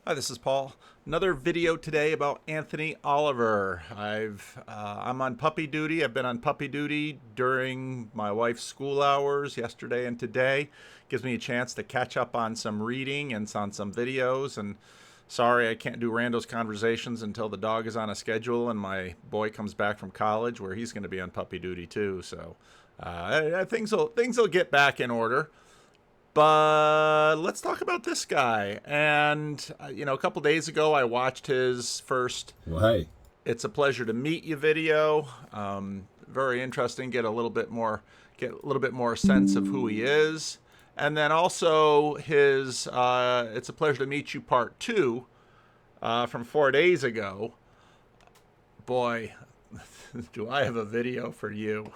Hi, this is Paul. Another video today about Anthony Oliver. I'm on puppy duty. I've been on puppy duty during my wife's school hours yesterday and today. Gives me a chance to catch up on some reading and on some videos. And sorry, I can't do Randos conversations until the dog is on a schedule and my boy comes back from college where he's going to be on puppy duty too. So things will get back in order. But let's talk about this guy. And, a couple days ago, I watched his first It's a Pleasure to Meet You video. Very interesting. Get a little bit more sense of who he is. And then also his It's a Pleasure to Meet You Part 2 from 4 days ago. Boy, do I have a video for you.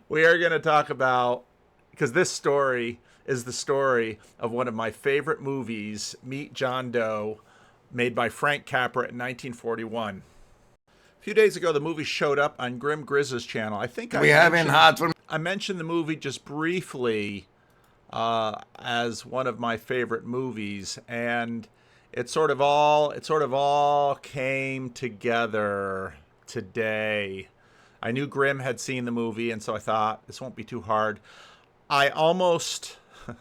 We are going to talk about, because this story is the story of one of my favorite movies, Meet John Doe, made by Frank Capra in 1941. A few days ago, the movie showed up on Grim Grizz's channel. I mentioned the movie just briefly as one of my favorite movies, and it sort of all came together today. I knew Grim had seen the movie, and so I thought this won't be too hard. I almost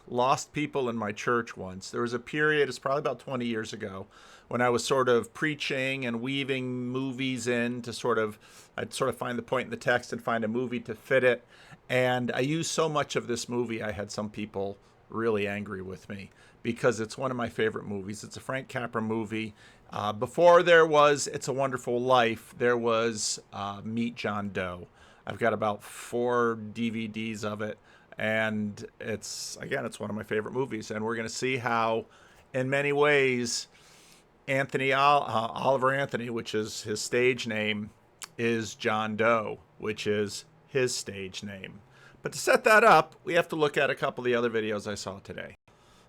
lost people in my church once. There was a period, it's probably about 20 years ago, when I was sort of preaching and weaving movies in to I'd find the point in the text and find a movie to fit it. And I used so much of this movie, I had some people really angry with me because it's one of my favorite movies. It's a Frank Capra movie. Before there was It's a Wonderful Life, there was Meet John Doe. I've got about 4 DVDs of it. And it's one of my favorite movies. And we're going to see how, in many ways, Oliver Anthony, which is his stage name, is John Doe, which is his stage name. But to set that up, we have to look at a couple of the other videos I saw today.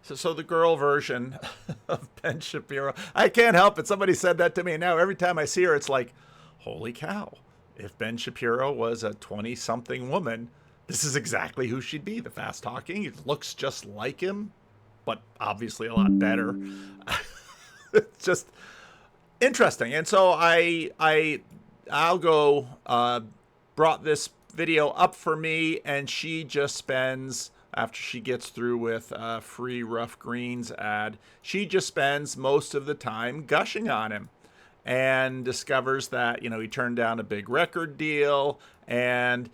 So the girl version of Ben Shapiro, I can't help it. Somebody said that to me. And now every time I see her, it's like, holy cow. If Ben Shapiro was a 20-something woman, this is exactly who she'd be. The fast talking. It looks just like him, but obviously a lot better. It's just interesting. And so Algo brought this video up for me, and she just spends, after she gets through with free Rough Greens ad, she just spends most of the time gushing on him. And discovers that, he turned down a big record deal, and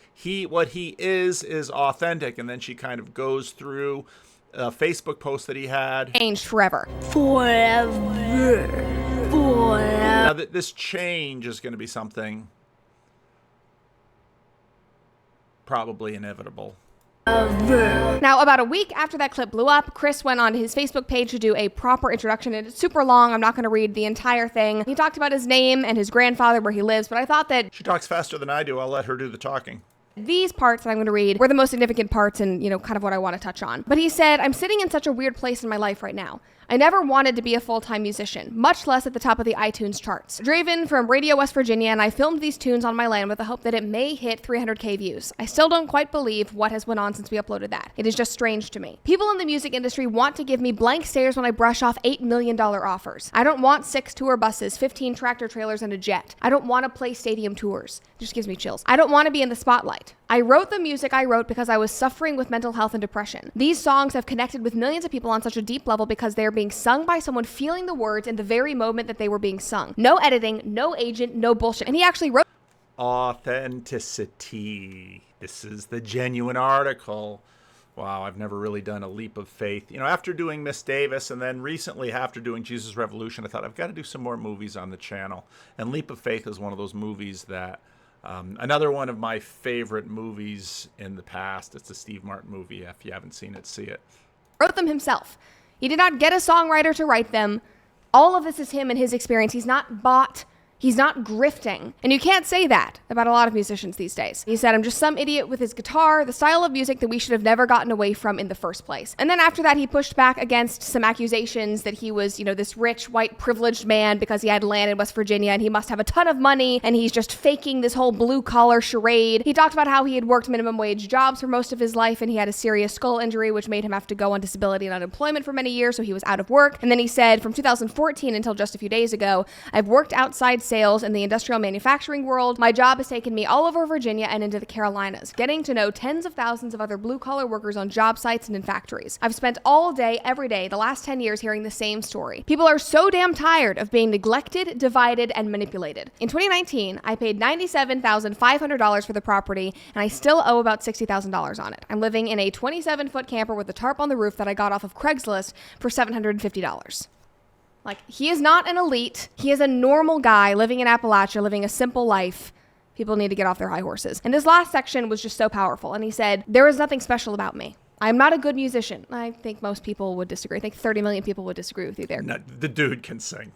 what he is authentic. And then she kind of goes through a Facebook post that he had. Changed forever. Now, this change is going to be something probably inevitable. Now, about a week after that clip blew up, Chris went on his Facebook page to do a proper introduction, and it's super long. I'm not going to read the entire thing. He talked about his name and his grandfather, where he lives, but I thought that she talks faster than I do. I'll let her do the talking. These parts that I'm going to read were the most significant parts and, kind of what I want to touch on. But he said, I'm sitting in such a weird place in my life right now. I never wanted to be a full-time musician, much less at the top of the iTunes charts. Driven from Radio West Virginia, and I filmed these tunes on my land with the hope that it may hit 300K views. I still don't quite believe what has went on since we uploaded that. It is just strange to me. People in the music industry want to give me blank stares when I brush off $8 million offers. I don't want 6 tour buses, 15 tractor trailers, and a jet. I don't want to play stadium tours. It just gives me chills. I don't want to be in the spotlight. I wrote the music I wrote because I was suffering with mental health and depression. These songs have connected with millions of people on such a deep level because they are being sung by someone feeling the words in the very moment that they were being sung. No editing, no agent, no bullshit. And he actually wrote authenticity. This is the genuine article. Wow, I've never really done a leap of faith. After doing Miss Davis and then recently after doing Jesus Revolution, I thought I've got to do some more movies on the channel. And Leap of Faith is one of those movies that another one of my favorite movies in the past. It's a Steve Martin movie. If you haven't seen it, see it. Wrote them himself. He did not get a songwriter to write them. All of this is him and his experience. He's not bought He's not grifting. And you can't say that about a lot of musicians these days. He said, I'm just some idiot with his guitar, the style of music that we should have never gotten away from in the first place. And then after that, he pushed back against some accusations that he was, this rich, white, privileged man because he had land in West Virginia and he must have a ton of money and he's just faking this whole blue-collar charade. He talked about how he had worked minimum wage jobs for most of his life and he had a serious skull injury which made him have to go on disability and unemployment for many years, so he was out of work. And then he said, from 2014 until just a few days ago, I've worked outside sales in the industrial manufacturing world. My job has taken me all over Virginia and into the Carolinas, getting to know tens of thousands of other blue-collar workers on job sites and in factories. I've spent all day, every day, the last 10 years hearing the same story. People are so damn tired of being neglected, divided, and manipulated. In 2019, I paid $97,500 for the property, and I still owe about $60,000 on it. I'm living in a 27-foot camper with a tarp on the roof that I got off of Craigslist for $750. Like, he is not an elite. He is a normal guy living in Appalachia, living a simple life. People need to get off their high horses. And his last section was just so powerful. And he said, there is nothing special about me. I'm not a good musician. I think most people would disagree. I think 30 million people would disagree with you there. No, the dude can sing.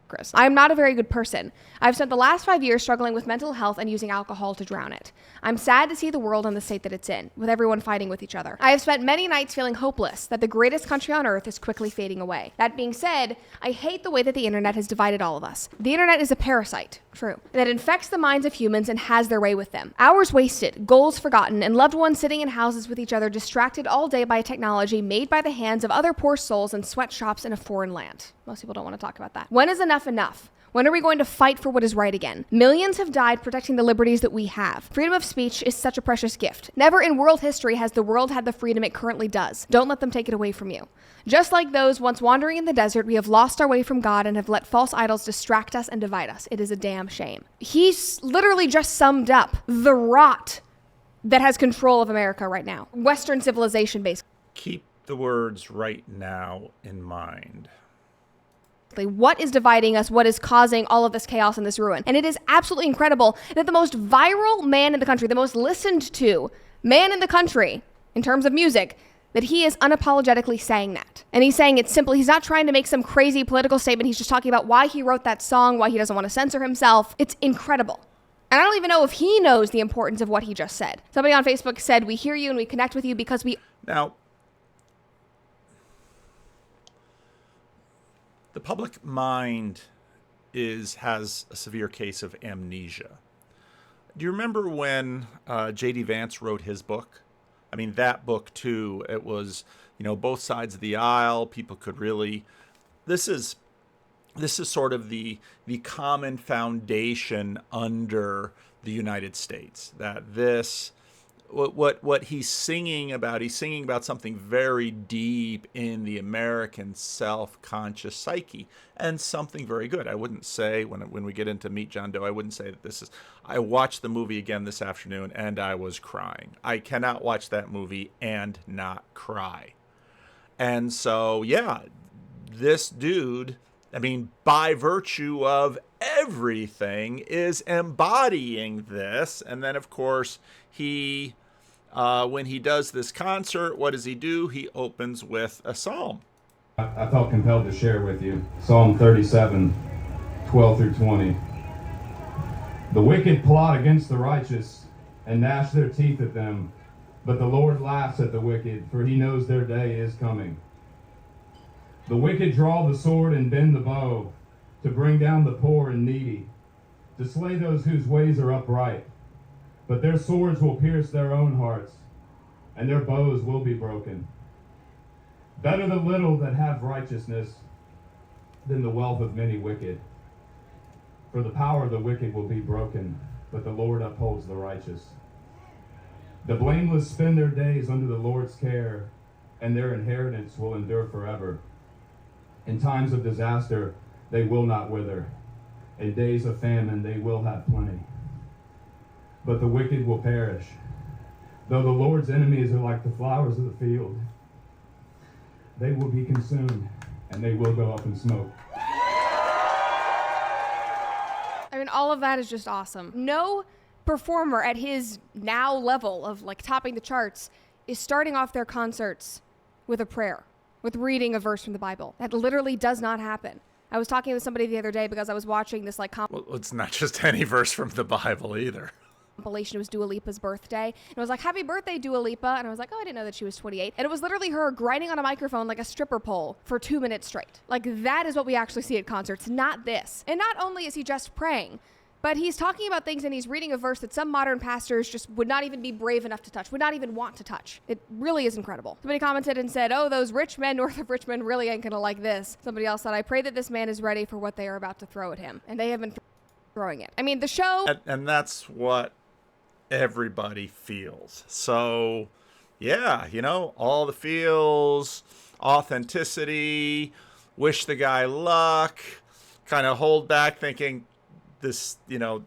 Chris. I am not a very good person. I've spent the last 5 years struggling with mental health and using alcohol to drown it. I'm sad to see the world in the state that it's in, with everyone fighting with each other. I have spent many nights feeling hopeless that the greatest country on earth is quickly fading away. That being said, I hate the way that the internet has divided all of us. The internet is a parasite, true, that infects the minds of humans and has their way with them. Hours wasted, goals forgotten, and loved ones sitting in houses with each other distracted all day by technology made by the hands of other poor souls in sweatshops in a foreign land. Most people don't want to talk about that. When is enough? When are we going to fight for what is right again? Millions have died protecting the liberties that we have. Freedom of speech is such a precious gift. Never in world history has the world had the freedom it currently does. Don't let them take it away from you. Just like those once wandering in the desert, we have lost our way from God and have let false idols distract us and divide us. It is a damn shame. He's literally just summed up the rot that has control of America right now. Western civilization, basically. Keep the words right now in mind. What is dividing us? What is causing all of this chaos and this ruin? And it is absolutely incredible that the most viral man in the country, the most listened to man in the country in terms of music, that he is unapologetically saying that. And he's saying it simply. He's not trying to make some crazy political statement. He's just talking about why he wrote that song, why he doesn't want to censor himself. It's incredible. And I don't even know if he knows the importance of what he just said. Somebody on Facebook said, we hear you and we connect with you because we... Now, the public mind has a severe case of amnesia. Do you remember when J.D. Vance wrote his book? I mean, that book, too, it was, both sides of the aisle. People could really... This is sort of the common foundation under the United States, that this... What he's singing about something very deep in the American self-conscious psyche, and something very good. I wouldn't say, when we get into Meet John Doe, I wouldn't say that this is... I watched the movie again this afternoon, and I was crying. I cannot watch that movie and not cry. And so, yeah, this dude, I mean, by virtue of everything, is embodying this. And then, of course, he, when he does this concert, what does he do? He opens with a psalm. I felt compelled to share with you Psalm 37, 12 through 20. The wicked plot against the righteous and gnash their teeth at them, but the Lord laughs at the wicked, for he knows their day is coming. The wicked draw the sword and bend the bow, to bring down the poor and needy, to slay those whose ways are upright. But their swords will pierce their own hearts, and their bows will be broken. Better the little that have righteousness than the wealth of many wicked. For the power of the wicked will be broken, but the Lord upholds the righteous. The blameless spend their days under the Lord's care, and their inheritance will endure forever. In times of disaster, they will not wither. In days of famine, they will have plenty. But the wicked will perish. Though the Lord's enemies are like the flowers of the field, they will be consumed, and they will go up in smoke. I mean, all of that is just awesome. No performer at his now level of topping the charts is starting off their concerts with a prayer, with reading a verse from the Bible. That literally does not happen. I was talking with somebody the other day because I was watching this like Well, it's not just any verse from the Bible either. compilation. It was Dua Lipa's birthday. And it was like, happy birthday, Dua Lipa. And I was like, oh, I didn't know that she was 28. And it was literally her grinding on a microphone like a stripper pole for 2 minutes straight. Like, that is what we actually see at concerts, not this. And not only is he just praying, but he's talking about things and he's reading a verse that some modern pastors just would not even be brave enough to touch, would not even want to touch. It really is incredible. Somebody commented and said, oh, those rich men north of Richmond really ain't gonna like this. Somebody else said, I pray that this man is ready for what they are about to throw at him. And they have been throwing it. I mean, the show... And that's what everybody feels. So, yeah, you know, all the feels, authenticity, wish the guy luck, kind of hold back thinking... This, you know,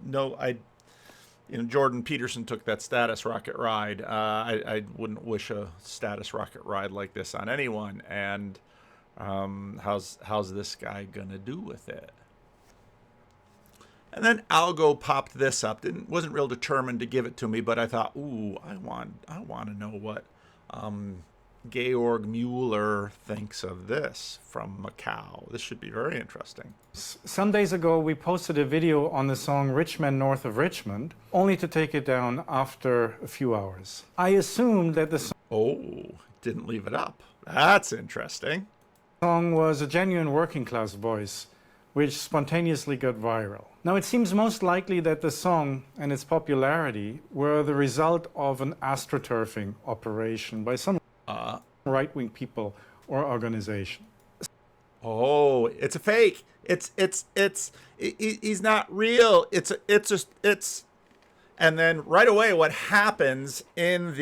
Jordan Peterson took that status rocket ride. I wouldn't wish a status rocket ride like this on anyone. And how's this guy gonna do with it? And then Algo popped this up. Wasn't real determined to give it to me, but I thought, ooh, I want to know what Georg-Moeller thinks of this from Macau. This should be very interesting. Some days ago, we posted a video on the song Richmond North of Richmond, only to take it down after a few hours. I assumed that the Didn't leave it up. That's interesting. song was a genuine working class voice, which spontaneously got viral. Now, it seems most likely that the song and its popularity were the result of an astroturfing operation by some right-wing people or organization. Oh, it's a fake. He's not real. It's and then right away what happens in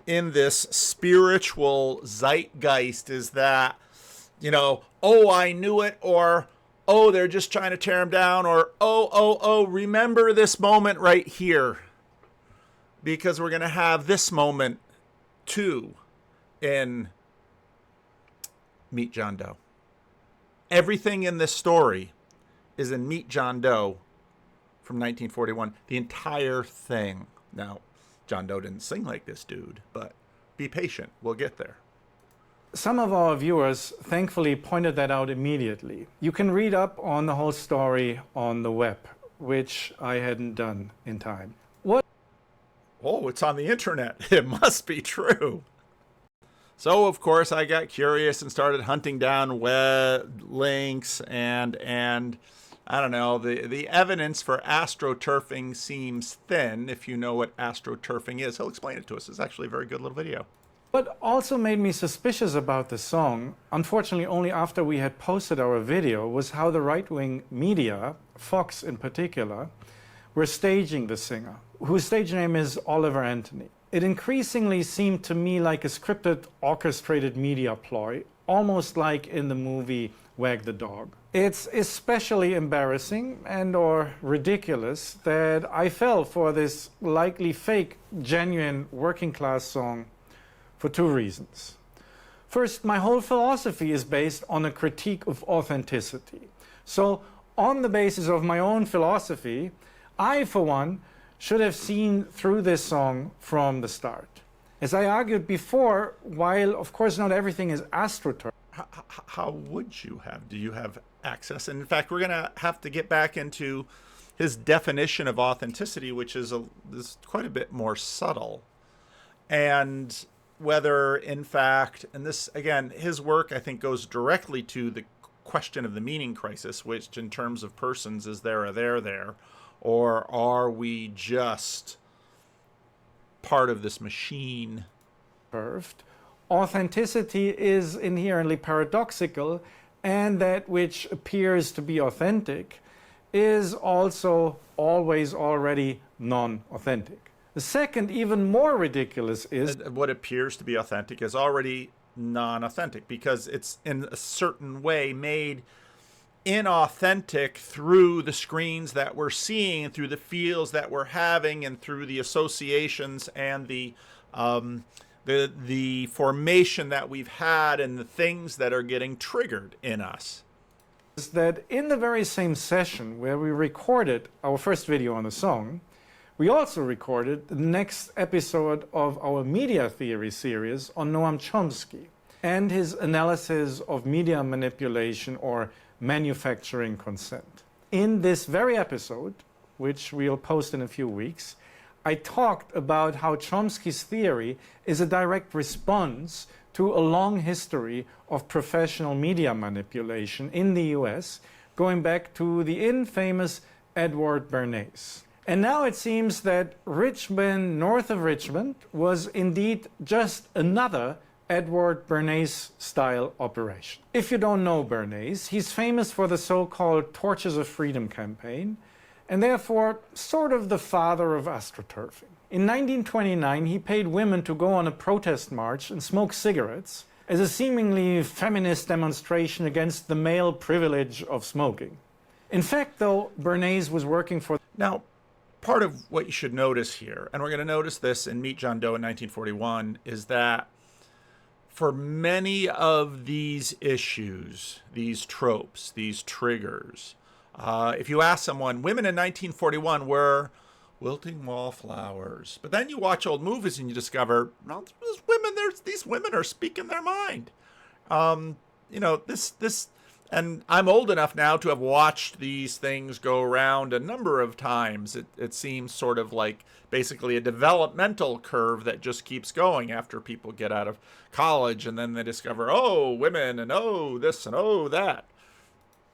this spiritual zeitgeist is that, you know, oh, I knew it, or oh, they're just trying to tear him down, or oh, remember this moment right here, because we're going to have this moment too in Meet John Doe. Everything in this story is in Meet John Doe from 1941. The entire thing. Now, John Doe didn't sing like this dude, but be patient. We'll get there. Some of our viewers thankfully pointed that out immediately. You can read up on the whole story on the web, which I hadn't done in time. Oh, it's on the internet. It must be true. So, of course, I got curious and started hunting down web links and I don't know, the evidence for astroturfing seems thin. If you know what astroturfing is, he'll explain it to us. It's actually a very good little video. What also made me suspicious about the song, unfortunately only after we had posted our video, was how the right-wing media, Fox in particular, were staging the singer, whose stage name is Oliver Anthony. It increasingly seemed to me like a scripted, orchestrated media ploy, almost like in the movie Wag the Dog. It's especially embarrassing and or ridiculous that I fell for this likely fake, genuine working class song for two reasons. First, my whole philosophy is based on a critique of authenticity. So, on the basis of my own philosophy, I, for one, should have seen through this song from the start. As I argued before, while of course not everything is astroturf. How would you have? Do you have access? And in fact, we're going to have to get back into his definition of authenticity, which is quite a bit more subtle. And whether, in fact, and this, again, his work, I think, goes directly to the question of the meaning crisis, which in terms of persons, is there a there? Or are we just part of this machine? Authenticity is inherently paradoxical, and that which appears to be authentic is also always already non-authentic. The second, even more ridiculous, is what appears to be authentic is already non-authentic because it's in a certain way made inauthentic through the screens that we're seeing, through the feels that we're having, and through the associations and the formation that we've had and the things that are getting triggered in us. Is that in the very same session where we recorded our first video on the song, we also recorded the next episode of our media theory series on Noam Chomsky and his analysis of media manipulation or manufacturing consent. In this very episode, which we'll post in a few weeks, I talked about how Chomsky's theory is a direct response to a long history of professional media manipulation in the US, going back to the infamous Edward Bernays. And now it seems that Richmond, north of Richmond, was indeed just another Edward Bernays-style operation. If you don't know Bernays, he's famous for the so-called Torches of Freedom campaign, and therefore sort of the father of astroturfing. In 1929, he paid women to go on a protest march and smoke cigarettes as a seemingly feminist demonstration against the male privilege of smoking. In fact, though, Bernays was working for... Now, part of what you should notice here, and we're going to notice this in Meet John Doe in 1941, is that for many of these issues, these tropes, these triggers, if you ask someone, women in 1941 were wilting wallflowers. But then you watch old movies and you discover, well, these women are speaking their mind. And I'm old enough now to have watched these things go around a number of times. It seems sort of like basically a developmental curve that just keeps going after people get out of college, and then they discover, oh, women, and oh, this, and oh, that.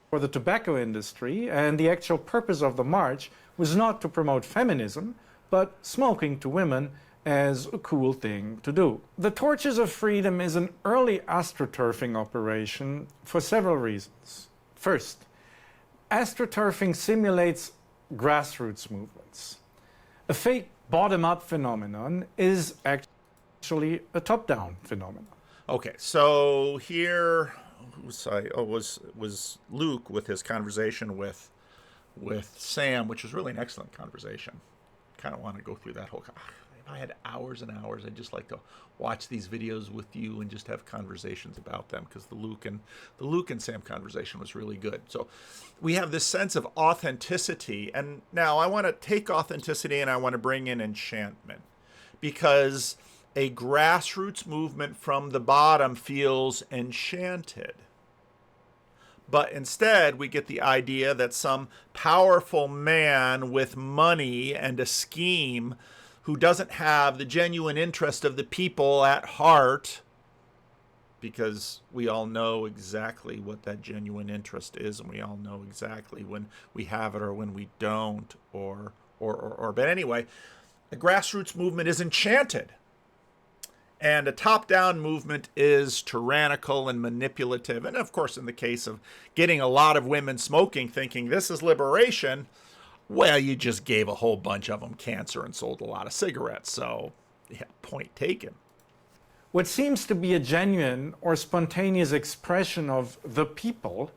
For the tobacco industry, and the actual purpose of the march was not to promote feminism, but smoking to women as a cool thing to do. The Torches of Freedom is an early astroturfing operation for several reasons. First, astroturfing simulates grassroots movements. A fake bottom-up phenomenon is actually a top-down phenomenon. Okay, so here was Luke with his conversation with Sam, which was really an excellent conversation. Kind of want to go through that whole... If I had hours and hours, I'd just like to watch these videos with you and just have conversations about them, because the Luke and Sam conversation was really good. So we have this sense of authenticity, and now I want to take authenticity and I want to bring in enchantment, because a grassroots movement from the bottom feels enchanted. But instead, we get the idea that some powerful man with money and a scheme who doesn't have the genuine interest of the people at heart, because we all know exactly what that genuine interest is, and we all know exactly when we have it or when we don't, but anyway, the grassroots movement is enchanted. And a top-down movement is tyrannical and manipulative. And of course, in the case of getting a lot of women smoking, thinking this is liberation, well, you just gave a whole bunch of them cancer and sold a lot of cigarettes. So, yeah, point taken. What seems to be a genuine or spontaneous expression of the people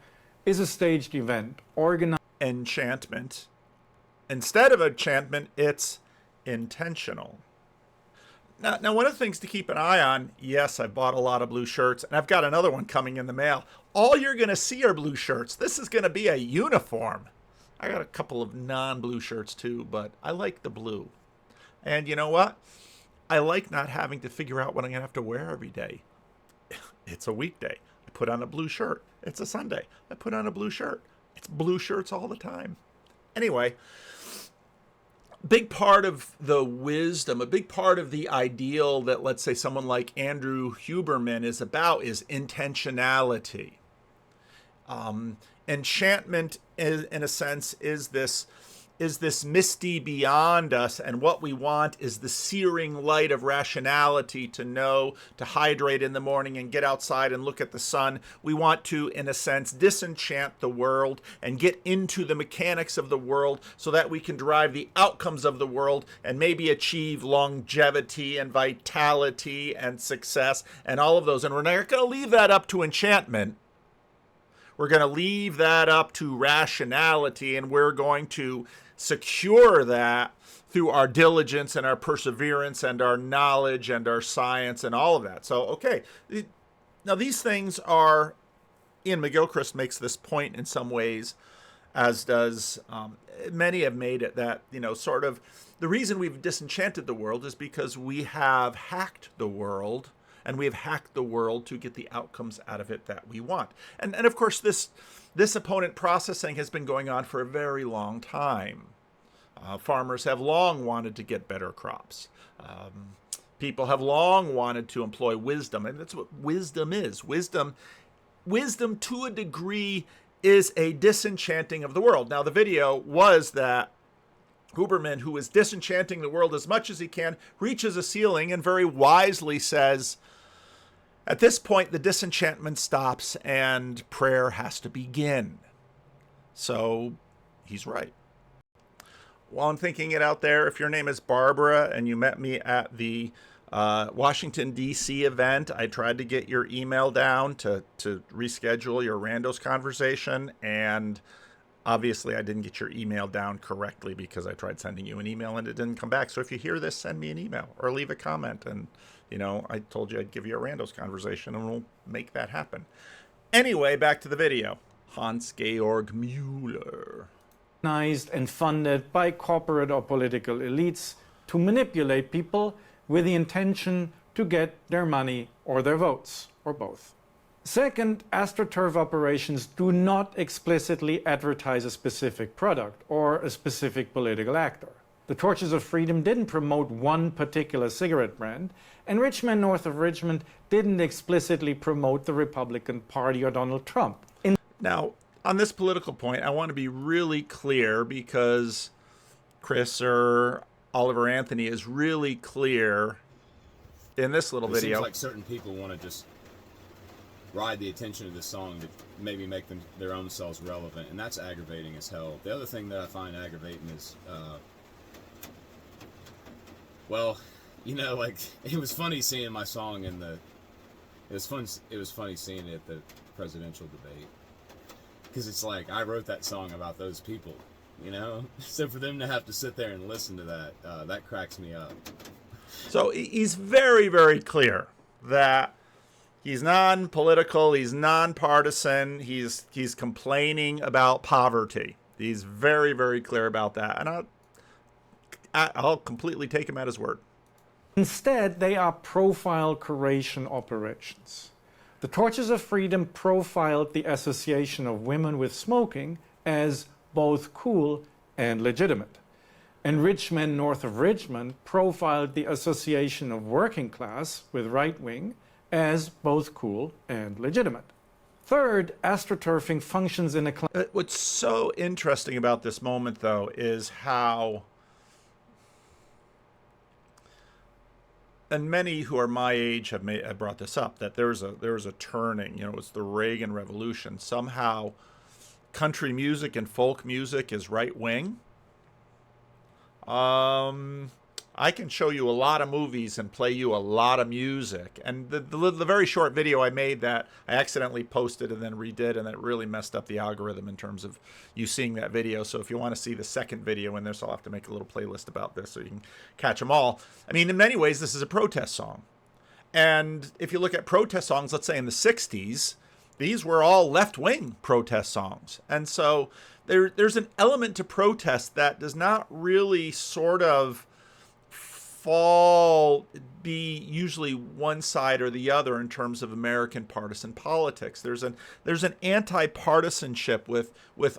is a staged event organized. Enchantment. Instead of enchantment, it's intentional. Now, one of the things to keep an eye on, yes, I bought a lot of blue shirts, and I've got another one coming in the mail. All you're going to see are blue shirts. This is going to be a uniform. I got a couple of non-blue shirts too, but I like the blue. And you know what? I like not having to figure out what I'm going to have to wear every day. It's a weekday. I put on a blue shirt. It's a Sunday. I put on a blue shirt. It's blue shirts all the time. Anyway, big part of the wisdom, a big part of the ideal that, let's say, someone like Andrew Huberman is about is intentionality. Enchantment, in a sense, is this misty beyond us, and what we want is the searing light of rationality to know, to hydrate in the morning and get outside and look at the sun. We want to, in a sense, disenchant the world and get into the mechanics of the world so that we can derive the outcomes of the world and maybe achieve longevity and vitality and success and all of those. And we're not going to leave that up to enchantment. We're going to leave that up to rationality, and we're going to secure that through our diligence and our perseverance and our knowledge and our science and all of that. So, okay. Now, these things are, Ian McGilchrist makes this point in some ways, as does many have made it, that, sort of the reason we've disenchanted the world is because we have hacked the world and we have hacked the world to get the outcomes out of it that we want. And of course, this opponent processing has been going on for a very long time. Farmers have long wanted to get better crops. People have long wanted to employ wisdom, and that's what wisdom is. Wisdom to a degree is a disenchanting of the world. Now, the video was that Huberman, who is disenchanting the world as much as he can, reaches a ceiling and very wisely says, at this point, the disenchantment stops and prayer has to begin. So he's right. While I'm thinking it out there, if your name is Barbara and you met me at the Washington, D.C. event, I tried to get your email down to reschedule your Randos conversation, and obviously I didn't get your email down correctly because I tried sending you an email and it didn't come back. So if you hear this, send me an email or leave a comment, and I told you I'd give you a Randos conversation and we'll make that happen. Anyway, back to the video. Hans-Georg-Moeller. Organized and funded by corporate or political elites to manipulate people with the intention to get their money or their votes, or both. Second, AstroTurf operations do not explicitly advertise a specific product or a specific political actor. The Torches of Freedom didn't promote one particular cigarette brand, and Richmond, north of Richmond, didn't explicitly promote the Republican Party or Donald Trump. Now, on this political point, I want to be really clear because Chris or Oliver Anthony is really clear in this little video. It seems like certain people want to just ride the attention of the song to maybe make them their own selves relevant, and that's aggravating as hell. The other thing that I find aggravating is, like, it was funny seeing my song in the. It was funny seeing it at the presidential debate. Because it's like, I wrote that song about those people, So for them to have to sit there and listen to that, that cracks me up. So he's very, very clear that he's non-political, he's non-partisan, he's complaining about poverty. He's very, very clear about that. And I'll completely take him at his word. Instead, they are profile curation operations. The Torches of Freedom profiled the association of women with smoking as both cool and legitimate. And Richmond, north of Richmond, profiled the association of working class with right wing as both cool and legitimate. Third, astroturfing functions in a... What's so interesting about this moment, though, is how... And many who are my age have brought this up, that there was a turning. It was the Reagan Revolution. Somehow, country music and folk music is right wing. I can show you a lot of movies and play you a lot of music. And the very short video I made that I accidentally posted and then redid, and that really messed up the algorithm in terms of you seeing that video. So if you want to see the second video in this, I'll have to make a little playlist about this so you can catch them all. I mean, in many ways, this is a protest song. And if you look at protest songs, let's say in the 60s, these were all left-wing protest songs. And so there's an element to protest that does not really sort of be usually one side or the other in terms of American partisan politics. There's an anti-partisanship with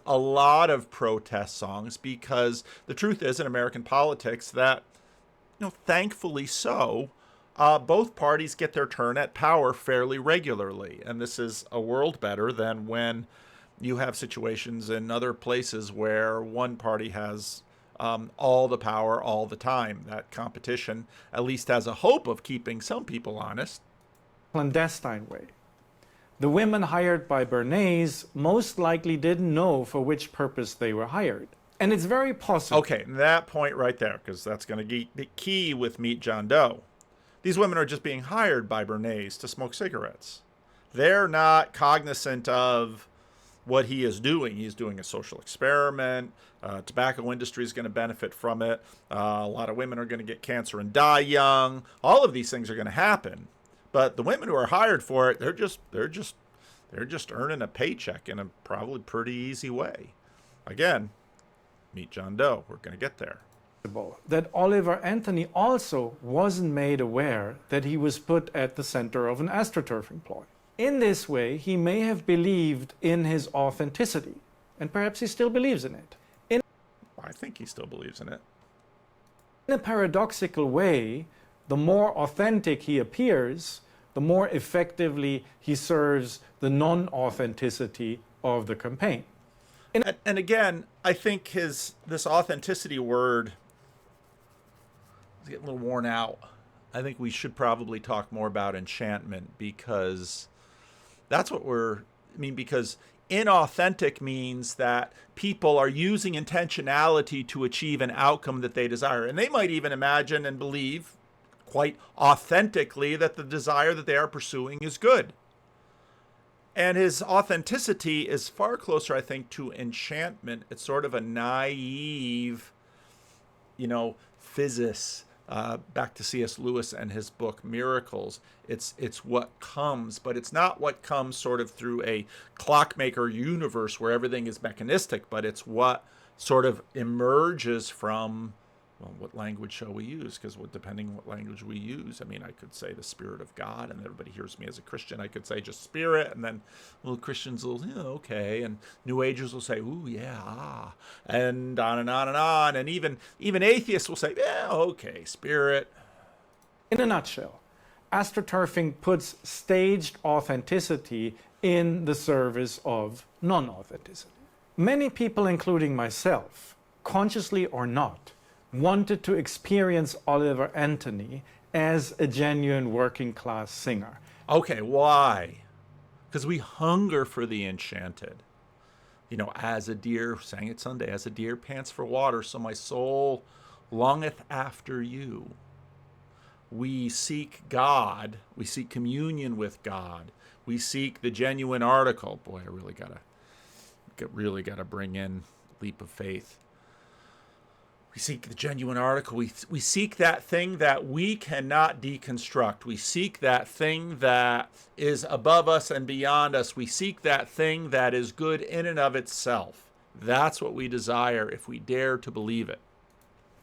a lot of protest songs, because the truth is in American politics that, thankfully so, both parties get their turn at power fairly regularly. And this is a world better than when you have situations in other places where one party has all the power all the time. That competition at least has a hope of keeping some people honest. Clandestine way. The women hired by Bernays most likely didn't know for which purpose they were hired. And it's very possible. Okay, that point right there, because that's going to be key with Meet John Doe. These women are just being hired by Bernays to smoke cigarettes. They're not cognizant of what he is doing. He's doing a social experiment. Tobacco industry is going to benefit from it. A lot of women are going to get cancer and die young. All of these things are going to happen. But the women who are hired for it, they're just earning a paycheck in a probably pretty easy way. Again, Meet John Doe. We're going to get there. that Oliver Anthony also wasn't made aware that he was put at the center of an astroturfing ploy. In this way, he may have believed in his authenticity, and perhaps he still believes in it. I think he still believes in it. In a paradoxical way, the more authentic he appears, the more effectively he serves the non-authenticity of the campaign. And again, I think this authenticity word is getting a little worn out. I think we should probably talk more about enchantment, because that's what because inauthentic means that people are using intentionality to achieve an outcome that they desire. And they might even imagine and believe quite authentically that the desire that they are pursuing is good. And his authenticity is far closer, I think, to enchantment. It's sort of a naive, physis. Back to C.S. Lewis and his book Miracles. It's what comes, but it's not what comes sort of through a clockmaker universe where everything is mechanistic, but it's what sort of emerges from, what language shall we use? Because depending on what language we use, I could say the Spirit of God, and everybody hears me as a Christian. I could say just Spirit, and then Christians will, okay, and New Agers will say, ooh, yeah, ah, and on and on and on, and even atheists will say, yeah, okay, Spirit. In a nutshell, astroturfing puts staged authenticity in the service of non-authenticity. Many people, including myself, consciously or not, wanted to experience Oliver Anthony as a genuine working class singer. Okay, why? Because we hunger for the enchanted. As a deer, sang it Sunday, as a deer pants for water, so my soul longeth after you. We seek God, we seek communion with God, we seek the genuine article. Boy, I really gotta bring in leap of faith. We seek the genuine article. We seek that thing that we cannot deconstruct. We seek that thing that is above us and beyond us. We seek that thing that is good in and of itself. That's what we desire if we dare to believe it.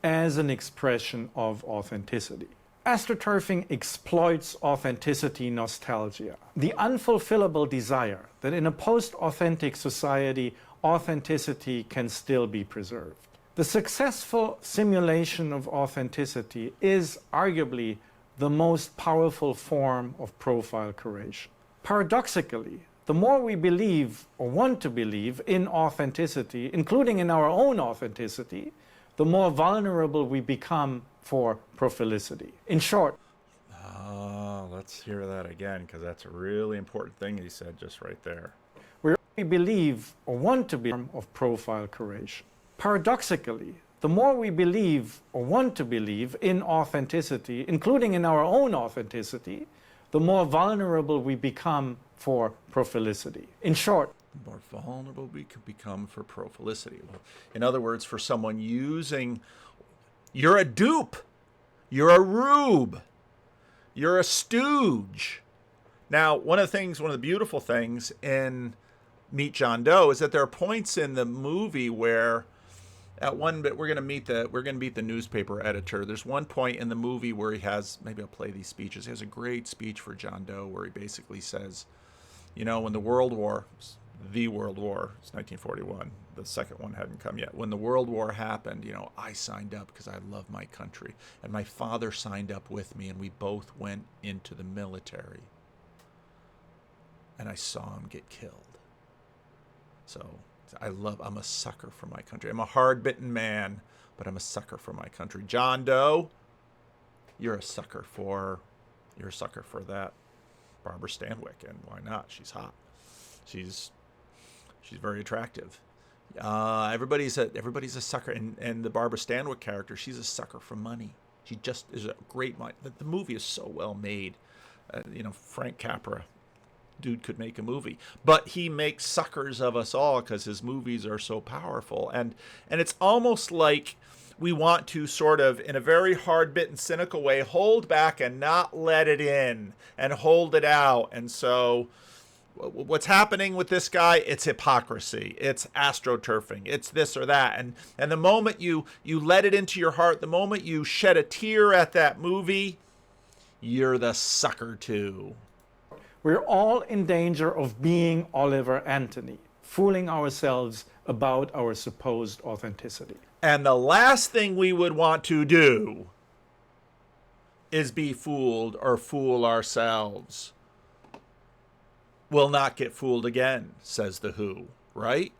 As an expression of authenticity. Astroturfing exploits authenticity nostalgia, the unfulfillable desire that in a post-authentic society, authenticity can still be preserved. The successful simulation of authenticity is arguably the most powerful form of profile curation. Paradoxically, the more we believe or want to believe in authenticity, including in our own authenticity, the more vulnerable we become for prophylicity. In short, let's hear that again, because that's a really important thing he said just right there. We believe or want to be of profile curation. Paradoxically, the more we believe or want to believe in authenticity, including in our own authenticity, the more vulnerable we become for prophylicity. In short, the more vulnerable we can become for prophylicity. In other words, for someone using, you're a dupe, you're a rube, you're a stooge. Now, one of the beautiful things in Meet John Doe is that there are points in the movie where at one bit we're going to meet the newspaper editor. There's one point in the movie where he has, maybe I'll play these speeches. He has a great speech for John Doe where he basically says, when the World War, it's 1941, the second one hadn't come yet. When the World War happened, I signed up because I love my country, and my father signed up with me, and we both went into the military, and I saw him get killed. So I'm a sucker for my country. I'm a hard-bitten man, but I'm a sucker for my country. John Doe, you're a sucker for that Barbara Stanwyck, and why not? She's hot. She's very attractive. Everybody's a sucker, and the Barbara Stanwyck character, she's a sucker for money. She just is a great mind. The movie is so well made. Frank Capra, dude could make a movie, but he makes suckers of us all because his movies are so powerful, and it's almost like we want to sort of, in a very hard-bitten, cynical way, hold back and not let it in and hold it out. And so what's happening with this guy, it's hypocrisy, it's astroturfing, it's this or that. And the moment you let it into your heart, the moment you shed a tear at that movie, you're the sucker too. We're all in danger of being Oliver Anthony, fooling ourselves about our supposed authenticity. And the last thing we would want to do is be fooled or fool ourselves. We'll not get fooled again, says the Who, right?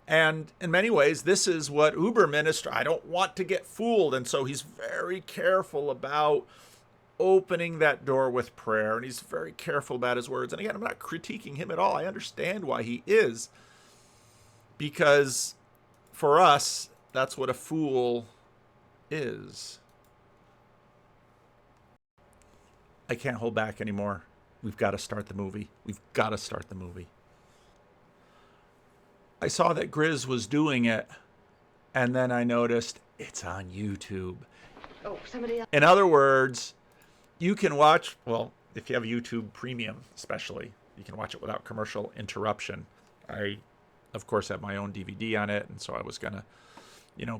And in many ways, this is what Uberminister, I don't want to get fooled. And so he's very careful about opening that door with prayer. And he's very careful about his words. And again, I'm not critiquing him at all. I understand why he is. Because for us, that's what a fool is. I can't hold back anymore. We've got to start the movie. We've got to start the movie. I saw that Grizz was doing it, and then I noticed it's on YouTube. Oh, somebody else. In other words, you can watch, well, if you have YouTube Premium especially, you can watch it without commercial interruption. I, of course, have my own DVD on it, and so I was going to,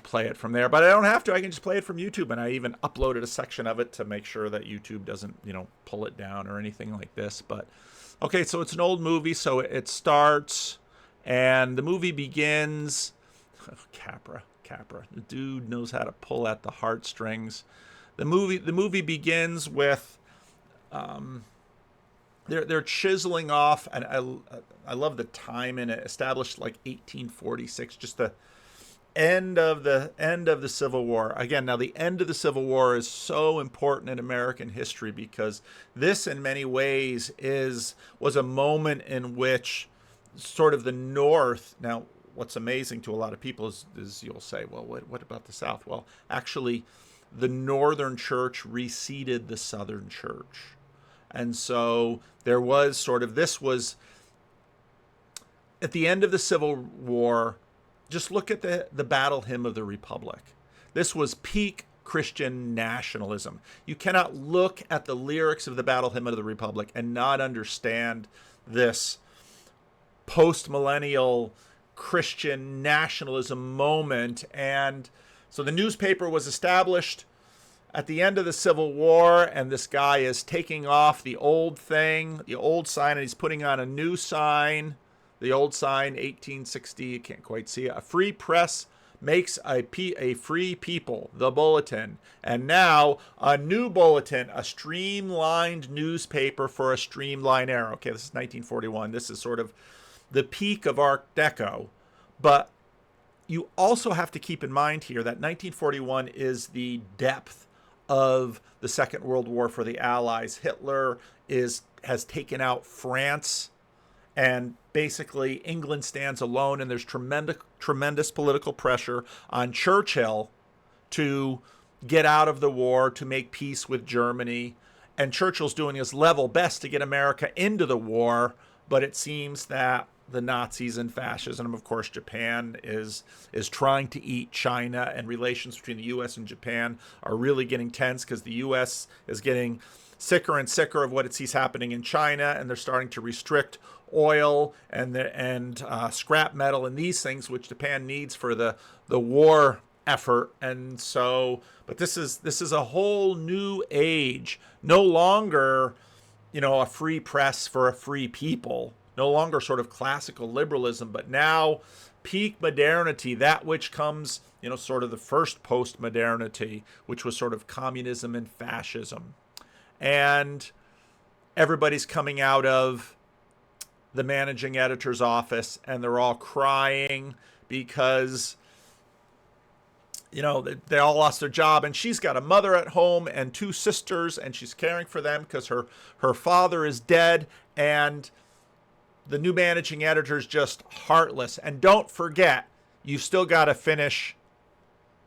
play it from there. But I don't have to. I can just play it from YouTube, and I even uploaded a section of it to make sure that YouTube doesn't, pull it down or anything like this. But, okay, so it's an old movie, so it starts, and the movie begins. Oh, Capra. The dude knows how to pull at the heartstrings. The movie begins with they're chiseling off, and I love the time in it. Established like 1846, just the end of the Civil War. Again, now the end of the Civil War is so important in American history because this, in many ways, was a moment in which sort of the North. Now, what's amazing to a lot of people is you'll say, well, what about the South? Well, actually, the Northern Church receded the Southern Church. And so there was sort of, this was at the end of the Civil War. Just look at the battle hymn of the Republic. This was peak Christian nationalism. You cannot look at the lyrics of the battle hymn of the Republic and not understand this post-millennial Christian nationalism moment. And so the newspaper was established at the end of the Civil War, and this guy is taking off the old thing, the old sign, and he's putting on a new sign. The old sign, 1860, you can't quite see it. A free press makes a free people, the Bulletin. And now a new bulletin, a streamlined newspaper for a streamlined era. Okay, this is 1941. This is sort of the peak of Art Deco. But you also have to keep in mind here that 1941 is the depth of the Second World War for the Allies. Hitler has taken out France, and basically England stands alone, and there's tremendous political pressure on Churchill to get out of the war, to make peace with Germany. And Churchill's doing his level best to get America into the war, but it seems that the Nazis and fascism, and of course Japan, is trying to eat China, and relations between the U.S. and Japan are really getting tense because the U.S. is getting sicker and sicker of what it sees happening in China, and they're starting to restrict oil and scrap metal and these things which Japan needs for the war effort. And so, but this is a whole new age. No longer, a free press for a free people. No longer sort of classical liberalism, but now peak modernity, that which comes, sort of the first post-modernity, which was sort of communism and fascism. And everybody's coming out of the managing editor's office, and they're all crying because, they all lost their job, and she's got a mother at home and two sisters, and she's caring for them because her father is dead, and the new managing editor is just heartless. And don't forget, you've still got to finish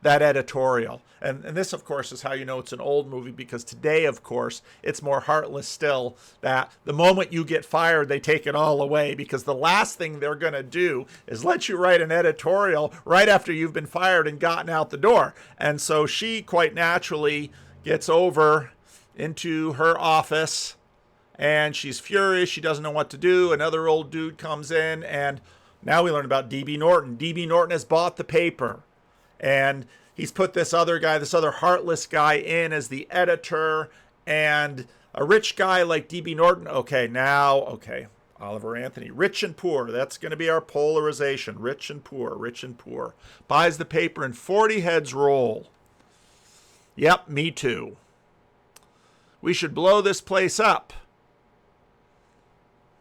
that editorial. And this, of course, is how you know it's an old movie, because today, of course, it's more heartless still, that the moment you get fired, they take it all away, because the last thing they're going to do is let you write an editorial right after you've been fired and gotten out the door. And so she quite naturally gets over into her office and she's furious. She doesn't know what to do. Another old dude comes in, and now we learn about D.B. Norton. D.B. Norton has bought the paper, and he's put this other guy, this other heartless guy in as the editor, and a rich guy like D.B. Norton. Okay, Oliver Anthony. Rich and poor. That's going to be our polarization. Rich and poor, rich and poor. Buys the paper and 40 heads roll. Yep, me too. We should blow this place up.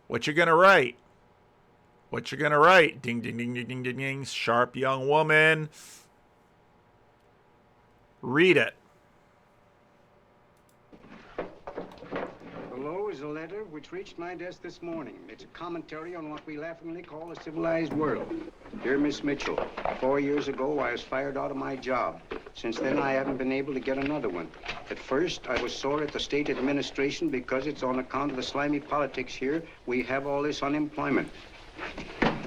What you going to write? What you going to write? Ding, ding, ding, ding, ding, ding, ding. Sharp young woman. Read it. Below is a letter which reached my desk this morning. It's a commentary on what we laughingly call a civilized world. Dear Miss Mitchell, 4 years ago I was fired out of my job. Since then I haven't been able to get another one. At first I was sore at the state administration because it's on account of the slimy politics here we have all this unemployment.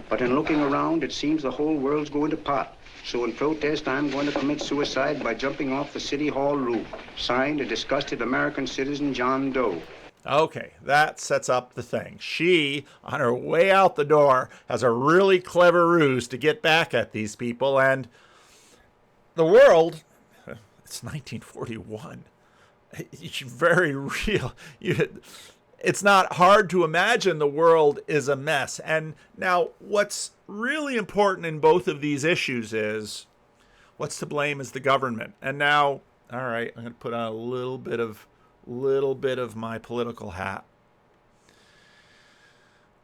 But in looking around, it seems the whole world's going to pot. So in protest, I'm going to commit suicide by jumping off the City Hall roof. Signed, a disgusted American citizen, John Doe. Okay, that sets up the thing. She, on her way out the door, has a really clever ruse to get back at these people, and the world, it's 1941. It's very real. It's not hard to imagine the world is a mess. And now what's really important in both of these issues is what's to blame is the government. And now, all right, I'm going to put on a little bit of my political hat.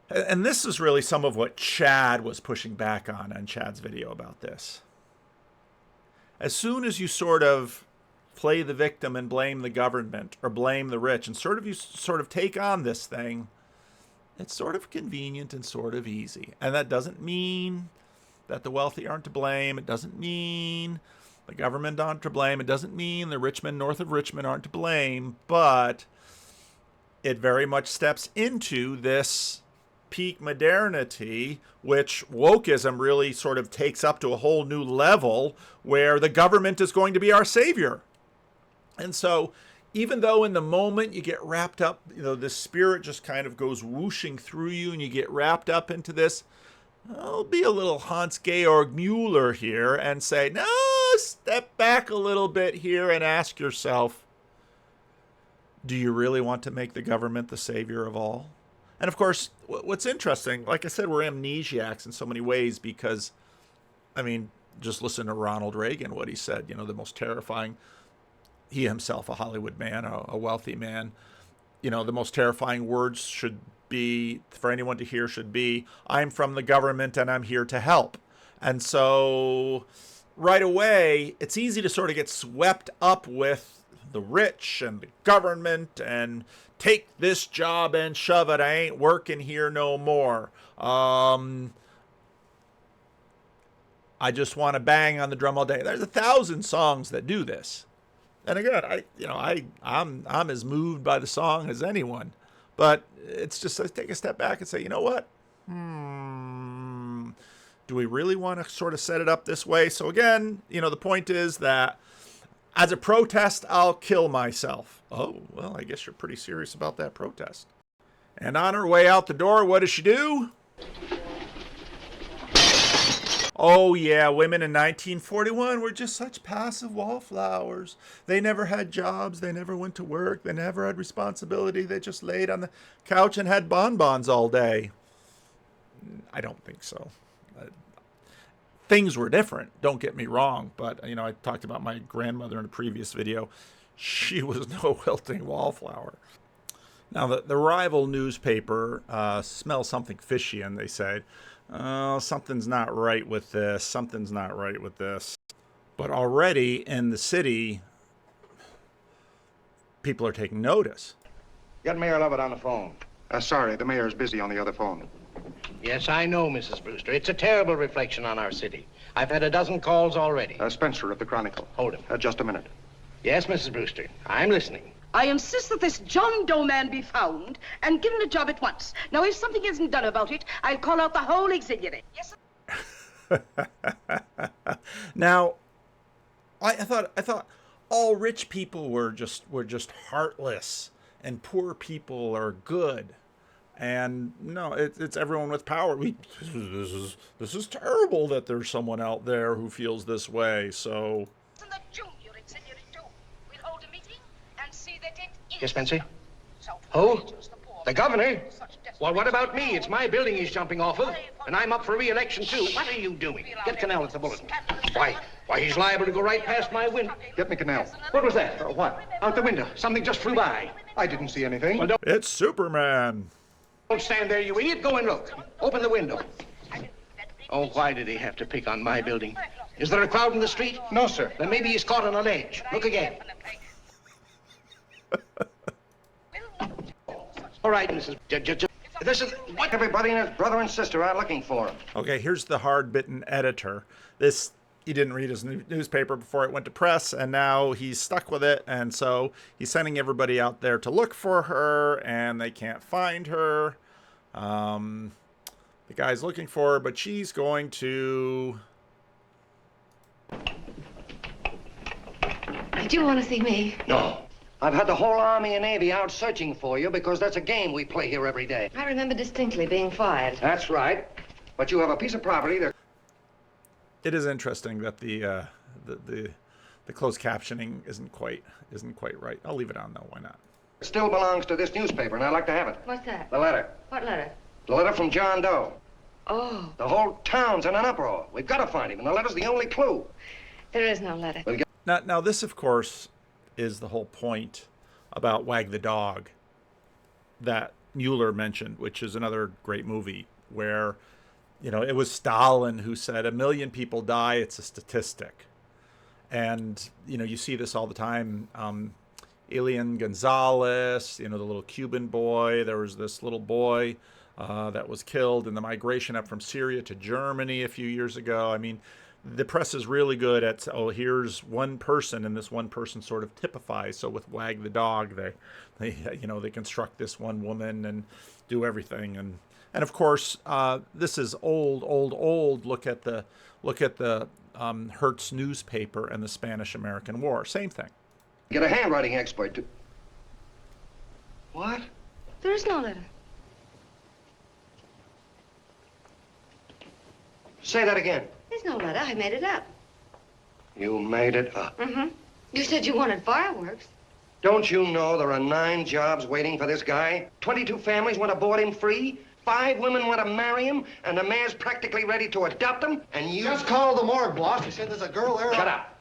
And this is really some of what Chad was pushing back on Chad's video about this. As soon as you sort of play the victim and blame the government or blame the rich and you take on this thing, it's sort of convenient and sort of easy. And that doesn't mean that the wealthy aren't to blame. It doesn't mean the government aren't to blame. It doesn't mean the Richmond, north of Richmond, aren't to blame. But it very much steps into this peak modernity, which wokeism really sort of takes up to a whole new level, where the government is going to be our savior. And so even though in the moment you get wrapped up, this spirit just kind of goes whooshing through you and you get wrapped up into this, I'll be a little Hans Georg-Moeller here and say, no, step back a little bit here and ask yourself, do you really want to make the government the savior of all? And of course, what's interesting, like I said, we're amnesiacs in so many ways because, just listen to Ronald Reagan, what he said, the most terrifying, he himself a Hollywood man, a wealthy man, the most terrifying words should be, for anyone to hear, should be, I'm from the government and I'm here to help. And so right away, it's easy to sort of get swept up with the rich and the government and take this job and shove it. I ain't working here no more. I just want to bang on the drum all day. There's 1,000 songs that do this. And again, I'm as moved by the song as anyone. But it's just, let's take a step back and say, you know what? Do we really want to sort of set it up this way? So again, the point is that as a protest, I'll kill myself. Oh, well, I guess you're pretty serious about that protest. And on her way out the door, what does she do? Oh, yeah, women in 1941 were just such passive wallflowers. They never had jobs. They never went to work. They never had responsibility. They just laid on the couch and had bonbons all day. I don't think so. Things were different, don't get me wrong. But, I talked about my grandmother in a previous video. She was no wilting wallflower. Now, the rival newspaper smells something fishy, and they said, oh, something's not right with this. Something's not right with this. But already in the city, people are taking notice. Get Mayor Lovett on the phone. Sorry, the mayor's busy on the other phone. Yes, I know, Mrs. Brewster. It's a terrible reflection on our city. I've had a dozen calls already. Spencer of the Chronicle. Hold him. Just a minute. Yes, Mrs. Brewster. I'm listening. I insist that this John Doe man be found and given a job at once. Now, if something isn't done about it, I'll call out the whole auxiliary. Yes, sir. Now, I thought all rich people were just heartless and poor people are good. And no, it's everyone with power. This is terrible that there's someone out there who feels this way. So Yes, Fancy? Who? The governor? Well, what about me? It's my building he's jumping off of, and I'm up for re-election, too. What are you doing? Get Canal at the bulletin. Why, he's liable to go right past my window. Get me Canal. What was that? What? Out the window. Something just flew by. I didn't see anything. Well, it's Superman. don't stand there, you idiot. Go and look. Open the window. Oh, why did he have to pick on my building? Is there a crowd in the street? No, sir. Then maybe he's caught on a ledge. Look again. All right, Mrs. This is what Everybody and his brother and sister are looking for him. Okay, here's the hard-bitten editor. He didn't read his newspaper before it went to press, and now he's stuck with it, and so he's sending everybody out there to look for her, and they can't find her. The guy's looking for her, but she's going to... Did you want to see me? No. I've had the whole Army and Navy out searching for you because that's a game we play here every day. I remember distinctly being fired. That's right. But you have a piece of property that... It is interesting that the closed captioning isn't quite right. I'll leave it on though. Why not? still belongs to this newspaper, and I'd like to have it. What's that? The letter. What letter? The letter from John Doe. Oh. The whole town's in an uproar. We've got to find him, and the letter's the only clue. There is no letter. We'll get... Now, this, of course, is the whole point about Wag the Dog that Mueller mentioned, which is another great movie where, you know, it was Stalin who said 1 million people die, it's a statistic. And, you know, you see this all the time. Elian Gonzalez, you know, the little Cuban boy. There was this little boy that was killed in the migration up from Syria to Germany a few years ago. I mean, the press is really good at, oh, here's one person, and this one person sort of typifies. So with Wag the Dog, they you know, they construct this one woman and do everything. And of course, this is old. Look at the Hertz newspaper and the Spanish-American War. Same thing. Get a handwriting expert to... What? There is no letter. Say that again. There's no letter. I made it up. You made it up. Mm-hmm. You said you wanted fireworks. Don't you know there are 9 jobs waiting for this guy? 22 families want to board him free. 5 women want to marry him, and the mayor's practically ready to adopt him, and you... Just call the morgue, boss. He said there's a girl there. Shut up.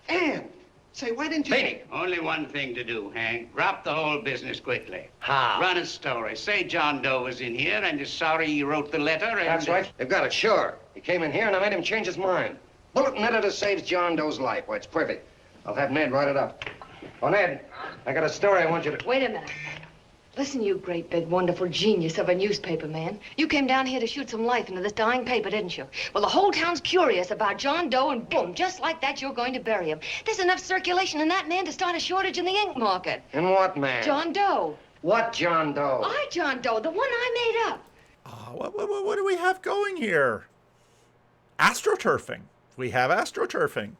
Ann, say, why didn't you... Lady. Only one thing to do, Hank. Drop the whole business quickly. How? Run a story. Say John Doe was in here and is sorry he wrote the letter and... That's right. They've got it, sure. He came in here and I made him change his mind. Bulletin editor saves John Doe's life. Why, it's perfect. I'll have Ned write it up. Oh, Ned, I got a story I want you to... Wait a minute. Listen, you great, big, wonderful genius of a newspaper man. You came down here to shoot some life into this dying paper, didn't you? Well, the whole town's curious about John Doe, and boom, just like that, you're going to bury him. There's enough circulation in that man to start a shortage in the ink market. In what man? John Doe. What John Doe? John Doe, the one I made up. What do we have going here? Astroturfing. We have astroturfing.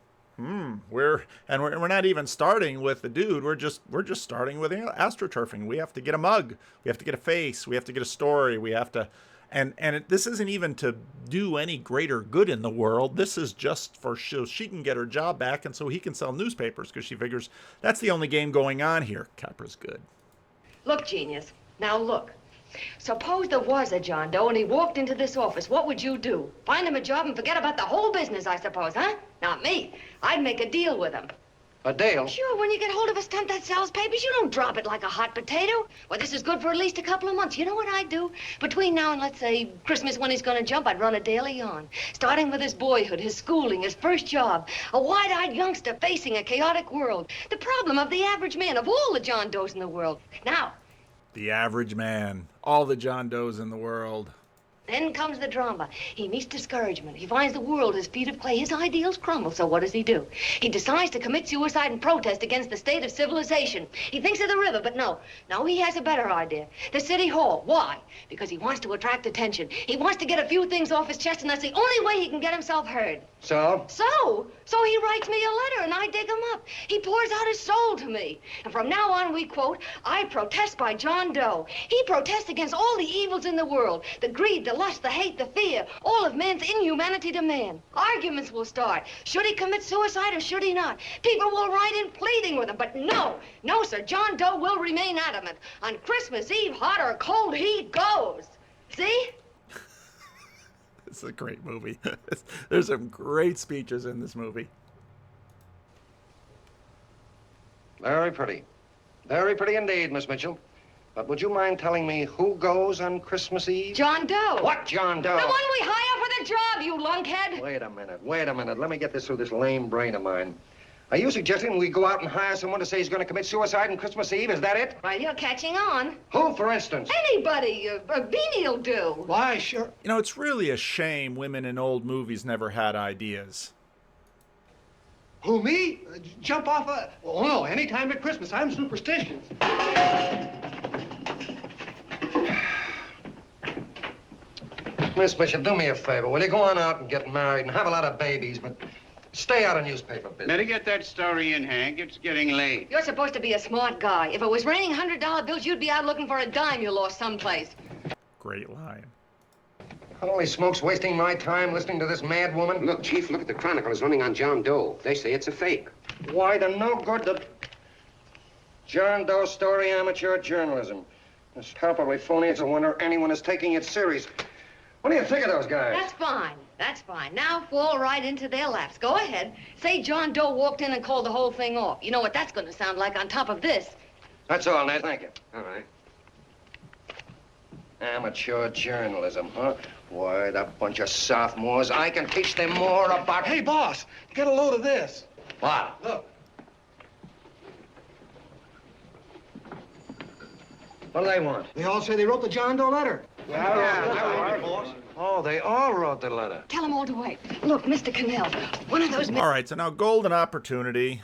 We're not even starting with the dude. We're just starting with astroturfing. We have to get a mug. We have to get a face. We have to get a story. We have to, this isn't even to do any greater good in the world. This is just for so she can get her job back, and so he can sell newspapers because she figures that's the only game going on here. Capra's good. Look, genius. Now look. Suppose there was a John Doe and he walked into this office. What would you do? Find him a job and forget about the whole business, I suppose, huh? Not me. I'd make a deal with him. A deal? Sure, when you get hold of a stunt that sells papers, you don't drop it like a hot potato. Well, this is good for at least a couple of months. You know what I'd do? Between now and, let's say, Christmas when he's gonna jump, I'd run a daily on. Starting with his boyhood, his schooling, his first job. A wide-eyed youngster facing a chaotic world. The problem of the average man, of all the John Does in the world. Now... The average man. All the John Does in the world. Then comes the drama. He meets discouragement. He finds the world his feet of clay. His ideals crumble. So what does he do? He decides to commit suicide and protest against the state of civilization. He thinks of the river, but no, he has a better idea. The city hall. Why? Because he wants to attract attention. He wants to get a few things off his chest, and that's the only way he can get himself heard. So? So he writes me a letter, and I dig him up. He pours out his soul to me. And from now on, we quote, I protest by John Doe. He protests against all the evils in the world. The greed, the lust, the hate, the fear. All of man's inhumanity to man. Arguments will start. Should he commit suicide or should he not? People will write in pleading with him. But no, sir. John Doe will remain adamant. On Christmas Eve, hot or cold, he goes. See? It's a great movie. There's some great speeches in this movie. Very pretty. Very pretty indeed, Miss Mitchell. But would you mind telling me who goes on Christmas Eve? John Doe. What John Doe? The one we hire for the job, you lunkhead. Wait a minute. Let me get this through this lame brain of mine. Are you suggesting we go out and hire someone to say he's going to commit suicide on Christmas Eve? Is that it? Well, you're catching on. Who, for instance? Anybody. Beanie'll do. Why, sure. You know, it's really a shame women in old movies never had ideas. Who, me? Jump off a... Oh, no, any time at Christmas. I'm superstitious. Miss Mitchell, do me a favor. Will you go on out and get married and have a lot of babies, but stay out of newspaper business. Better get that story in, Hank. It's getting late. You're supposed to be a smart guy. If it was raining $100 bills, you'd be out looking for a dime you lost someplace. Great line. Holy smokes, wasting my time listening to this mad woman. Look, Chief, look at the Chronicle. It's running on John Doe. They say it's a fake. Why, the no good, the John Doe story, amateur journalism. It's palpably phony. It's a wonder anyone is taking it serious. What do you think of those guys? That's fine. Now fall right into their laps. Go ahead. Say John Doe walked in and called the whole thing off. You know what that's going to sound like on top of this. That's all, Ned. Thank you. All right. Amateur journalism, huh? Why, that bunch of sophomores, I can teach them more about... Hey, boss, get a load of this. What? Look. What do they want? They all say they wrote the John Doe letter. Oh, they all wrote the letter. Tell them all to wait. Look, Mr. Cannell, one of those... All right, so now golden opportunity.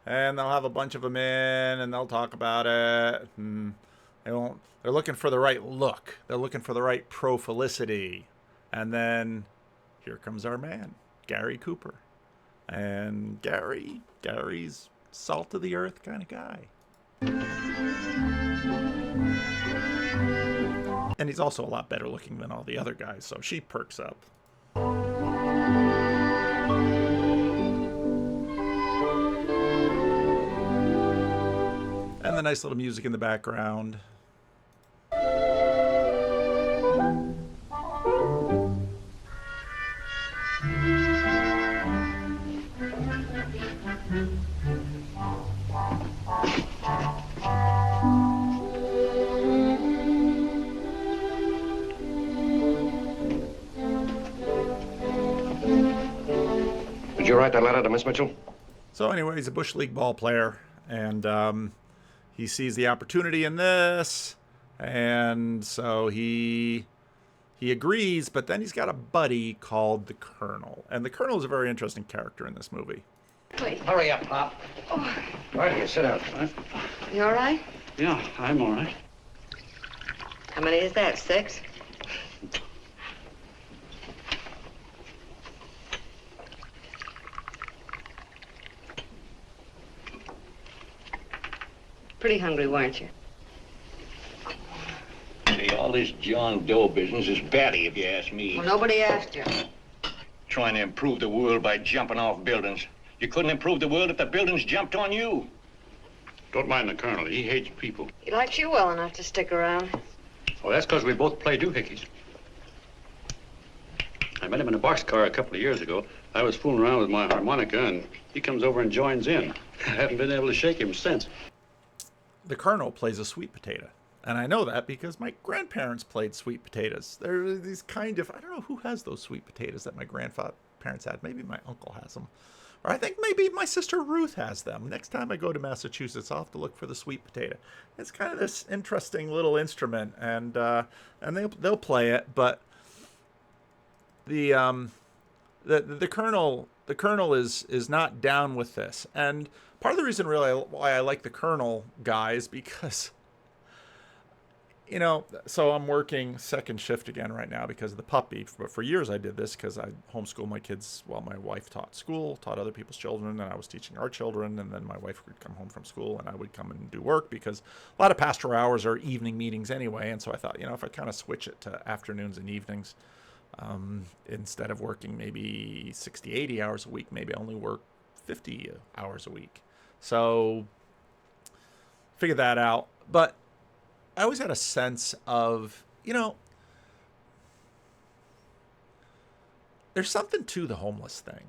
And they'll have a bunch of them in, and they'll talk about it. And they're looking for the right look. They're looking for the right profilicity. And then here comes our man, Gary Cooper. And Gary's salt of the earth kind of guy. And he's also a lot better looking than all the other guys, so she perks up. And the nice little music in the background. Did you write that letter to Miss Mitchell? So anyway, he's a Bush League ball player, and he sees the opportunity in this, and so he agrees, but then he's got a buddy called the Colonel, and the Colonel is a very interesting character in this movie. Please. Hurry up, Pop. Oh. Right here, sit down. You all right? Yeah, I'm all right. How many is that, 6? Pretty hungry, weren't you? See, all this John Doe business is batty, if you ask me. Well, nobody asked you. Trying to improve the world by jumping off buildings. You couldn't improve the world if the buildings jumped on you. Don't mind the Colonel. He hates people. He likes you well enough to stick around. Well, that's because we both play doohickeys. I met him in a boxcar a couple of years ago. I was fooling around with my harmonica, and he comes over and joins in. I haven't been able to shake him since. The Colonel plays a sweet potato. And I know that because my grandparents played sweet potatoes. They're these kind of, I don't know who has those sweet potatoes that my grandparents had. Maybe my uncle has them. Or I think maybe my sister Ruth has them. Next time I go to Massachusetts, I'll have to look for the sweet potato. It's kind of this interesting little instrument, and they'll play it. But the colonel is not down with this, and part of the reason really why I like the colonel guy is because, you know, so I'm working second shift again right now because of the puppy. But for years I did this because I homeschooled my kids while my wife taught other people's children, and I was teaching our children. And then my wife would come home from school and I would come and do work because a lot of pastoral hours are evening meetings anyway. And so I thought, you know, if I kind of switch it to afternoons and evenings, instead of working maybe 60, 80 hours a week, maybe I only work 50 hours a week. So figure that out. But I always had a sense of, you know, there's something to the homeless thing.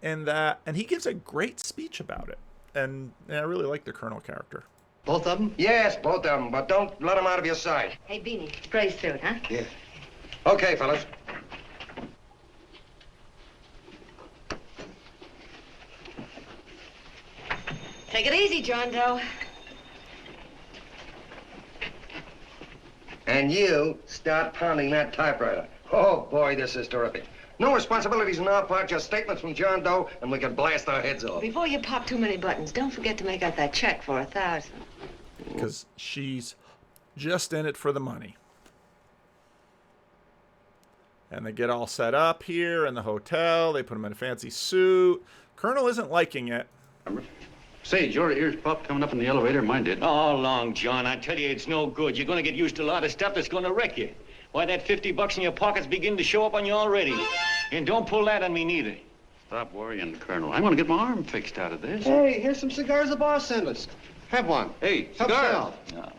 And he gives a great speech about it. And I really like the Colonel character. Both of them? Yes, both of them, but don't let them out of your sight. Hey, Beanie, gray suit, huh? Yeah. Okay, fellas. Take it easy, John Doe. And you start pounding that typewriter. Oh, boy, this is terrific. No responsibilities on our part, just statements from John Doe, and we can blast our heads off. Before you pop too many buttons, don't forget to make out that check for $1,000. Because she's just in it for the money. And they get all set up here in the hotel. They put him in a fancy suit. Colonel isn't liking it. Say, your ears popped coming up in the elevator. Mine did. Oh, long, John. I tell you, it's no good. You're going to get used to a lot of stuff that's going to wreck you. Why, that $50 in your pocket's beginning to show up on you already. And don't pull that on me, neither. Stop worrying, Colonel. I'm going to get my arm fixed out of this. Hey, here's some cigars the boss sent us. Have one. Hey, Help cigars. yourself. No.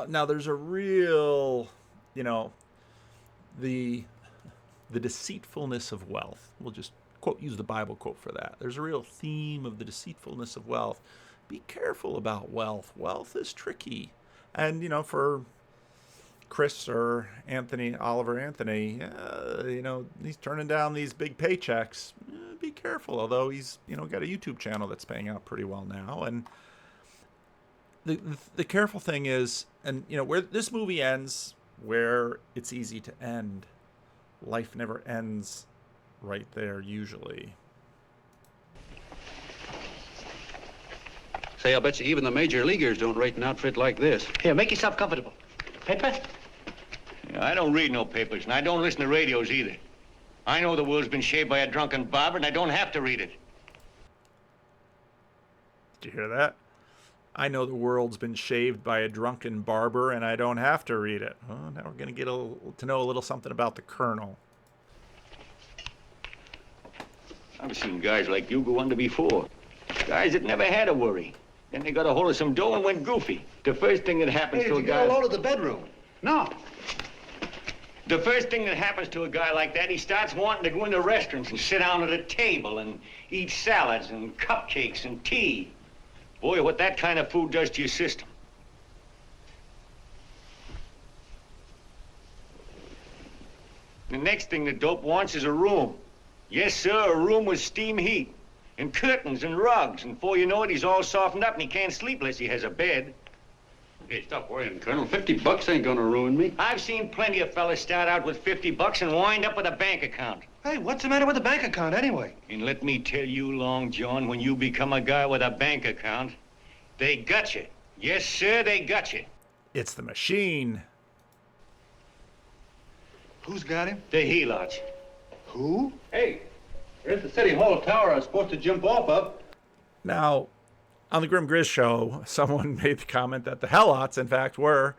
Now there's a real, you know, the deceitfulness of wealth. We'll just use the Bible quote for that. There's a real theme of the deceitfulness of wealth. Be careful about wealth. Wealth is tricky. And, you know, for Chris or Oliver Anthony, you know, he's turning down these big paychecks. Be careful. Although he's, you know, got a YouTube channel that's paying out pretty well now. And the careful thing is, and, you know, where this movie ends, where it's easy to end, life never ends right there, usually. Say, I'll bet you even the major leaguers don't rate an outfit like this. Here, make yourself comfortable. Paper? Yeah, I don't read no papers, and I don't listen to radios either. I know the world's been shaped by a drunken barber, and I don't have to read it. Did you hear that? I know the world's been shaved by a drunken barber, and I don't have to read it. Well, now we're going to get to know a little something about the Colonel. I've seen guys like you go under before. Guys that never had a worry. Then they got a hold of some dough and went goofy. The first thing that happens Hey, to a did you guy... get a load of the bedroom? No. The first thing that happens to a guy like that, he starts wanting to go into restaurants and sit down at a table and eat salads and cupcakes and tea. Boy, what that kind of food does to your system. The next thing the dope wants is a room. Yes, sir, a room with steam heat and curtains and rugs. And before you know it, he's all softened up and he can't sleep unless he has a bed. Hey, stop worrying, Colonel. $50 ain't gonna ruin me. I've seen plenty of fellas start out with $50 and wind up with a bank account. Hey, what's the matter with the bank account anyway? And let me tell you, Long John, when you become a guy with a bank account, they got you. Yes, sir, they got you. It's the machine. Who's got him? The helots. Who? Hey, there's the City Hall tower I was supposed to jump off of. Now, on the Grim Grizz show, someone made the comment that the helots, in fact, were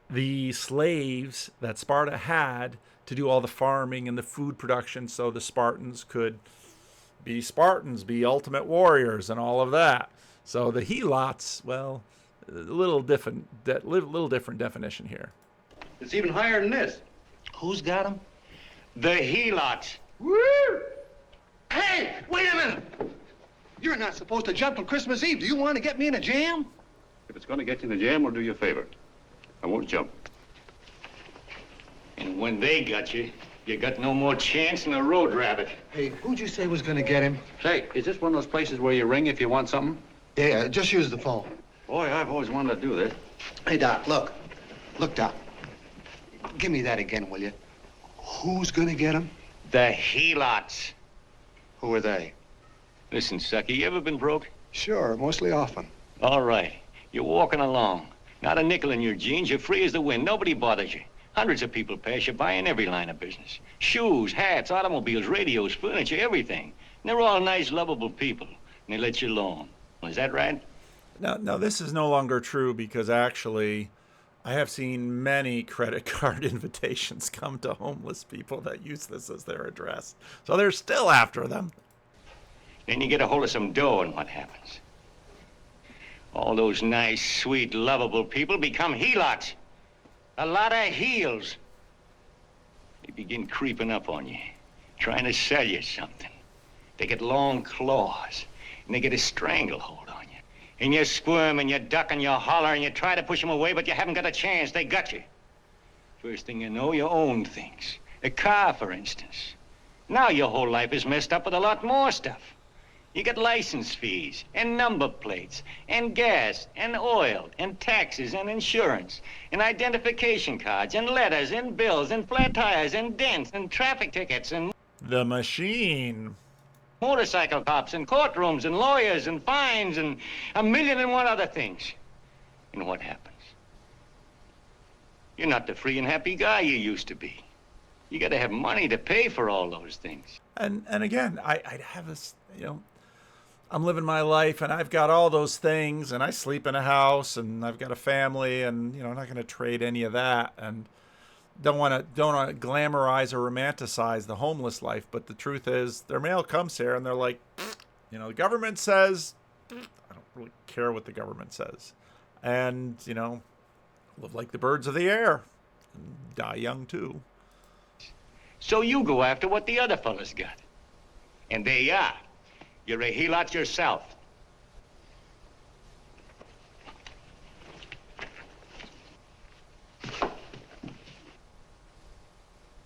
the slaves that Sparta had to do all the farming and the food production so the Spartans could be Spartans, be ultimate warriors and all of that. So the helots, well, a little different definition here. It's even higher than this. Who's got him? The helots. Woo! Hey, wait a minute! You're not supposed to jump on Christmas Eve. Do you want to get me in a jam? If it's gonna get you in the jam, we'll do you a favor. I won't jump. when they got you, you got no more chance than a road rabbit. Hey, who'd you say was gonna get him? Say, is this one of those places where you ring if you want something? Yeah, just use the phone. Boy, I've always wanted to do this. Hey, Doc, look. Look, Doc. Give me that again, will you? Who's gonna get him? The helots. Who are they? Listen, sucker, you ever been broke? Sure, mostly often. All right. You're walking along. Not a nickel in your jeans. You're free as the wind. Nobody bothers you. Hundreds of people pass you by in every line of business. Shoes, hats, automobiles, radios, furniture, everything. And they're all nice, lovable people. And they let you alone. Is that right? No, this is no longer true because actually I have seen many credit card invitations come to homeless people that use this as their address. So they're still after them. Then you get a hold of some dough and what happens? All those nice, sweet, lovable people become helots. A lot of heels. They begin creeping up on you, trying to sell you something. They get long claws, and they get a stranglehold on you. And you squirm, and you duck, and you holler, and you try to push them away, but you haven't got a chance. They got you. First thing you know, you own things. A car, for instance. Now your whole life is messed up with a lot more stuff. You get license fees, and number plates, and gas, and oil, and taxes, and insurance, and identification cards, and letters, and bills, and flat tires, and dents, and traffic tickets, and The machine. motorcycle cops, and courtrooms, and lawyers, and fines, and a million and one other things. And what happens? You're not the free and happy guy you used to be. You gotta have money to pay for all those things. And again, I'd have this, I'm living my life and I've got all those things and I sleep in a house and I've got a family and, I'm not going to trade any of that and don't want to glamorize or romanticize the homeless life. But the truth is their mail comes here and they're like, the government says, I don't really care what the government says. And, live like the birds of the air and die young too. So you go after what the other fellas got. And there you are. You're a helot yourself.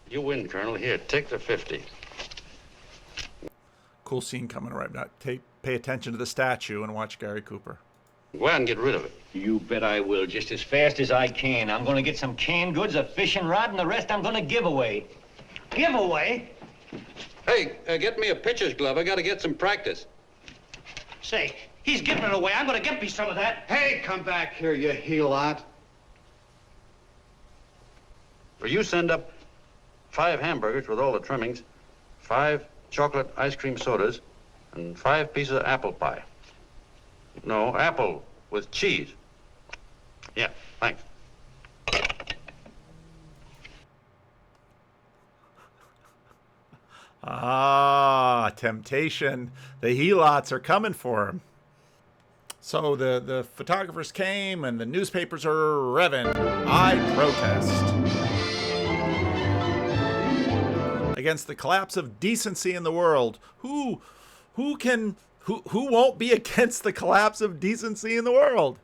You win, Colonel. Here, take the 50. Cool scene coming right now. Pay attention to the statue and watch Gary Cooper. Go out and get rid of it. You bet I will, just as fast as I can. I'm gonna get some canned goods, a fishing rod, and the rest I'm gonna give away. Give away? Hey, get me a pitcher's glove. I got to get some practice. Say, he's giving it away. I'm gonna get me some of that. Hey, come back here, you helot. Or you send up 5 hamburgers with all the trimmings, 5 chocolate ice cream sodas, and 5 pieces of apple pie. No, apple with cheese. Yeah, thanks. Ah, temptation. The helots are coming for him. So the photographers came and the newspapers are revving. I protest against the collapse of decency in the world. Who won't be against the collapse of decency in the world?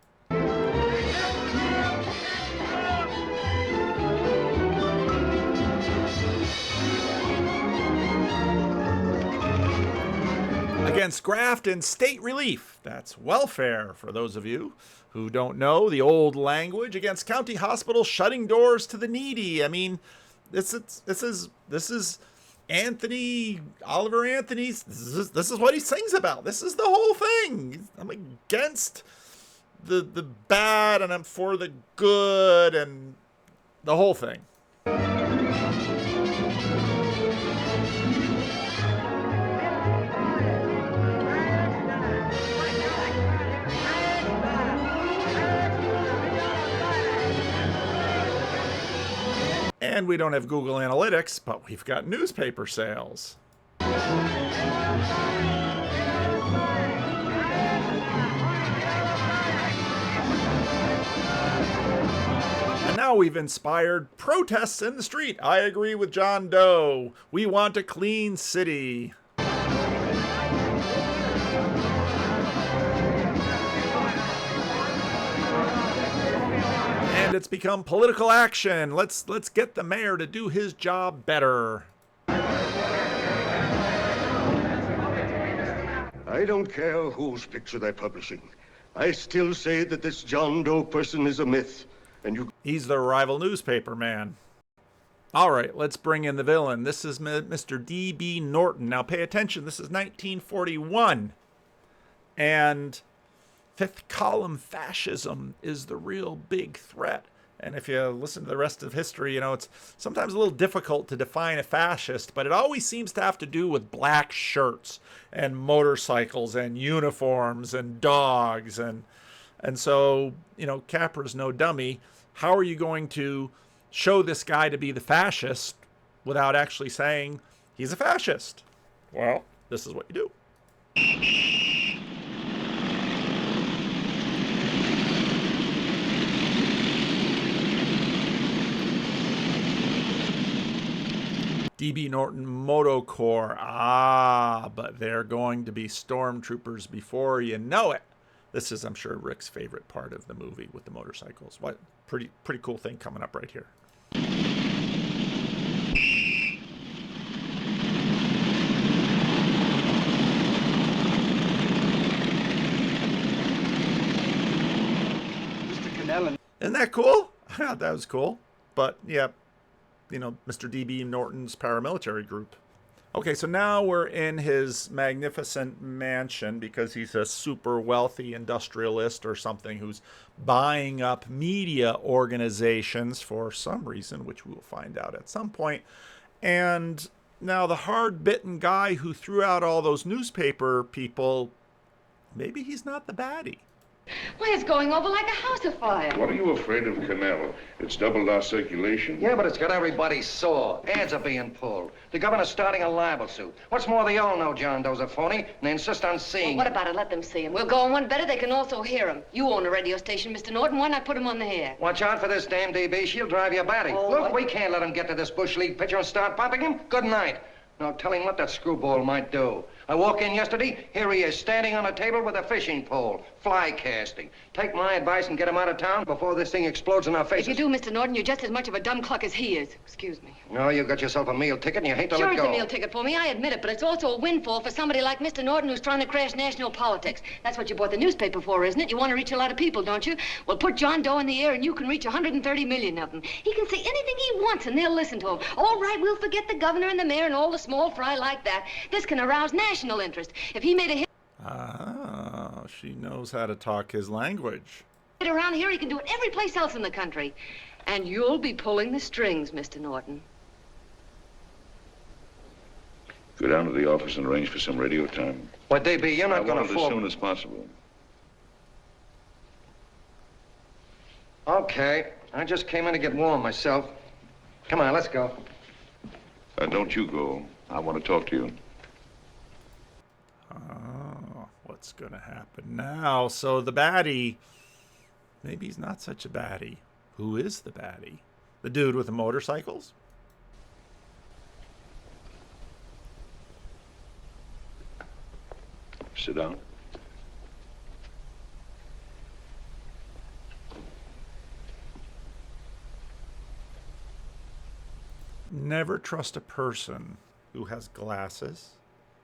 Against graft and state relief. That's welfare, for those of you who don't know the old language. Against county hospitals shutting doors to the needy. I mean, this is Oliver Anthony's. This is what he sings about. This is the whole thing. I'm against the bad and I'm for the good and the whole thing. And we don't have Google Analytics, but we've got newspaper sales. And now we've inspired protests in the street. I agree with John Doe. We want a clean city. And it's become political action. Let's get the mayor to do his job better. I don't care whose picture they're publishing. I still say that this John Doe person is a myth. And He's the rival newspaper man. All right, let's bring in the villain. This is Mr. D.B. Norton. Now pay attention, this is 1941. And fifth column fascism is the real big threat. And if you listen to the rest of history, you know, it's sometimes a little difficult to define a fascist, but it always seems to have to do with black shirts and motorcycles and uniforms and dogs. And so, you know, Capra's no dummy. How are you going to show this guy to be the fascist without actually saying he's a fascist? Well, this is what you do. D.B. Norton Moto Corps. But they're going to be stormtroopers before you know it. This is, I'm sure, Rick's favorite part of the movie with the motorcycles. What pretty cool thing coming up right here. Mr. Cannell. Isn't that cool? I thought that was cool. But yeah, you know, Mr. D.B. Norton's paramilitary group. Okay, so now we're in his magnificent mansion because he's a super wealthy industrialist or something who's buying up media organizations for some reason, which we'll find out at some point. And now the hard-bitten guy who threw out all those newspaper people, maybe he's not the baddie. Why, it's going over like a house afire. What are you afraid of, Canelo? It's doubled our circulation. Yeah, but it's got everybody sore. Ads are being pulled. The governor's starting a libel suit. What's more, they all know John Doe's a phony, and they insist on seeing Well, what about it? Let them see him. We'll go on one better. They can also hear him. You own a radio station, Mr. Norton. Why not put him on the air? Watch out for this damn DB. She'll drive you batty. Oh, Look, we can't let him get to this Bush League pitcher and start pumping him. Good night. Now, tell him what that screwball might do. I walk in yesterday, here he is, standing on a table with a fishing pole, fly casting. Take my advice and get him out of town before this thing explodes in our faces. If you do, Mr. Norton, you're just as much of a dumb cluck as he is. Excuse me. No, you got yourself a meal ticket and you hate to Sure, let it's go. a meal ticket for me, I admit it, but it's also a windfall for somebody like Mr. Norton who's trying to crash national politics. That's what you bought the newspaper for, isn't it? You want to reach a lot of people, don't you? Well, put John Doe in the air and you can reach 130 million of them. He can say anything he wants and they'll listen to him. All right, we'll forget the governor and the mayor and all the small fry like that. This can arouse national interest. If he made a hit She knows how to talk his language. around here, he can do it every place else in the country. And you'll be pulling the strings, Mr. Norton. Go down to the office and arrange for some radio time. What, DB, you're not going to as fall. soon as possible. Okay, I just came in to get warm myself. Come on, let's go. Don't you go. I want to talk to you. What's going to happen now? So the baddie, maybe he's not such a baddie. Who is the baddie? The dude with the motorcycles? Sit down. Never trust a person who has glasses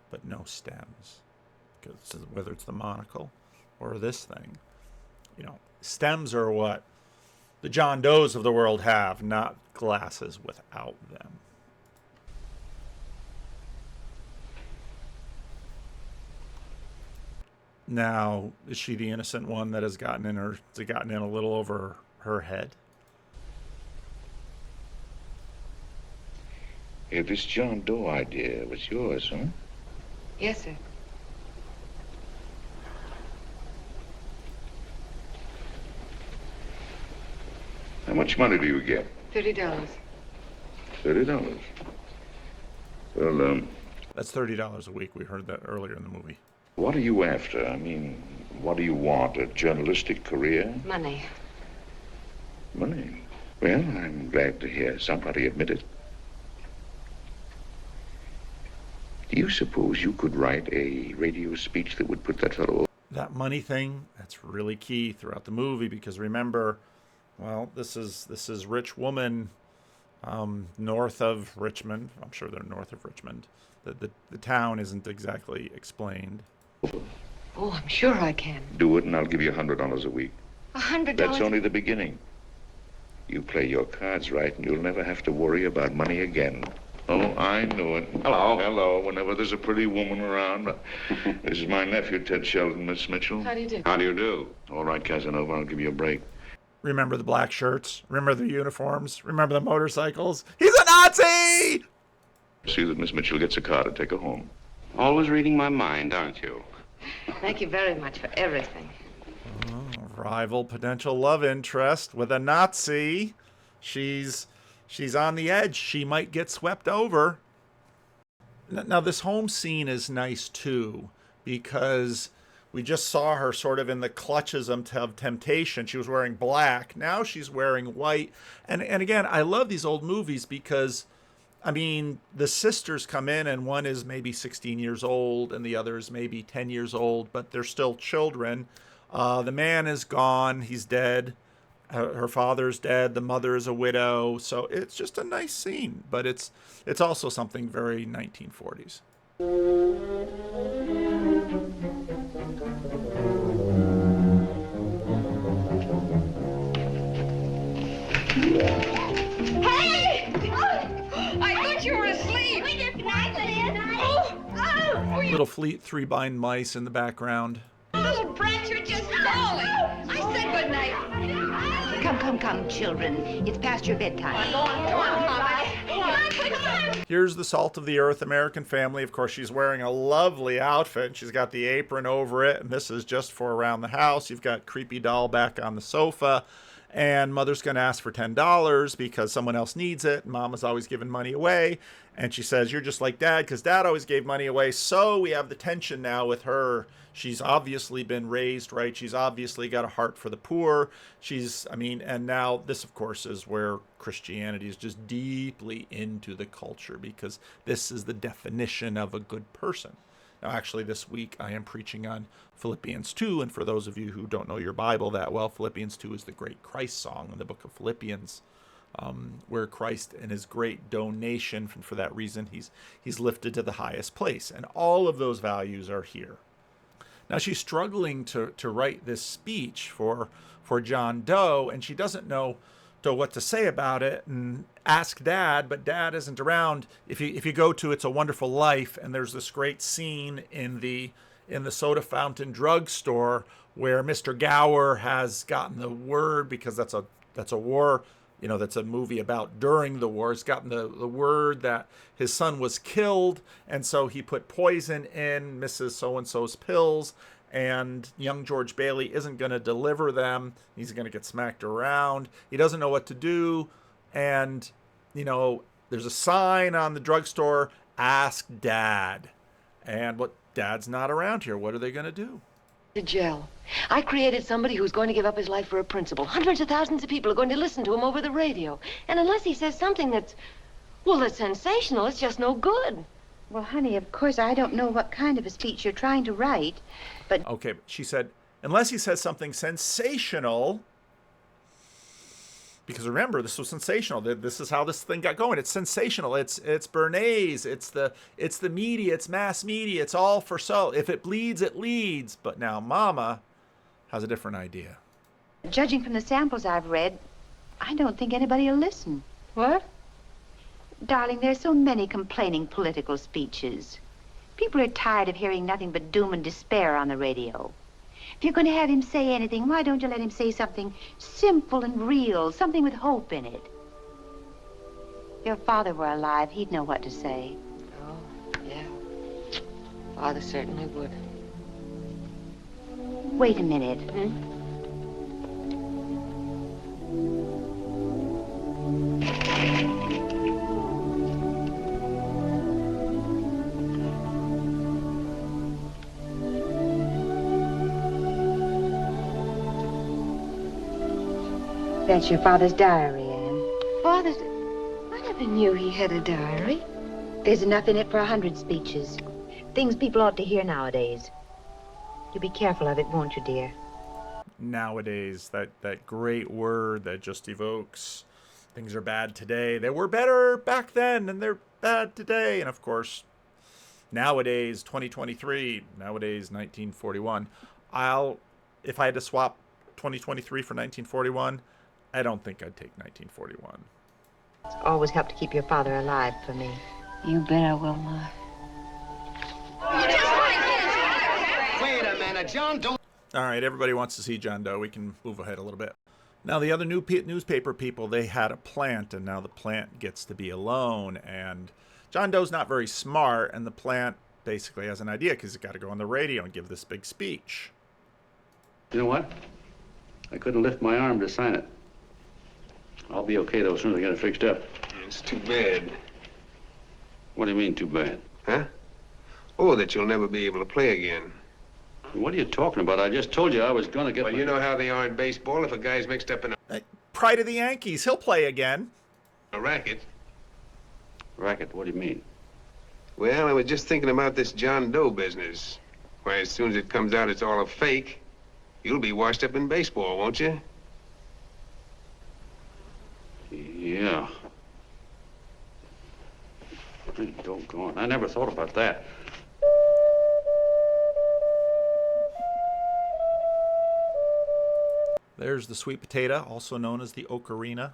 but no stems. Because whether it's the monocle or this thing, you know, stems are what the John Does of the world have, not glasses without them. Now, is she the innocent one that has gotten in a little over her head? Hey, this John Doe idea was yours, huh? Yes, sir. How much money do you get? $30. $30. Well, That's $30 a week. We heard that earlier in the movie. what are you after? I mean, what do you want? A journalistic career? Money. Money? Well, I'm glad to hear somebody admit it. Do you suppose you could write a radio speech that would put that fellow... That money thing, that's really key throughout the movie because remember, Well, this is rich woman north of Richmond. I'm sure they're north of Richmond. The town isn't exactly explained. Oh, I'm sure I can. Do it and I'll give you $100 a week. $100? That's only the beginning. You play your cards right and you'll never have to worry about money again. Oh, I knew it. Hello. Hello. Whenever there's a pretty woman around. This is my nephew, Ted Sheldon, Miss Mitchell. How do you do? How do you do? All right, Casanova, I'll give you a break. Remember the black shirts? Remember the uniforms? Remember the motorcycles? He's a Nazi! See that Miss Mitchell gets a car to take her home. Always reading my mind, aren't you? Thank you very much for everything. Rival potential love interest with a Nazi. She's on the edge. She might get swept over. Now, this home scene is nice, too, because we just saw her sort of in the clutches of temptation. She was wearing black. Now she's wearing white. And again, I love these old movies because, I mean, the sisters come in and one is maybe 16 years old and the other is maybe 10 years old, but they're still children. The man is gone. He's dead. Her father's dead. The mother is a widow. So it's just a nice scene, but it's also something very 1940s. Hey! I thought you were asleep. We just nice it is. Little fleet three-bind mice in the background. Little brat, you're just falling. I said good night. Come, children. It's past your bedtime. Go on, Mama. Here's the salt of the earth American family. Of course, she's wearing a lovely outfit. She's got the apron over it, and this is just for around the house. You've got creepy doll back on the sofa, and mother's going to ask for $10 because someone else needs it. Mama's always giving money away, and she says, you're just like Dad because Dad always gave money away. So we have the tension now with her. She's obviously been raised right. She's obviously got a heart for the poor. And now this, of course, is where Christianity is just deeply into the culture because this is the definition of a good person. Now, actually, this week I am preaching on Philippians 2. And for those of you who don't know your Bible that well, Philippians 2 is the great Christ song in the book of Philippians, where Christ and his great donation, and for that reason, he's lifted to the highest place. And all of those values are here. Now, she's struggling to write this speech for John Doe, and she doesn't know what to say about it, and ask Dad, but Dad isn't around. If you go to It's a Wonderful Life, and there's this great scene in the soda fountain drugstore where Mr. Gower has gotten the word, because that's a war, that's a movie about during the war. He's gotten the word that his son was killed, and so he put poison in Mrs. So-and-so's pills, and young George Bailey isn't going to deliver them. He's going to get smacked around. He doesn't know what to do, and, there's a sign on the drugstore, ask Dad. And Dad's not around here. What are they going to do? To jail. I created somebody who's going to give up his life for a principle. Hundreds of thousands of people are going to listen to him over the radio. And unless he says something that's sensational, it's just no good. Well, honey, of course, I don't know what kind of a speech you're trying to write, but... Okay, but she said, unless he says something sensational, because remember, this was sensational. This is how this thing got going. It's sensational. It's Bernays. It's the media. It's mass media. It's all for show. If it bleeds, it leads. But now Mama has a different idea. Judging from the samples I've read, I don't think anybody will listen. What? Darling, there's so many complaining political speeches. People are tired of hearing nothing but doom and despair on the radio. If you're going to have him say anything, why don't you let him say something simple and real, something with hope in it? If your father were alive, he'd know what to say. Oh, yeah. Father certainly would. Wait a minute. That's your father's diary, Anne. Father's... I never knew he had a diary. There's enough in it for 100 speeches. Things people ought to hear nowadays. You'll be careful of it, won't you, dear? nowadays, that great word that just evokes things are bad today. They were better back then and they're bad today. And of course, nowadays, 2023, nowadays, 1941. If I had to swap 2023 for 1941, I don't think I'd take 1941. It's always helped to keep your father alive for me. You bet I will, Ma. Wait a minute, John Doe. All right, everybody wants to see John Doe. We can move ahead a little bit. Now, the other newspaper people, they had a plant, and now the plant gets to be alone. And John Doe's not very smart, and the plant basically has an idea because he's got to go on the radio and give this big speech. You know what? I couldn't lift my arm to sign it. I'll be okay, though, as soon as I get it fixed up. It's too bad. What do you mean, too bad? Huh? Oh, that you'll never be able to play again. What are you talking about? I just told you I was going to get... Well, you know how they are in baseball. If a guy's mixed up in Pride of the Yankees. He'll play again. a racket. Racket? What do you mean? Well, I was just thinking about this John Doe business. Why, as soon as it comes out it's all a fake, you'll be washed up in baseball, won't you? Yeah. Hey, doggone. I never thought about that. There's the sweet potato, also known as the ocarina.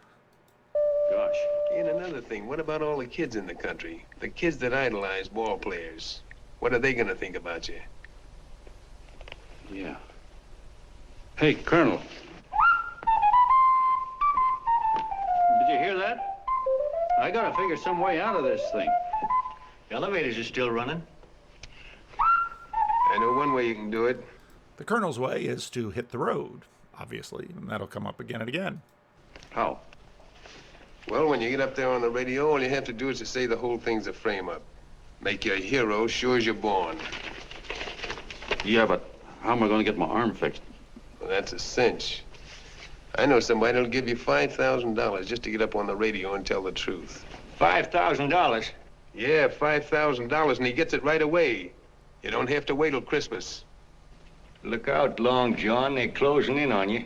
Gosh. And another thing, what about all the kids in the country? The kids that idolize ball players. What are they gonna think about you? Yeah. Hey, Colonel. Did you hear that? I gotta figure some way out of this thing. Elevators are still running. I know one way you can do it. The Colonel's way is to hit the road, obviously, and that'll come up again and again. How? Well, when you get up there on the radio, all you have to do is to say the whole thing's a frame-up. Make you a hero sure as you're born. Yeah, but how am I going to get my arm fixed? Well, that's a cinch. I know somebody that'll give you $5,000 just to get up on the radio and tell the truth. $5,000? Yeah, $5,000, and he gets it right away. You don't have to wait till Christmas. Look out, Long John. They're closing in on you.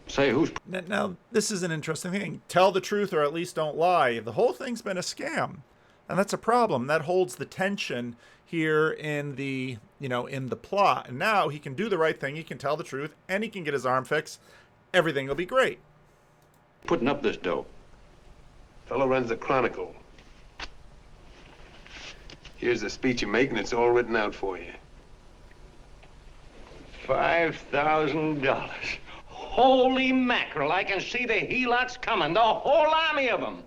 Say, who's... Now, this is an interesting thing. Tell the truth or at least don't lie. The whole thing's been a scam. And that's a problem. That holds the tension here in the, in the plot. And now he can do the right thing. He can tell the truth and he can get his arm fixed. Everything will be great. Putting up this dough? Fellow runs the Chronicle. Here's the speech you make, and it's all written out for you. $5,000. Holy mackerel, I can see the helots coming, the whole army of them.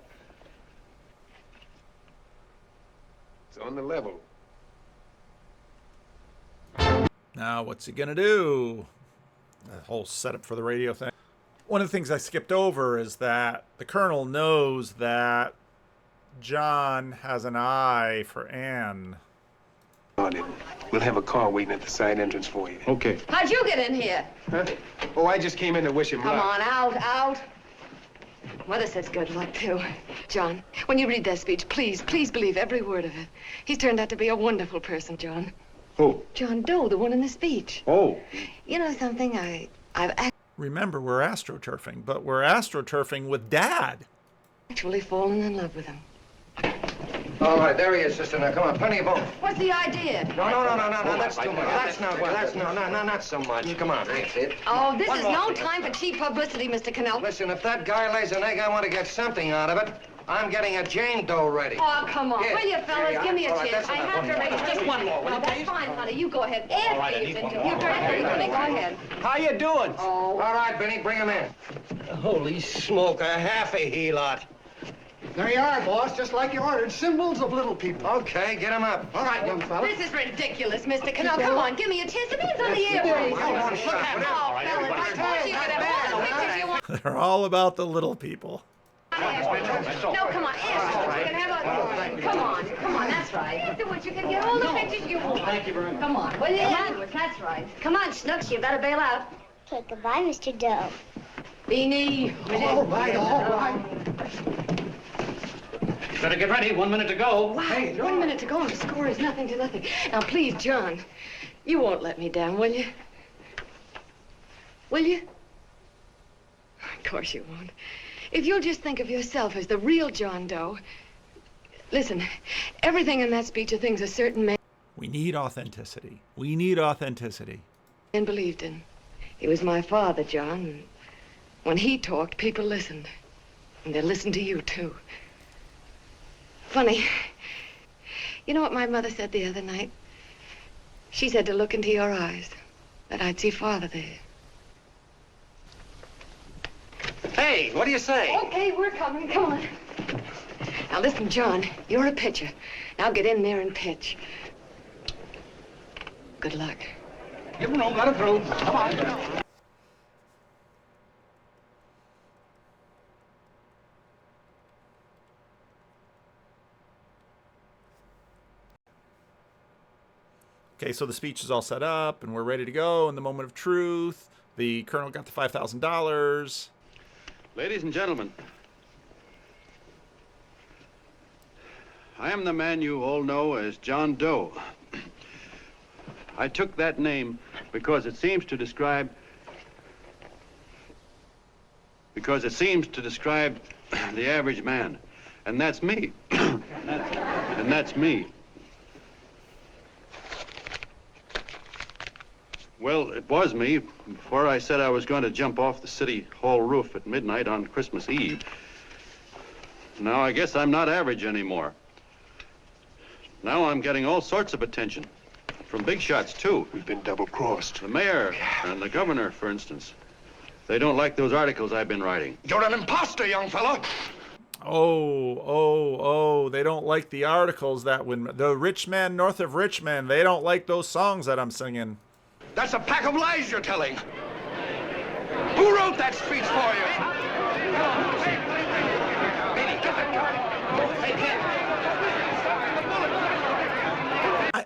It's on the level. Now, what's he going to do? The whole setup for the radio thing. One of the things I skipped over is that the Colonel knows that John has an eye for Anne. We'll have a car waiting at the side entrance for you. Okay. How'd you get in here? Huh? Oh, I just came in to wish him Come luck. on, out. Mother says good luck, too. John, when you read that speech, please believe every word of it. He's turned out to be a wonderful person, John. Who? John Doe, the one in the speech. Oh. You know something? I've Remember, we're astroturfing, but we're astroturfing with Dad. actually fallen in love with him. All right, there he is, sister. Now, come on, plenty of both. What's the idea? No, that's too much. That's not so much. Come on, that's it. Oh, this One is more, no please. time for cheap publicity, Mr. Cannell. Listen, if that guy lays an egg, I want to get something out of it. I'm getting a Jane Doe ready. Oh, come on. Here, Will you, here fellas? you are. Give me a All right, chance. that's I enough. have to One more. raise Just one more, will No, you, that's please? fine, honey. You go ahead. All right, I After need you one finish. more. You go ahead, honey. Go ahead. How you doing? Oh. All right, Benny, bring him in. Holy smoke, a half a helot. There you are, boss, just like you ordered. Symbols of little people. Okay, get him up. All right, young fella. This is ridiculous, Mr. Cannell. Come on, give me a chance. The man's on the air, please. Look at him. Oh, fellas, I told you you could have all the pictures you want. They're all about the little people. No, come on, Ashley. You can have a... Come on, that's right. Do what you can get all the pictures you want. Thank you very much. Come on, will you? Yeah, that's right. Come on, Snooks, you better bail out. Okay, goodbye, Mr. Doe. Beanie. All right. Better get ready. 1 minute to go. Wow, 1 minute to go and the score is nothing to nothing. Now, please, John, you won't let me down, will you? Will you? Of course you won't. If you'll just think of yourself as the real John Doe. Listen, everything in that speech are things a certain man We need authenticity. We need authenticity. believed in. He was my father, John. And when he talked, people listened. And they listened to you, too. Funny. You know what my mother said the other night? She said to look into your eyes, that I'd see Father there. Hey, what do you say? Okay, we're coming. Come on. Now listen, John, you're a pitcher. Now get in there and pitch. Good luck. Give him room, let him through. Come on. Okay, so the speech is all set up, and we're ready to go. In the moment of truth, the colonel got the $5,000. Ladies and gentlemen, I am the man you all know as John Doe. I took that name because it seems to describe the average man. And that's me. And that's me. Well, it was me before I said I was going to jump off the city hall roof at midnight on Christmas Eve. Now I guess I'm not average anymore. Now I'm getting all sorts of attention. From big shots, too. We've been double-crossed. The mayor and the governor, for instance. They don't like those articles I've been writing. You're an imposter, young fella. Oh, they don't like the articles that when the rich man north of Richmond, they don't like those songs that I'm singing. That's a pack of lies you're telling. Who wrote that speech for you?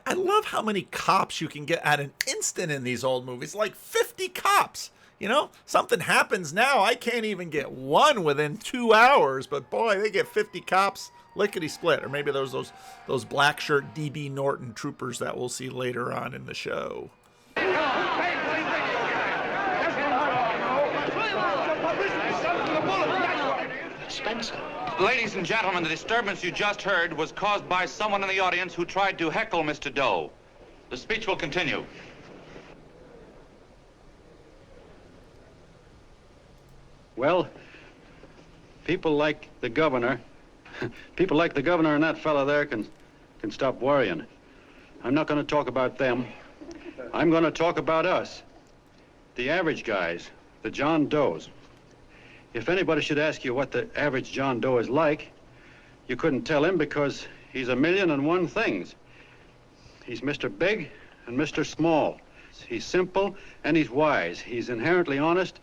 I love how many cops you can get at an instant in these old movies. Like 50 cops. You know, something happens now. I can't even get one within 2 hours. But boy, they get 50 cops lickety-split. Or maybe those black shirt DB Norton troopers that we'll see later on in the show. Spencer. Ladies and gentlemen, the disturbance you just heard was caused by someone in the audience who tried to heckle Mr. Doe. The speech will continue. Well, people like the governor and that fella there can stop worrying. I'm not going to talk about them. I'm going to talk about us, the average guys, the John Does. If anybody should ask you what the average John Doe is like, you couldn't tell him because he's a million and one things. He's Mr. Big and Mr. Small. He's simple and he's wise. He's inherently honest,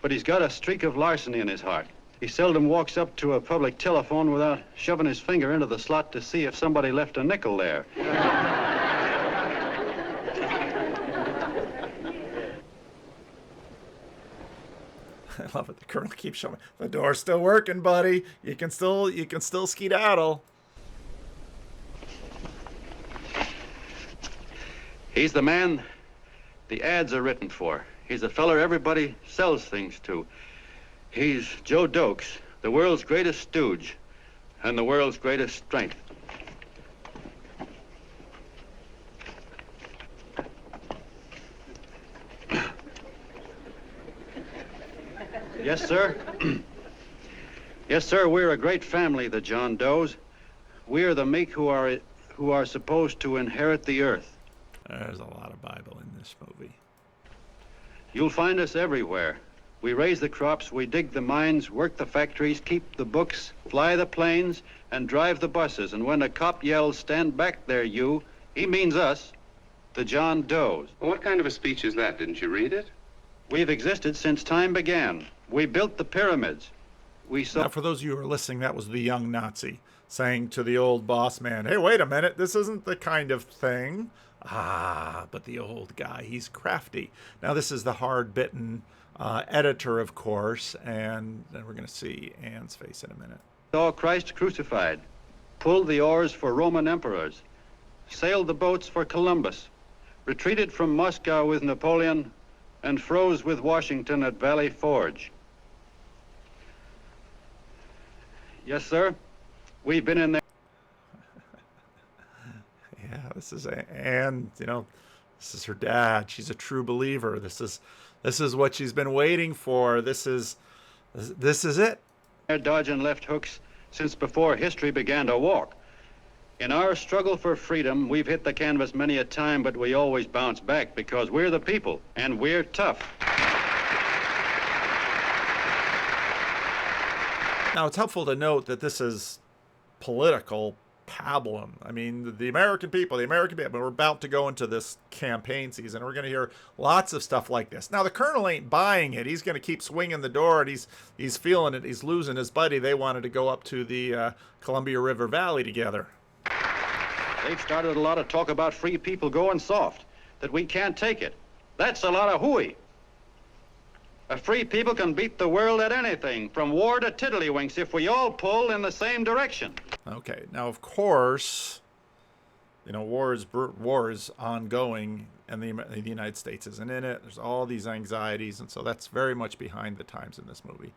but he's got a streak of larceny in his heart. He seldom walks up to a public telephone without shoving his finger into the slot to see if somebody left a nickel there. I love it. The colonel keeps showing me the door's still working, buddy. You can still skedaddle. He's the man the ads are written for. He's the feller everybody sells things to. He's Joe Dokes, the world's greatest stooge and the world's greatest strength. Yes, sir. Yes, sir, we're a great family, the John Does. We're the meek who are supposed to inherit the earth. There's a lot of Bible in this movie. You'll find us everywhere. We raise the crops, we dig the mines, work the factories, keep the books, fly the planes, and drive the buses. And when a cop yells, "Stand back there, you," he means us, the John Does. Well, what kind of a speech is that? Didn't you read it? We've existed since time began. We built the pyramids. Now, for those of you who are listening, that was the young Nazi saying to the old boss man, "Hey, wait a minute, this isn't the kind of thing." But the old guy, he's crafty. Now, this is the hard-bitten editor, of course, and then we're going to see Anne's face in a minute. Saw Christ crucified, pulled the oars for Roman emperors, sailed the boats for Columbus, retreated from Moscow with Napoleon, and froze with Washington at Valley Forge. Yes, sir. We've been in there. Yeah, this is Anne, this is her dad. She's a true believer. This is what she's been waiting for. This is it. They're dodging left hooks since before history began to walk. In our struggle for freedom, we've hit the canvas many a time, but we always bounce back because we're the people, and we're tough. Now, it's helpful to note that this is political pablum. I mean, the American people, we're about to go into this campaign season. We're going to hear lots of stuff like this. Now, the colonel ain't buying it. He's going to keep swinging the door, and he's feeling it. He's losing his buddy. They wanted to go up to the Columbia River Valley together. They've started a lot of talk about free people going soft, that we can't take it. That's a lot of hooey. A free people can beat the world at anything, from war to tiddlywinks, if we all pull in the same direction. Okay, now of course, war is ongoing, and the United States isn't in it. There's all these anxieties, and so that's very much behind the times in this movie.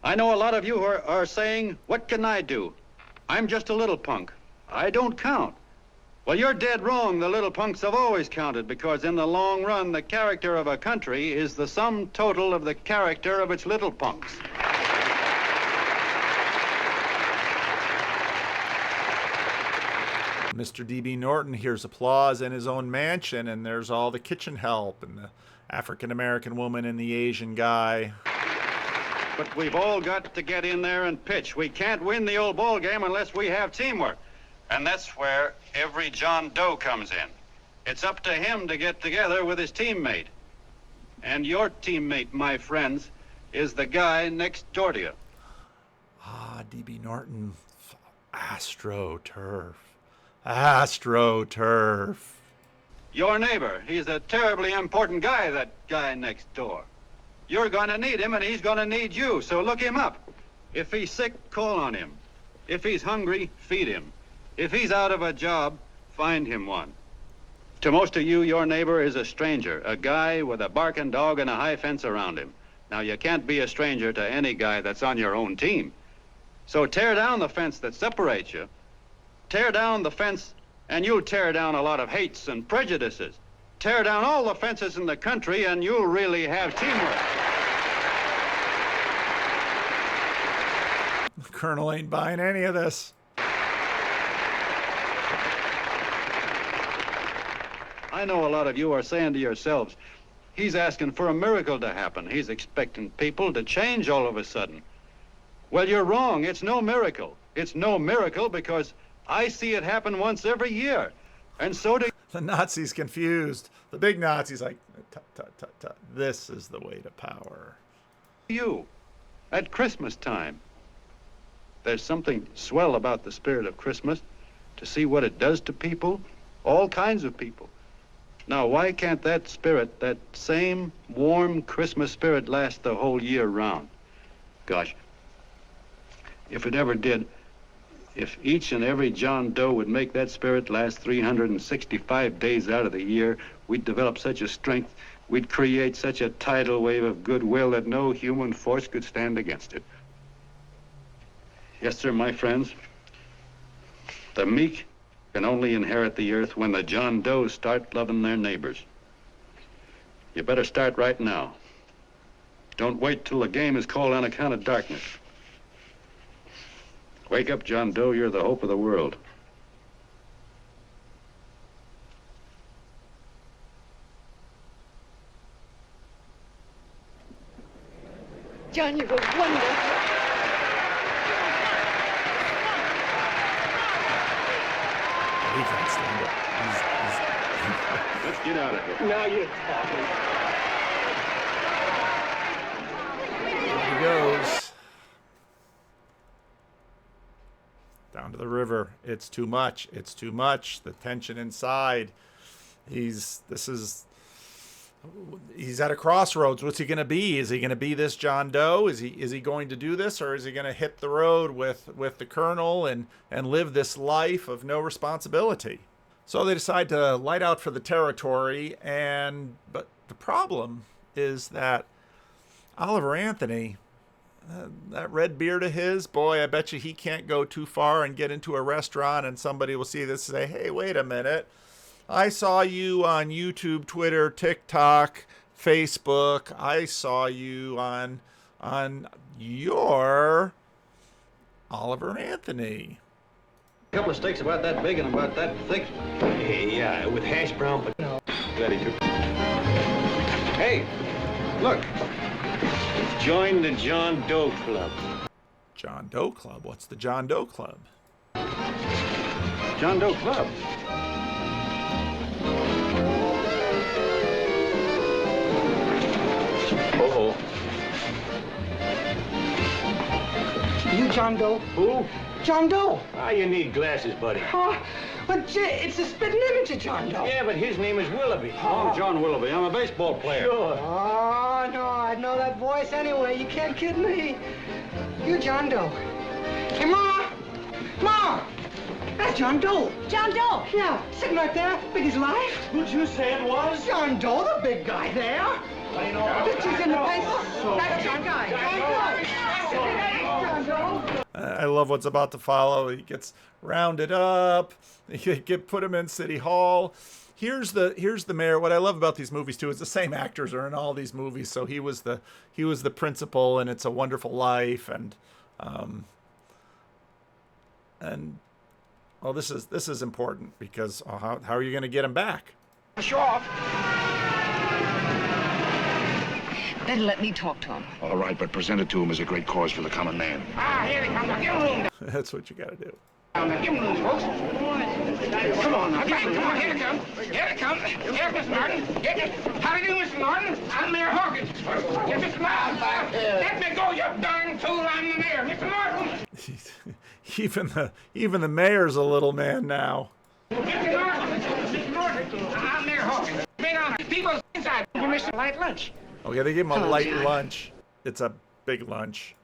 I know a lot of you are saying, what can I do? I'm just a little punk. I don't count. Well, you're dead wrong. The little punks have always counted, because in the long run, the character of a country is the sum total of the character of its little punks. Mr. D.B. Norton hears applause in his own mansion, and there's all the kitchen help and the African-American woman and the Asian guy. But we've all got to get in there and pitch. We can't win the old ball game unless we have teamwork. And that's where every John Doe comes in. It's up to him to get together with his teammate. And your teammate, my friends, is the guy next door to you. Ah, D.B. Norton. Astroturf. Astroturf. Your neighbor. He's a terribly important guy, that guy next door. You're going to need him, and he's going to need you, so look him up. If he's sick, call on him. If he's hungry, feed him. If he's out of a job, find him one. To most of you, your neighbor is a stranger, a guy with a barking dog and a high fence around him. Now, you can't be a stranger to any guy that's on your own team. So tear down the fence that separates you. Tear down the fence, and you'll tear down a lot of hates and prejudices. Tear down all the fences in the country, and you'll really have teamwork. The colonel ain't buying any of this. I know a lot of you are saying to yourselves, he's asking for a miracle to happen. He's expecting people to change all of a sudden. Well, you're wrong. It's no miracle. It's no miracle because I see it happen once every year. And so do... The Nazis confused. The big Nazis like, tut, tut, tut, tut. This is the way to power. You, at Christmas time. There's something swell about the spirit of Christmas, to see what it does to people, all kinds of people. Now, why can't that spirit, that same warm Christmas spirit, last the whole year round? Gosh, if it ever did, if each and every John Doe would make that spirit last 365 days out of the year, we'd develop such a strength, we'd create such a tidal wave of goodwill that no human force could stand against it. Yes, sir, my friends. The meek can only inherit the earth when the John Does start loving their neighbors. You better start right now. Don't wait till the game is called on account of darkness. Wake up, John Doe. You're the hope of the world. John, you were wonderful. He can't stand it. Let's get out of here. Now you're talking. There he goes. Down to the river. It's too much. It's too much. The tension inside. he's at a crossroads. What's he going to be? Is he going to be this John Doe? Is he going to do this, or is he going to hit the road with the colonel and live this life of no responsibility? So they decide to light out for the territory, but the problem is that Oliver Anthony, that red beard of his, boy, I bet you he can't go too far and get into a restaurant and somebody will see this and say, hey, wait a minute. I saw you on YouTube, Twitter, TikTok, Facebook. I saw you on your Oliver Anthony. A couple of steaks about that big and about that thick. Yeah, with hash brown, but no. Glad he took. Hey, look. Join the John Doe Club. John Doe Club? What's the John Doe Club? John Doe Club. Uh-oh. You John Doe? Who? John Doe. Ah, you need glasses, buddy. Oh, but it's a spitting image of John Doe. Yeah, but his name is Willoughby. Oh, John Willoughby. I'm a baseball player. Sure. Oh, no, I'd know that voice anyway. You can't kid me. You John Doe. Hey, Ma! Ma! That's John Doe. John Doe. Yeah, sitting right there, big as life. Who'd you say it was? John Doe, the big guy there. I know. Pictures in the paper. That's John Guy. John Doe. I love what's about to follow. He gets rounded up. You put him in City Hall. Here's the mayor. What I love about these movies too is the same actors are in all these movies. So he was the principal in It's a Wonderful Life, and well, this is important because how are you going to get him back? Show off. Better let me talk to him. All right, but present it to him as a great cause for the common man. Ah, here he comes. Now, give him room. That's what you got to do. Now, give him room, folks. Come on, now. Come on, here it comes. Here it comes. Here's Mr. Norton. How do you do, Mr. Norton? I'm Mayor Hawkins. Here's Mr. Miles back. Let me go, you darn fool. I'm the mayor. Mr. Norton. Even the mayor's a little man now. Mr. Norton. I'm Mayor Hawkins. Big honor. People inside. You missed a light lunch. Okay, they gave him a light lunch. It's a big lunch.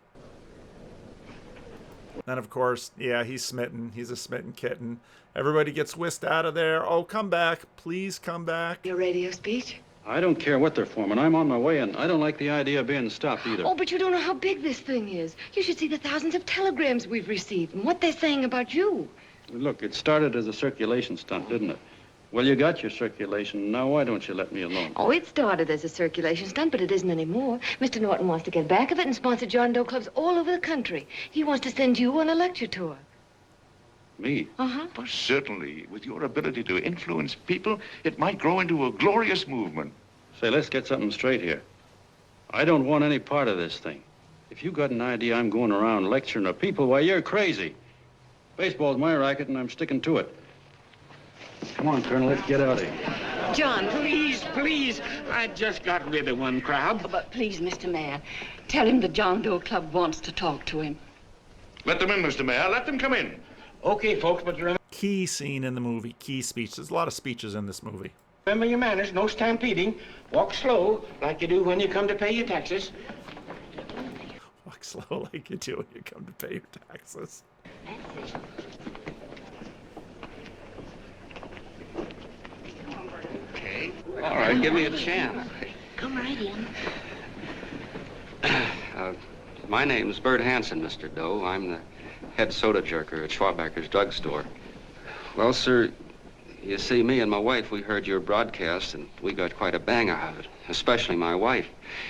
And of course, yeah, he's smitten. He's a smitten kitten. Everybody gets whisked out of there. Oh, come back. Please come back. Your radio speech? I don't care what they're forming. I'm on my way, and I don't like the idea of being stopped either. Oh, but you don't know how big this thing is. You should see the thousands of telegrams we've received and what they're saying about you. Look, it started as a circulation stunt, didn't it? Well, you got your circulation. Now, why don't you let me alone? Oh, it started as a circulation stunt, but it isn't anymore. Mr. Norton wants to get back of it and sponsor John Doe clubs all over the country. He wants to send you on a lecture tour. Me? Uh-huh. Well, certainly, with your ability to influence people, it might grow into a glorious movement. Say, let's get something straight here. I don't want any part of this thing. If you got an idea I'm going around lecturing the people, why, you're crazy. Baseball's my racket, and I'm sticking to it. Come on, Colonel, let's get out of here. John, please, please. I just got rid of one crowd. But please, Mr. Mayor, tell him the John Doe Club wants to talk to him. Let them in, Mr. Mayor. Let them come in. Okay, folks, but remember... Key scene in the movie, key speech. There's a lot of speeches in this movie. Remember your manners, no stampeding. Walk slow, like you do when you come to pay your taxes. Walk slow like you do when you come to pay your taxes. Okay. All right, give me a chance. Come right in. My name's Bert Hansen, Mr. Doe. I'm the head soda jerker at Schwabacker's drugstore. Well, sir, you see, me and my wife, we heard your broadcast, and we got quite a bang out of it, especially my wife.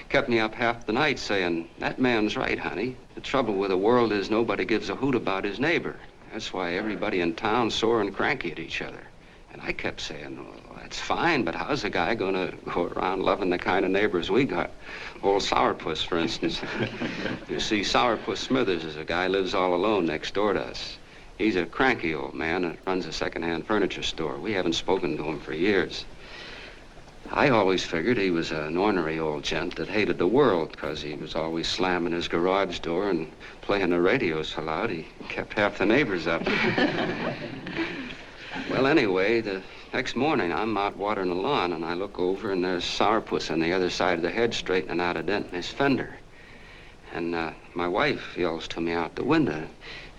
Kept me up half the night saying, that man's right, honey. The trouble with the world is nobody gives a hoot about his neighbor. That's why everybody in town's sore and cranky at each other. And I kept saying, well, that's fine, but how's a guy going to go around loving the kind of neighbors we got? Old Sourpuss, for instance. You see, Sourpuss Smithers is a guy who lives all alone next door to us. He's a cranky old man that runs a second-hand furniture store. We haven't spoken to him for years. I always figured he was an ornery old gent that hated the world because he was always slamming his garage door and playing the radio so loud he kept half the neighbors up. Well, anyway, the next morning, I'm out watering the lawn, and I look over, and there's Sourpuss on the other side of the hedge straightening out a dent in his fender. And my wife yells to me out the window.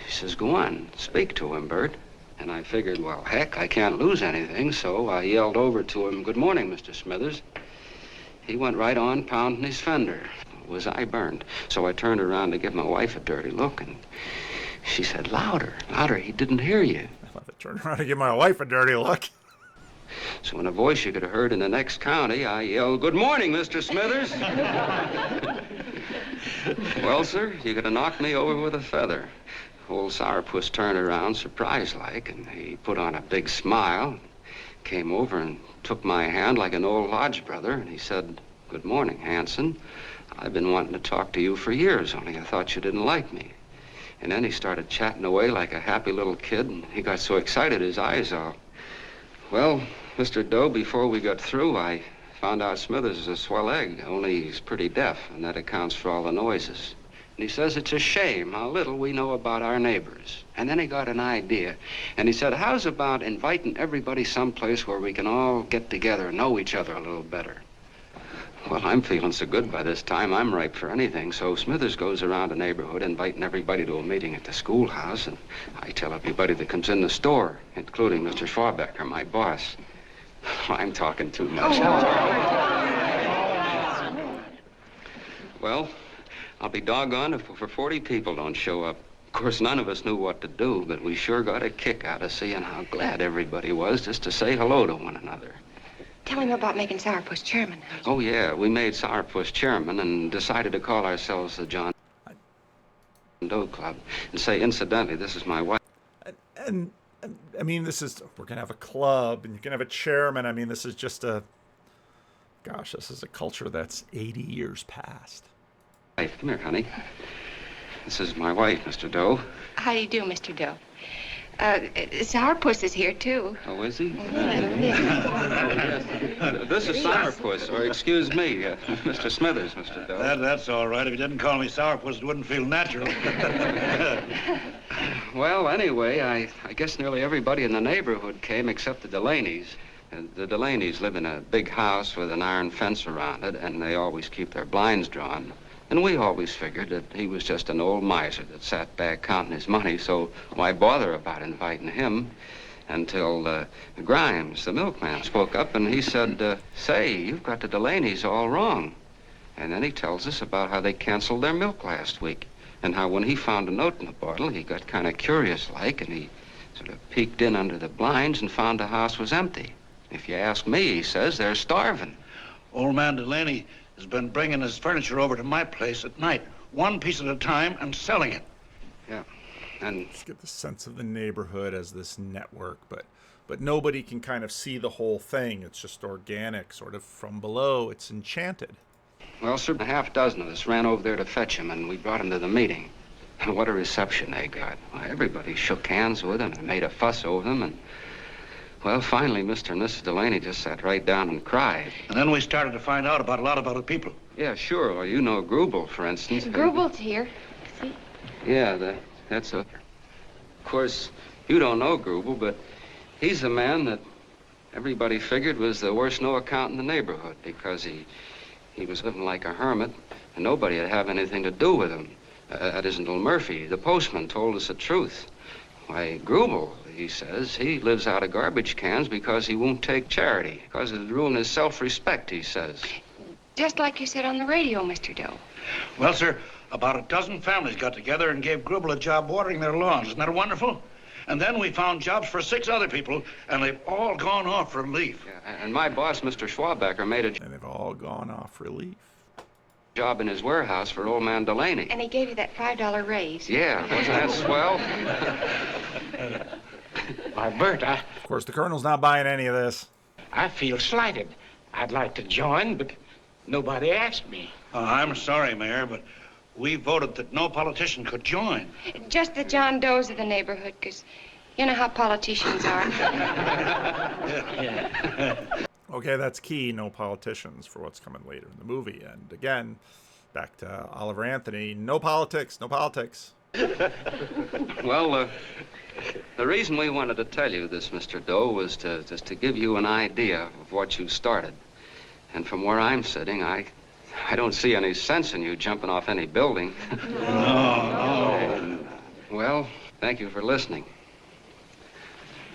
She says, "Go on, speak to him, Bert." And I figured, well, heck, I can't lose anything, so I yelled over to him, "Good morning, Mr. Smithers." He went right on pounding his fender. Was I burned? So I turned around to give my wife a dirty look, and she said, "Louder, louder, he didn't hear you." I turned around to give my wife a dirty look. So in a voice you could have heard in the next county, I yelled, "Good morning, Mr. Smithers." Well, sir, you could have knocked me over with a feather. Old Sourpuss turned around, surprised-like, and he put on a big smile, came over and took my hand like an old lodge brother, and he said, "Good morning, Hanson. I've been wanting to talk to you for years, only I thought you didn't like me." And then he started chatting away like a happy little kid, and he got so excited his eyes all... Well, Mr. Doe, before we got through, I found out Smithers is a swell egg, only he's pretty deaf, and that accounts for all the noises. And he says it's a shame how little we know about our neighbors. And then he got an idea, and he said, "How's about inviting everybody someplace where we can all get together and know each other a little better?" Well, I'm feeling so good by this time, I'm ripe for anything. So Smithers goes around the neighborhood inviting everybody to a meeting at the schoolhouse, and I tell everybody that comes in the store, including Mr. Schwabecker, my boss. I'm talking too much. Well, I'll be doggone if over 40 people don't show up. Of course, none of us knew what to do, but we sure got a kick out of seeing how glad everybody was just to say hello to one another. Tell him about making Sourpuss chairman. Oh, yeah, we made Sourpuss chairman and decided to call ourselves the John Doe Club. And say, incidentally, this is my wife. And I mean, we're going to have a club, and you're going to have a chairman. I mean, this is just this is a culture that's 80 years past. Hey, come here, honey. This is my wife, Mr. Doe. How do you do, Mr. Doe? Sourpuss is here, too. Oh, is he? This is Sourpuss, or excuse me, Mr. Smithers, Mr. Doe. That's all right. If you didn't call me Sourpuss, it wouldn't feel natural. Well, anyway, I guess nearly everybody in the neighborhood came except the Delaney's. The Delaney's live in a big house with an iron fence around it, and they always keep their blinds drawn. And we always figured that he was just an old miser that sat back counting his money, so why bother about inviting him? Until Grimes, the milkman, spoke up, and he said, "Say, you've got the Delaney's all wrong." And then he tells us about how they canceled their milk last week, and how when he found a note in the bottle, he got kind of curious-like, and he sort of peeked in under the blinds and found the house was empty. If you ask me, he says, they're starving. Old man Delaney has been bringing his furniture over to my place at night, one piece at a time, and selling it. Yeah, and... Just get the sense of the neighborhood as this network, but nobody can kind of see the whole thing. It's just organic, sort of from below. It's enchanted. Well, sir, a half dozen of us ran over there to fetch him, and we brought him to the meeting. And what a reception they got. Well, everybody shook hands with him and made a fuss over them, and... Well, finally, Mr. and Mrs. Delaney just sat right down and cried. And then we started to find out about a lot of other people. Yeah, sure. Well, you know Grubel, for instance. Grubel's here. See? Yeah, that's a... Of course, you don't know Grubel, but he's the man that everybody figured was the worst no-account in the neighborhood because he was living like a hermit, and nobody would have anything to do with him. That isn't until Murphy, the postman, told us the truth. Why, Grubel, he says, he lives out of garbage cans because he won't take charity, because it'd ruin his self-respect, he says. Just like you said on the radio, Mr. Doe. Well, sir, about a dozen families got together and gave Grubel a job watering their lawns. Isn't that wonderful? And then we found jobs for 6 other people, and they've all gone off relief. Yeah, and my boss, Mr. Schwabecker, made a... And they've all gone off relief. ...job in his warehouse for old man Delaney. And he gave you that $5 raise. Yeah, wasn't that swell? Why, Bert, Of course, the Colonel's not buying any of this. I feel slighted. I'd like to join, but nobody asked me. I'm sorry, Mayor, but we voted that no politician could join. Just the John Does of the neighborhood, because you know how politicians are. Okay, that's key. No politicians for what's coming later in the movie. And again, back to Oliver Anthony. No politics, no politics. Well, The reason we wanted to tell you this, Mr. Doe, was just to give you an idea of what you started. And from where I'm sitting, I don't see any sense in you jumping off any building. No. Well, thank you for listening.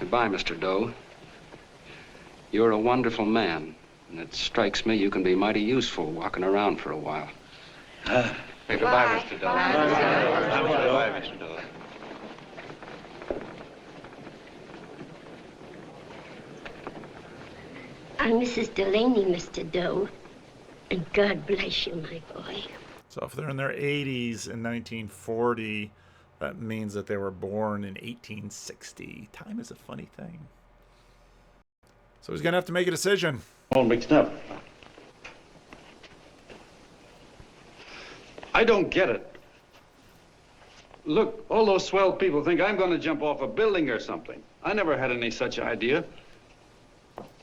Goodbye, Mr. Doe. You're a wonderful man, and it strikes me you can be mighty useful walking around for a while. Goodbye, Mr. Doe. Goodbye, Mr. Doe. I'm Mrs. Delaney, Mr. Doe. And God bless you, my boy. So if they're in their 80s in 1940, that means that they were born in 1860. Time is a funny thing. So he's going to have to make a decision. All mixed up. I don't get it. Look, all those swell people think I'm going to jump off a building or something. I never had any such idea.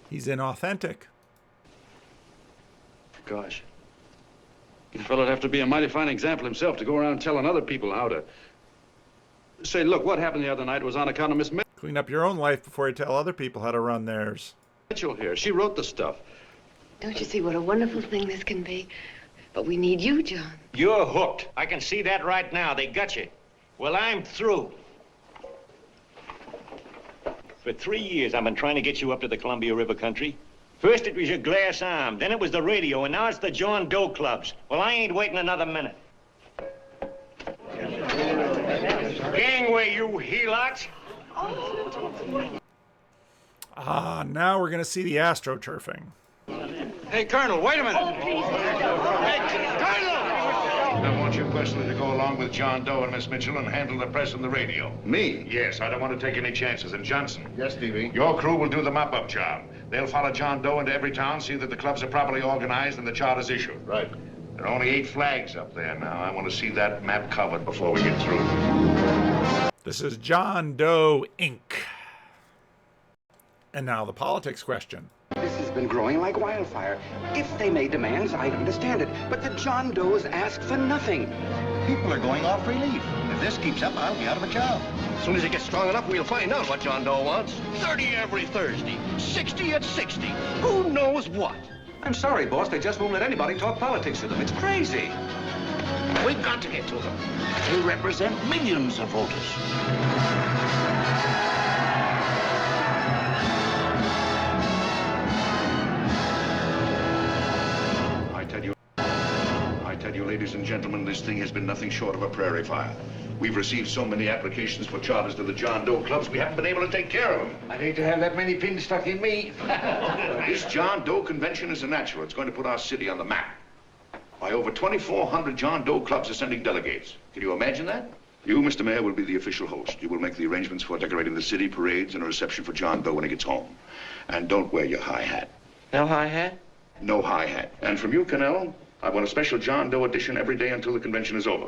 He's inauthentic. Gosh. The fellow'd have to be a mighty fine example himself to go around telling other people how to... Say, look, what happened the other night was on account of Miss Clean up your own life before you tell other people how to run theirs. Mitchell here. She wrote the stuff. Don't you see what a wonderful thing this can be? But we need you, John. You're hooked. I can see that right now. They got you. Well, I'm through. For 3 years, I've been trying to get you up to the Columbia River country. First it was your glass arm, then it was the radio, and now it's the John Doe clubs. Well, I ain't waiting another minute. Gangway, you helots! Now we're going to see the astroturfing. Hey, Colonel, wait a minute. I want you personally to go along with John Doe and Miss Mitchell and handle the press and the radio. Me? Yes, I don't want to take any chances. And Johnson. Yes, Stevie? Your crew will do the mop-up job. They'll follow John Doe into every town, see that the clubs are properly organized and the charter's issued. Right. There are only 8 flags up there now. I want to see that map covered before we get through. This is John Doe, Inc. And now the politics question. This has been growing like wildfire. If they made demands, I'd understand it. But the John Does ask for nothing. People are going off relief. If this keeps up, I'll be out of a job. As soon as it gets strong enough, we'll find out what John Doe wants. 30 every Thursday. 60 at 60. Who knows what? I'm sorry, boss. They just won't let anybody talk politics to them. It's crazy. We've got to get to them. They represent millions of voters. I tell you, ladies and gentlemen, this thing has been nothing short of a prairie fire. We've received so many applications for charters to the John Doe clubs, we haven't been able to take care of them. I'd hate to have that many pins stuck in me. This John Doe convention is a natural. It's going to put our city on the map. Why, over 2,400 John Doe clubs are sending delegates. Can you imagine that? You, Mr. Mayor, will be the official host. You will make the arrangements for decorating the city, parades, and a reception for John Doe when he gets home. And don't wear your high hat. No high hat? No high hat. And from you, Canelo, I want a special John Doe edition every day until the convention is over.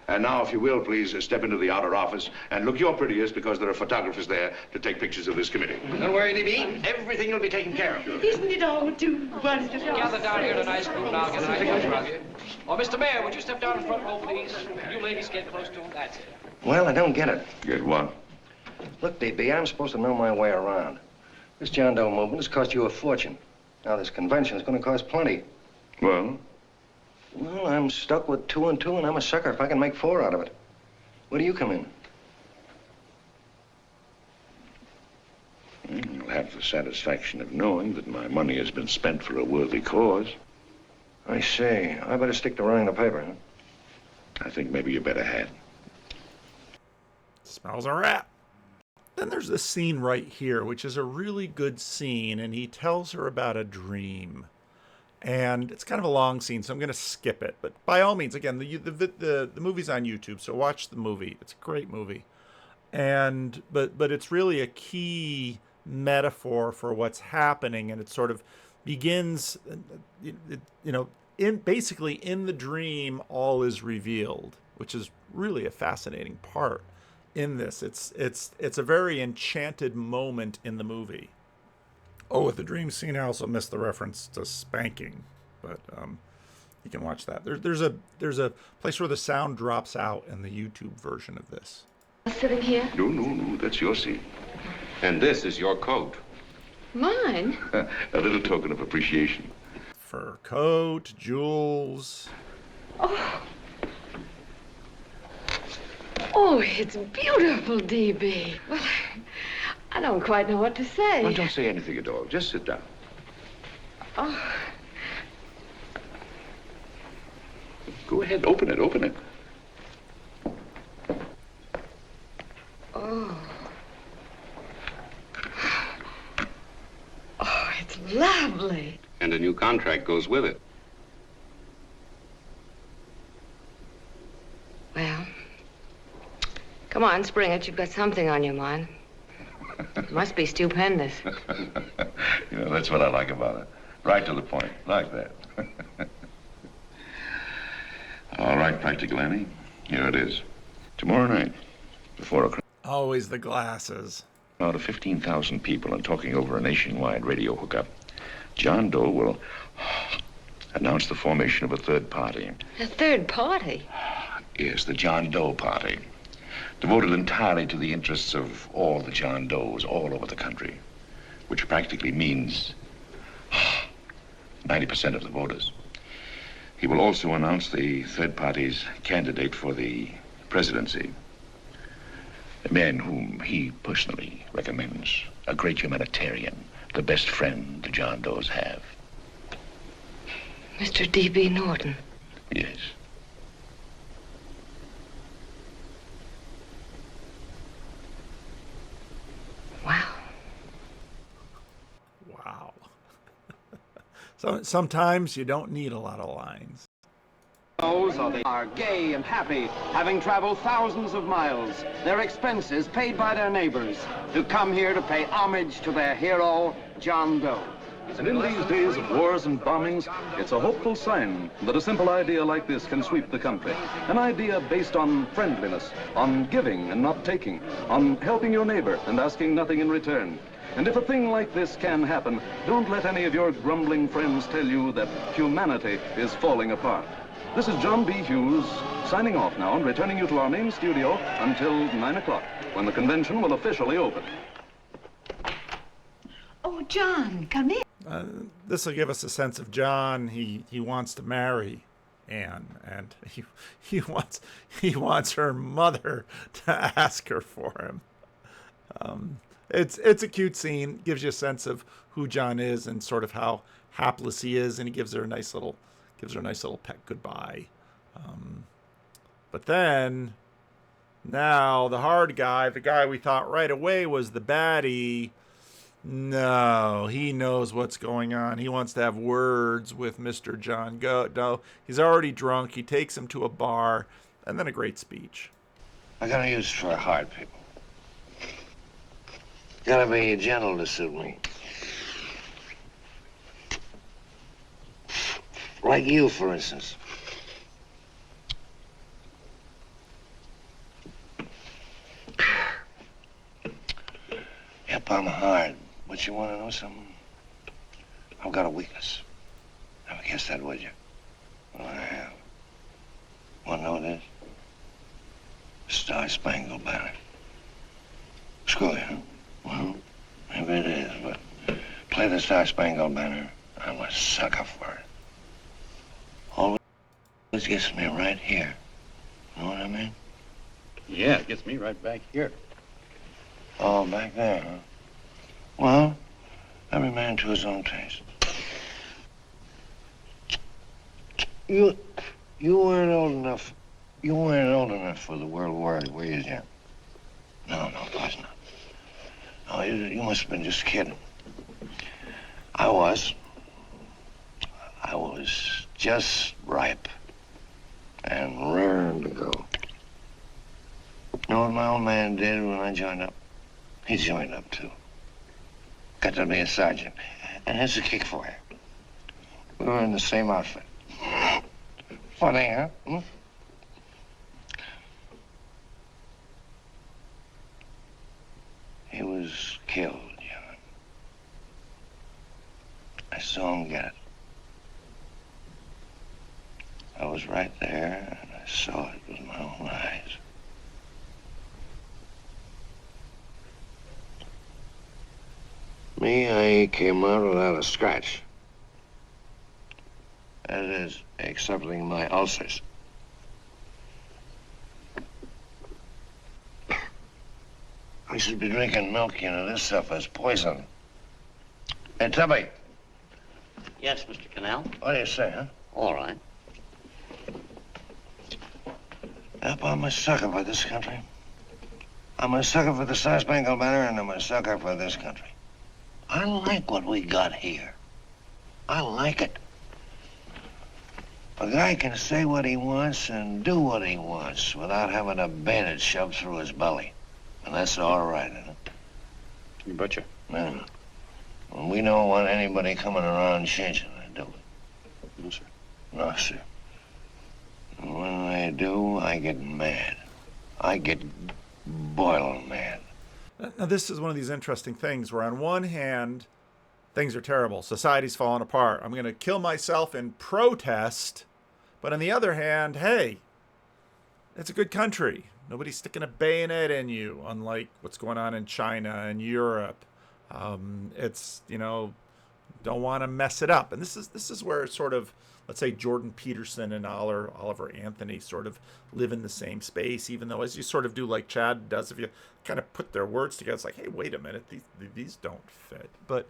And now, if you will, please step into the outer office and look your prettiest because there are photographers there to take pictures of this committee. Don't worry, Libby. Everything will be taken care of. Isn't it all too wonderful? Gather down here in a nice group now. Get a nice picture of you. Oh, Mr. Mayor, would you step down in front row, please? You ladies get close to him. That's it. Well, I don't get it. Get what? Look, DB, I'm supposed to know my way around. This John Doe movement has cost you a fortune. Now, this convention is going to cost plenty. Well? Well, I'm stuck with 2 and 2, and I'm a sucker if I can make 4 out of it. Where do you come in? You'll have the satisfaction of knowing that my money has been spent for a worthy cause. I see. I better stick to running the paper, huh? I think maybe you better had. Smells a rat. Then there's this scene right here, which is a really good scene, and he tells her about a dream. And it's kind of a long scene, so I'm going to skip it. But by all means, again, the movie's on YouTube, so watch the movie. It's a great movie. And but it's really a key metaphor for what's happening, and it sort of begins, basically in the dream, all is revealed, which is really a fascinating part in this. It's a very enchanted moment in the movie. Oh, with the dream scene, I also missed the reference to spanking, but you can watch that. There's a place where the sound drops out in the YouTube version of this. Sitting here? No, that's your seat. And this is your coat. Mine? A little token of appreciation. Fur coat, jewels. Oh, it's beautiful, D.B. Well, I don't quite know what to say. Well, don't say anything at all. Just sit down. Oh, Go ahead, open it. oh. Oh, it's lovely. And a new contract goes with it. Well, come on, spring it. You've got something on your mind. It must be stupendous. You know, that's what I like about it. Right to the point, like that. All right, Practical Annie. Here it is. Tomorrow night, before a Always the glasses. crowd of 15,000 people and talking over a nationwide radio hookup, John Doe will announce the formation of a third party. A third party? Yes, the John Doe Party. Devoted entirely to the interests of all the John Does all over the country, which practically means 90% of the voters. He will also announce the third party's candidate for the presidency, a man whom he personally recommends, a great humanitarian, the best friend the John Does have. Mr. D.B. Norton. Yes. Wow. Wow. So sometimes you don't need a lot of lines. They are gay and happy, having traveled thousands of miles, their expenses paid by their neighbors, to come here to pay homage to their hero, John Doe. And in these days of wars and bombings, it's a hopeful sign that a simple idea like this can sweep the country. An idea based on friendliness, on giving and not taking, on helping your neighbor and asking nothing in return. And if a thing like this can happen, don't let any of your grumbling friends tell you that humanity is falling apart. This is John B. Hughes, signing off now and returning you to our main studio until 9 o'clock, when the convention will officially open. Oh, John, come in. This will give us a sense of John. He wants to marry Anne, and he wants her mother to ask her for him. It's a cute scene. Gives you a sense of who John is and sort of how hapless he is, and he gives her a nice little pet goodbye. But then now the hard guy, the guy we thought right away was the baddie. No, he knows what's going on. He wants to have words with Mr. John Doe. He's already drunk. He takes him to a bar, and then a great speech. I gotta use for hard people. Gotta be gentle to suit me. Like you, for instance. Yep, I'm hard. But you want to know something? I've got a weakness. Never guess that, would you? Well, I have. Want to know what it is? Star-Spangled Banner. Screw you, huh? Well, maybe it is, but play the Star-Spangled Banner. I'm a sucker for it. Always gets me right here. Know what I mean? Yeah, it gets me right back here. Oh, back there, huh? Well, every man to his own taste. You weren't old enough. You weren't old enough for the World War, were you, Jim? No, of course not. No, you must have been just kidding. I was just ripe and raring to go. You know what my old man did when I joined up? He joined up, too. Got to be a sergeant. And here's a kick for you. We were in the same outfit. Funny, huh? Hmm? He was killed, John. I saw him get it. I was right there, and I saw it with my own eyes. Me, I came out without a scratch. That is, excepting my ulcers. I should be drinking milk, you know. This stuff is poison. Hey, Tubby. Yes, Mr. Canal. What do you say, huh? All right. Yep, I'm a sucker for this country. I'm a sucker for the Star-Spangled Banner, and I'm a sucker for this country. I like what we got here. I like it. A guy can say what he wants and do what he wants without having a bayonet shoved through his belly. And that's all right, isn't it? You betcha. Man, well, we don't want anybody coming around changing it, do we? No, sir. No, sir. And when they do, I get mad. I get boiling mad. Now, this is one of these interesting things where on one hand, things are terrible. Society's falling apart. I'm going to kill myself in protest. But on the other hand, hey, it's a good country. Nobody's sticking a bayonet in you, unlike what's going on in China and Europe. It's, you know, don't want to mess it up. And this is where sort of, let's say Jordan Peterson and Oliver Anthony sort of live in the same space, even though as you sort of do like Chad does, if you kind of put their words together, it's like, hey, wait a minute, these don't fit. But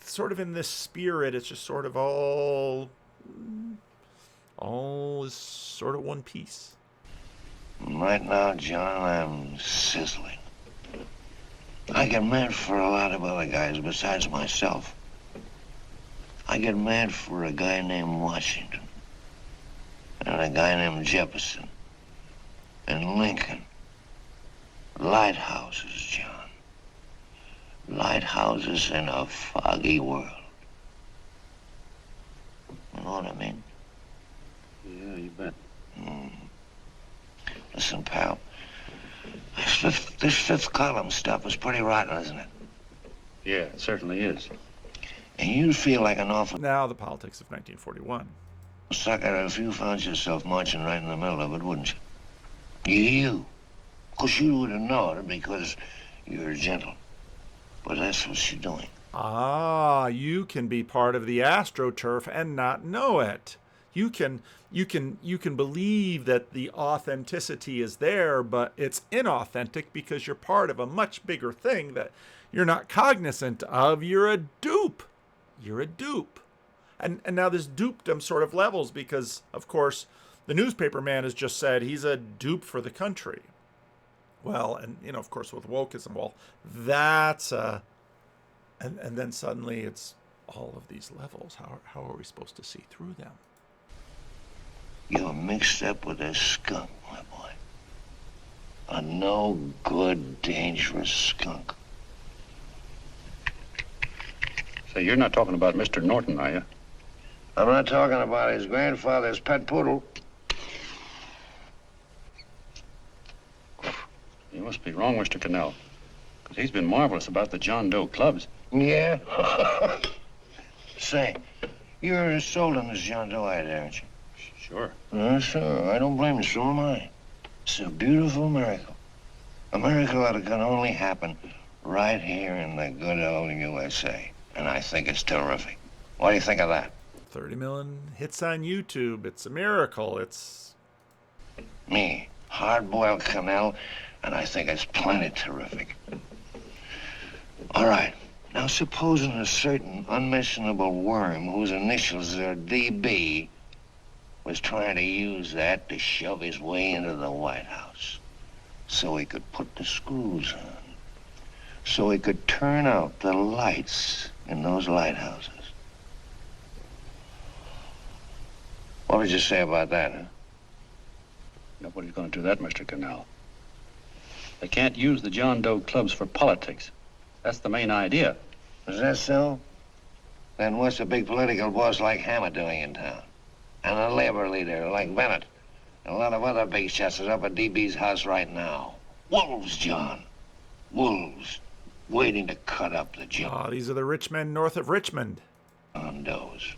sort of in this spirit, it's just sort of all is sort of one piece. Right now, John, I'm sizzling. I get mad for a lot of other guys besides myself. I get mad for a guy named Washington, and a guy named Jefferson, and Lincoln. Lighthouses, John. Lighthouses in a foggy world. You know what I mean? Yeah, you bet. Listen, pal, this fifth column stuff is pretty rotten, isn't it? Yeah, it certainly is. And you'd feel like an awful Now the politics of 1941. sucker if you found yourself marching right in the middle of it, wouldn't you? You. Of course, you wouldn't know it because you're gentle. But that's what you're doing. Ah, you can be part of the AstroTurf and not know it. You can believe that the authenticity is there, but it's inauthentic because you're part of a much bigger thing that you're not cognizant of. You're a dupe. You're a dupe. And now this dupedom sort of levels because, of course, the newspaper man has just said he's a dupe for the country. Well, and, you know, of course, with wokeism, well, that's a... And then suddenly it's all of these levels. How are we supposed to see through them? You're mixed up with a skunk, my boy. A no-good, dangerous skunk. Say, you're not talking about Mr. Norton, are you? I'm not talking about his grandfather's pet poodle. You must be wrong, Mr. Cannell. Because he's been marvelous about the John Doe clubs. Yeah? Say, you're sold on this John Doe idea, aren't you? Sure. Sure. I don't blame you. So am I. It's a beautiful miracle. A miracle that can only happen right here in the good old USA. And I think it's terrific. What do you think of that? 30 million hits on YouTube. It's a miracle. It's... Me, hard-boiled Cannell, and I think it's plenty terrific. All right. Now, supposing a certain unmentionable worm whose initials are DB was trying to use that to shove his way into the White House so he could put the screws on, so he could turn out the lights in those lighthouses. What would you say about that, huh? Nobody's going to do that, Mr. Cannell. They can't use the John Doe clubs for politics. That's the main idea. Is that so? Then what's a big political boss like Hammer doing in town? And a labor leader like Bennett? And a lot of other big shots are up at DB's house right now. Wolves, John. Wolves. Waiting to cut up the John. Oh, these are the rich men north of Richmond. On Doe's.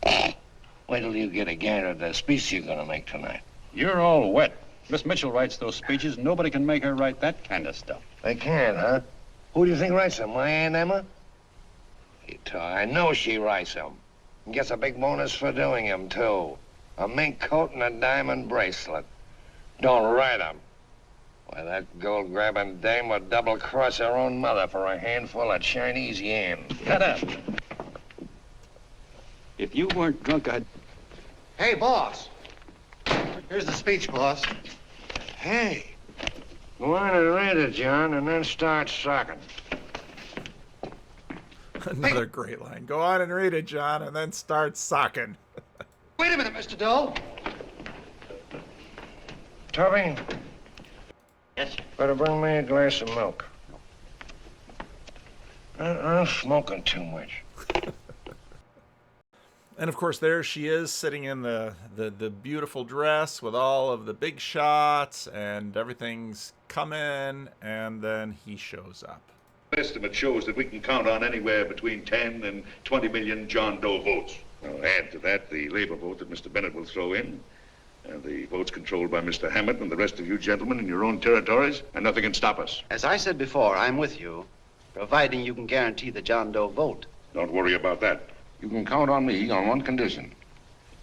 Wait till you get a gander at the speech you're going to make tonight. You're all wet. Miss Mitchell writes those speeches. Nobody can make her write that kind of stuff. They can't, huh? Who do you think writes them? My Aunt Emma? I know she writes them. And gets a big bonus for doing them, too. A mink coat and a diamond bracelet. Don't write them. Why, that gold-grabbing dame would double-cross her own mother for a handful of Chinese yen. Cut up. If you weren't drunk, I'd... Hey, boss. Here's the speech, boss. Hey. Go on and read it, John, and then start sucking. Another great line. Go on and read it, John, and then start socking. Wait a minute, Mr. Doe. Tubby, Yes, sir. better bring me a glass of milk. I'm smoking too much. And of course, there she is sitting in the beautiful dress with all of the big shots, and everything's coming, and then he shows up. Estimate shows that we can count on anywhere between 10 and 20 million John Doe votes. Now, add to that the labor vote that Mr. Bennett will throw in, and the votes controlled by Mr. Hammett and the rest of you gentlemen in your own territories, and nothing can stop us. As I said before, I'm with you, providing you can guarantee the John Doe vote. Don't worry about that. You can count on me on one condition.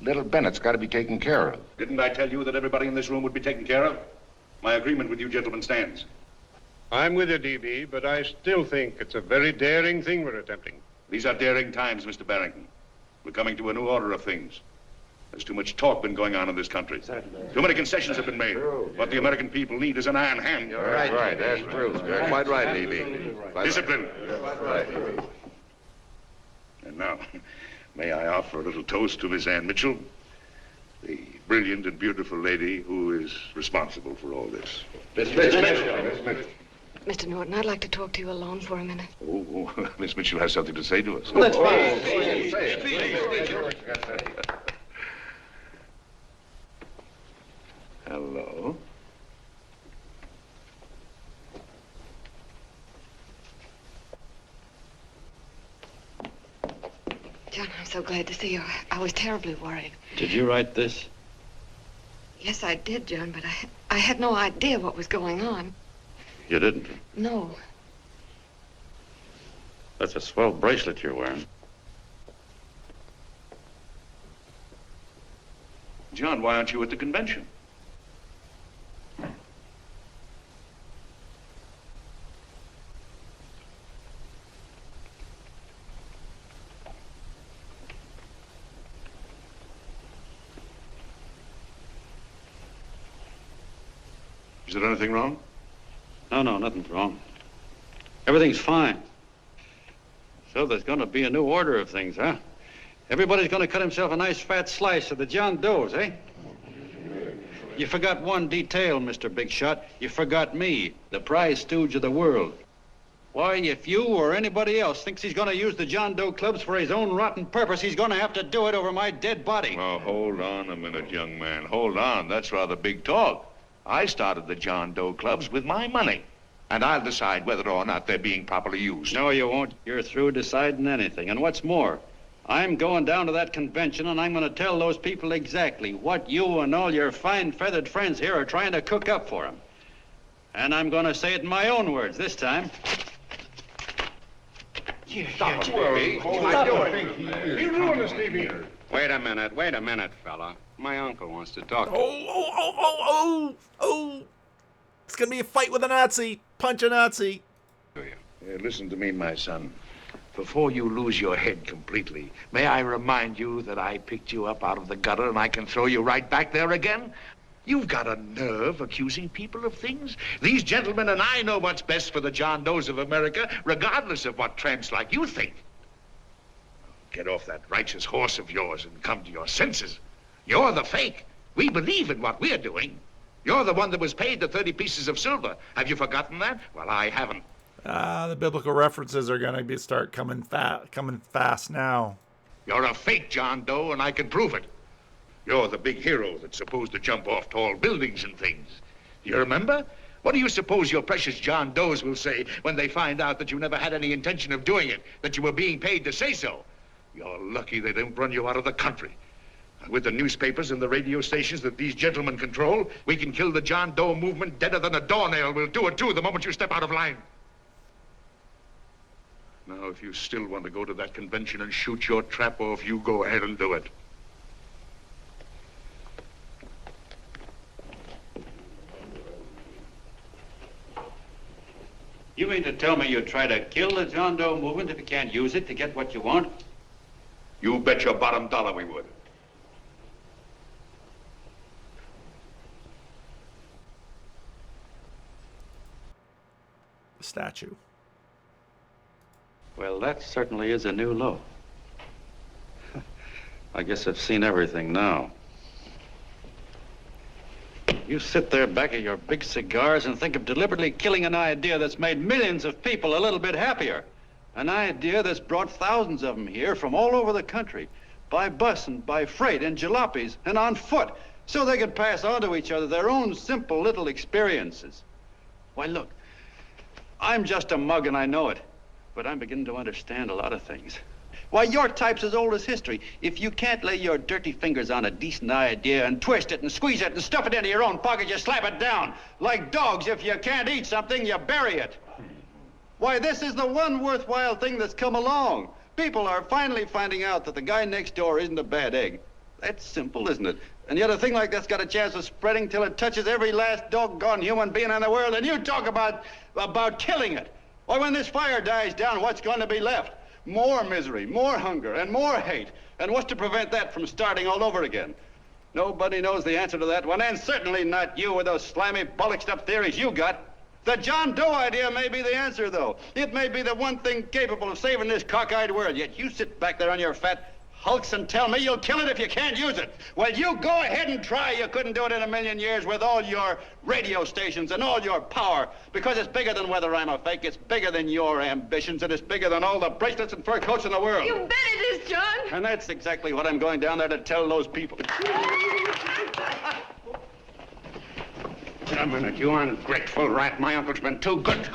Little Bennett's got to be taken care of. Didn't I tell you that everybody in this room would be taken care of? My agreement with you gentlemen stands. I'm with you, DB, but I still think it's a very daring thing we're attempting. These are daring times, Mr. Barrington. We're coming to a new order of things. There's too much talk been going on in this country. Too many concessions have been made. What the American people need is an iron hand. You're right, that's true. You're quite right, DB. Discipline. And now, may I offer a little toast to Miss Ann Mitchell, the brilliant and beautiful lady who is responsible for all this. Miss Mitchell. Mr. Norton, I'd like to talk to you alone for a minute. Oh, Miss Mitchell has something to say to us. Let's Hello. John, I'm so glad to see you. I was terribly worried. Did you write this? Yes, I did, John, but I had no idea what was going on. You didn't? No. That's a swell bracelet you're wearing. John, why aren't you at the convention? Is there anything wrong? No, nothing's wrong. Everything's fine. So there's going to be a new order of things, huh? Everybody's going to cut himself a nice fat slice of the John Does, eh? You forgot one detail, Mr. Big Shot. You forgot me, the prize stooge of the world. Why, if you or anybody else thinks he's going to use the John Doe clubs for his own rotten purpose, he's going to have to do it over my dead body. Oh, hold on a minute, young man. Hold on. That's rather big talk. I started the John Doe clubs with my money, and I'll decide whether or not they're being properly used. No, you won't. You're through deciding anything. And what's more, I'm going down to that convention, and I'm going to tell those people exactly what you and all your fine feathered friends here are trying to cook up for them. And I'm going to say it in my own words this time. Stop it, baby. Stop it. You ruined us, Stevie. Wait a minute, fella. My uncle wants to talk to you. Oh. It's going to be a fight with a Nazi. Punch a Nazi. Listen to me, my son. Before you lose your head completely, may I remind you that I picked you up out of the gutter and I can throw you right back there again? You've got a nerve accusing people of things. These gentlemen and I know what's best for the John Does of America, regardless of what tramps like you think. Get off that righteous horse of yours and come to your senses. You're the fake. We believe in what we're doing. You're the one that was paid the 30 pieces of silver. Have you forgotten that? Well, I haven't. The biblical references are going to start coming fast now. You're a fake John Doe, and I can prove it. You're the big hero that's supposed to jump off tall buildings and things. Do you remember? What do you suppose your precious John Does will say when they find out that you never had any intention of doing it, that you were being paid to say so? You're lucky they don't run you out of the country. With the newspapers and the radio stations that these gentlemen control, we can kill the John Doe movement deader than a doornail. We'll do it, too, the moment you step out of line. Now, if you still want to go to that convention and shoot your trap off, you go ahead and do it. You mean to tell me you try to kill the John Doe movement if you can't use it to get what you want? You bet your bottom dollar we would. Statue. Well, that certainly is a new low. I guess I've seen everything now. You sit there back of your big cigars and think of deliberately killing an idea that's made millions of people a little bit happier. An idea that's brought thousands of them here from all over the country, by bus and by freight and jalopies and on foot, so they can pass on to each other their own simple little experiences. Why, look, I'm just a mug and I know it, but I'm beginning to understand a lot of things. Why, your type's as old as history. If you can't lay your dirty fingers on a decent idea and twist it and squeeze it and stuff it into your own pocket, you slap it down. Like dogs, if you can't eat something, you bury it. Why, this is the one worthwhile thing that's come along. People are finally finding out that the guy next door isn't a bad egg. That's simple, isn't it? And yet a thing like that's got a chance of spreading till it touches every last doggone human being in the world, and you talk about killing it. Why, when this fire dies down, what's going to be left? More misery, more hunger, and more hate. And what's to prevent that from starting all over again? Nobody knows the answer to that one, and certainly not you with those slimy, bollocksed-up theories you got. The John Doe idea may be the answer, though. It may be the one thing capable of saving this cockeyed world, yet you sit back there on your fat hulks and tell me you'll kill it if you can't use it. Well, you go ahead and try. You couldn't do it in a million years with all your radio stations and all your power, because it's bigger than whether I'm a fake. It's bigger than your ambitions, and it's bigger than all the bracelets and fur coats in the world. You bet it is, John. And that's exactly what I'm going down there to tell those people. A minute, you ungrateful rat. My uncle's been too good.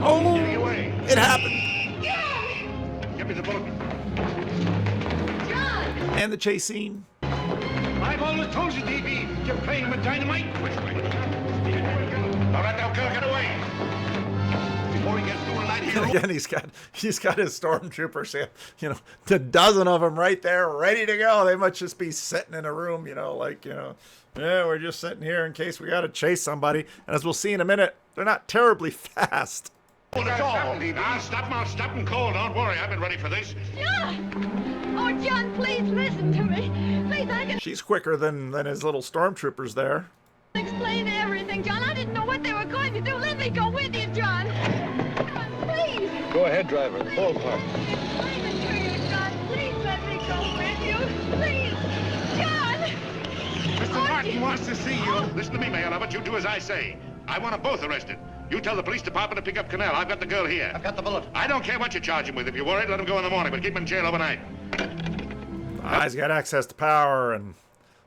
Oh, it happened. Give me the book. And the chase scene. I've always told you, D.B., you're playing with dynamite. Which way? All right, now, girl, get away. Before he gets through a light here. Again, he's got his stormtroopers, you know, a dozen of them right there, ready to go. They must just be sitting in a room, you know, like, you know, yeah, we're just sitting here in case we got to chase somebody. And as we'll see in a minute, they're not terribly fast. Now, stop and call. Don't worry, I've been ready for this. John! Oh, John, please listen to me. Please, I can She's quicker than his little stormtroopers there. explain everything, John. I didn't know what they were going to do. Let me go with you, John. John, please. Go ahead, driver. Ballpark. Explain it to you, John. Please let me go with you. Please. John! Mr. Norton wants to see you. Listen to me, Mayor Lovett. You do as I say. I want them both arrested. You tell the police department to pick up Cannell. I've got the girl here. I've got the bullet. I don't care what you charge him with. If you're worried, let him go in the morning, but keep him in jail overnight. He's got access to power, and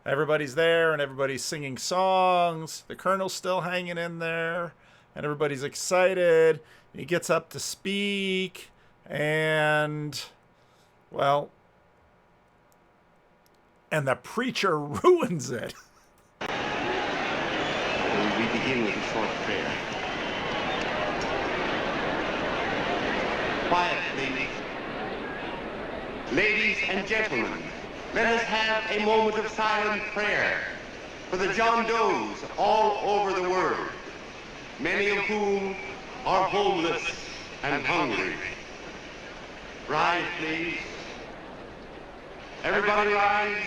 everybody's there, and everybody's singing songs. The colonel's still hanging in there, and everybody's excited. He gets up to speak, and, well, and the preacher ruins it. We begin with a short prayer. Quiet, please. Ladies and gentlemen, let us have a moment of silent prayer for the John Does all over the world, many of whom are homeless and hungry. Rise, please. Everybody rise.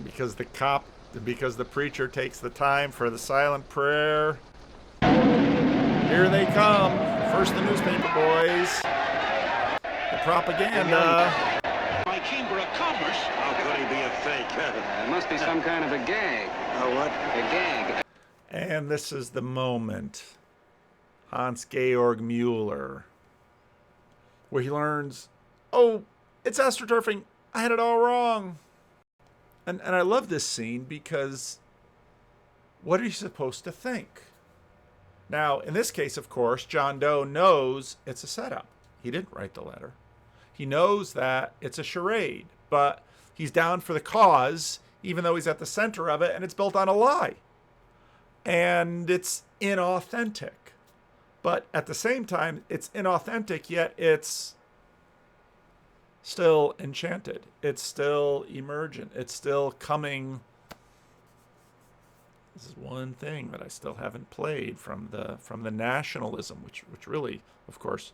Because the preacher takes the time for the silent prayer. Here they come. First the newspaper boys. The propaganda. My Chamber of Commerce. How could he be a fake? It must be some kind of a gag. A what? A gag. And this is the moment. Georg-Moeller. Where he learns, oh, it's Astroturfing. I had it all wrong. And I love this scene because what are you supposed to think? Now, in this case, of course, John Doe knows it's a setup. He didn't write the letter. He knows that it's a charade, but he's down for the cause, even though he's at the center of it, and it's built on a lie. and it's inauthentic. But at the same time, it's inauthentic, yet it's still enchanted. It's still emergent. It's still coming. This is one thing that I still haven't played from the nationalism, which really, of course,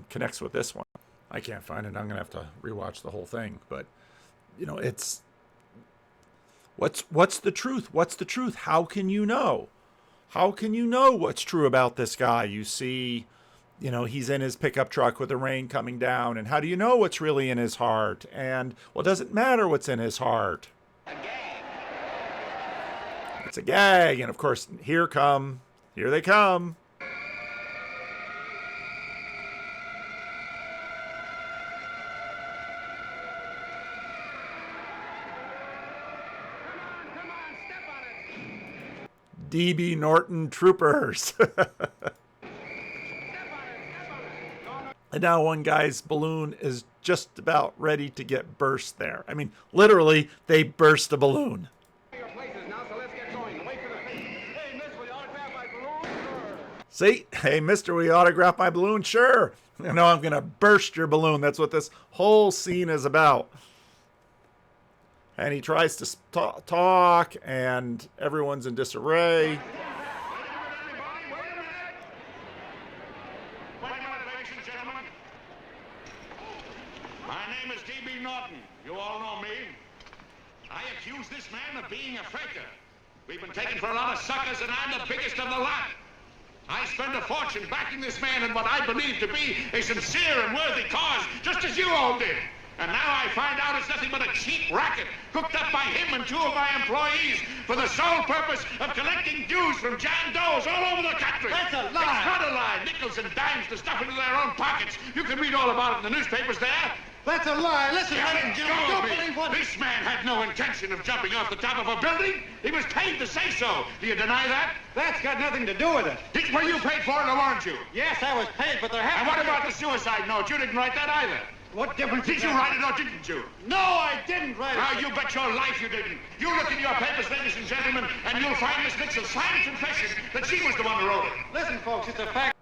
connects with this one. I can't find it. I'm gonna have to rewatch the whole thing. But it's what's the truth? What's the truth? How can you know? How can you know what's true about this guy? You see, he's in his pickup truck with the rain coming down, and how do you know what's really in his heart? And well, does it matter what's in his heart? It's a gag, and of course, here they come. DB Norton troopers. And now one guy's balloon is just about ready to get burst there. I mean, literally, they burst a balloon. See? Hey, mister, will you autograph my balloon? Sure. No, I'm going to burst your balloon. That's what this whole scene is about. And he tries to talk, and everyone's in disarray. My name is DB Norton. You all know me. I accuse this man of being a faker. We've been taken for a lot of suckers, and I'm the biggest of the lot. I spend a fortune backing this man in what I believe to be a sincere and worthy cause, just as you all did. And now I find out it's nothing but a cheap racket cooked up by him and two of my employees for the sole purpose of collecting dues from John Does all over the country. That's a lie. It's not a lie. Nickels and dimes to stuff into their own pockets. You can read all about it in the newspapers there. That's a lie. Listen, Don't believe what... This man had no intention of jumping off the top of a building. He was paid to say so. Do you deny that? That's got nothing to do with it. Were you paid for it or weren't you? Yes, I was paid, but there happened... And what about the suicide note? You didn't write that either. What difference did you write it or didn't you? No, I didn't write it. Now, you bet your life you didn't. You look in your papers, ladies and gentlemen, and you'll find Miss Nixon's signed confession that she was the one who wrote it. Listen, folks, it's a fact.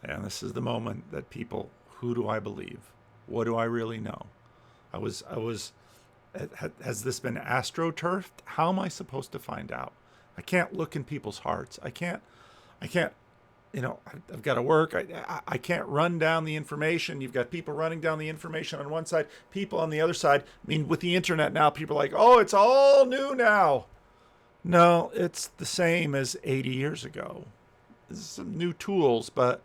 And this is the moment that people, who do I believe? What do I really know? Has this been astroturfed? How am I supposed to find out? I can't look in people's hearts. I can't, I've got to work. I can't run down the information. You've got people running down the information on one side, people on the other side. I mean, with the internet now, people are like, oh, it's all new now. No, it's the same as 80 years ago. There's some new tools, but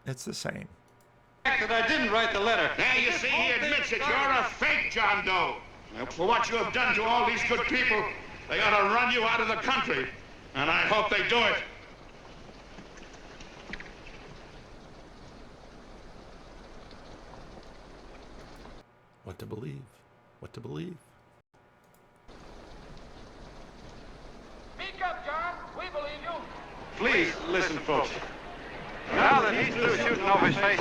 it's the same. That I didn't write the letter. There you see, he admits it. You're a fake, John Doe. For what you have done to all these good people, they ought to run you out of the country. And I hope they do it. What to believe? What to believe? Speak up, John. We believe you. Please, listen, folks. Now that he's through shooting over his face...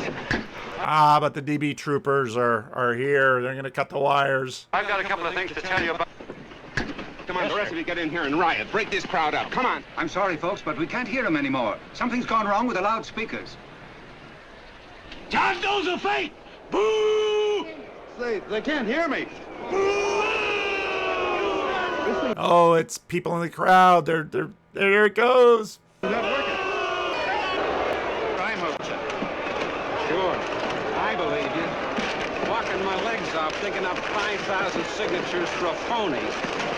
Ah, but the DB troopers are here. They're going to cut the wires. I've got a couple of things to tell you about... Come on, the rest of you get in here and riot. Break this crowd up. Come on. I'm sorry, folks, but we can't hear him anymore. Something's gone wrong with the loudspeakers. John Doe's a fake! Boo! They can't hear me. Oh, it's people in the crowd. There it goes. Is that working? Sure. I believe you. Walking my legs off, thinking up 5,000 signatures for a phony.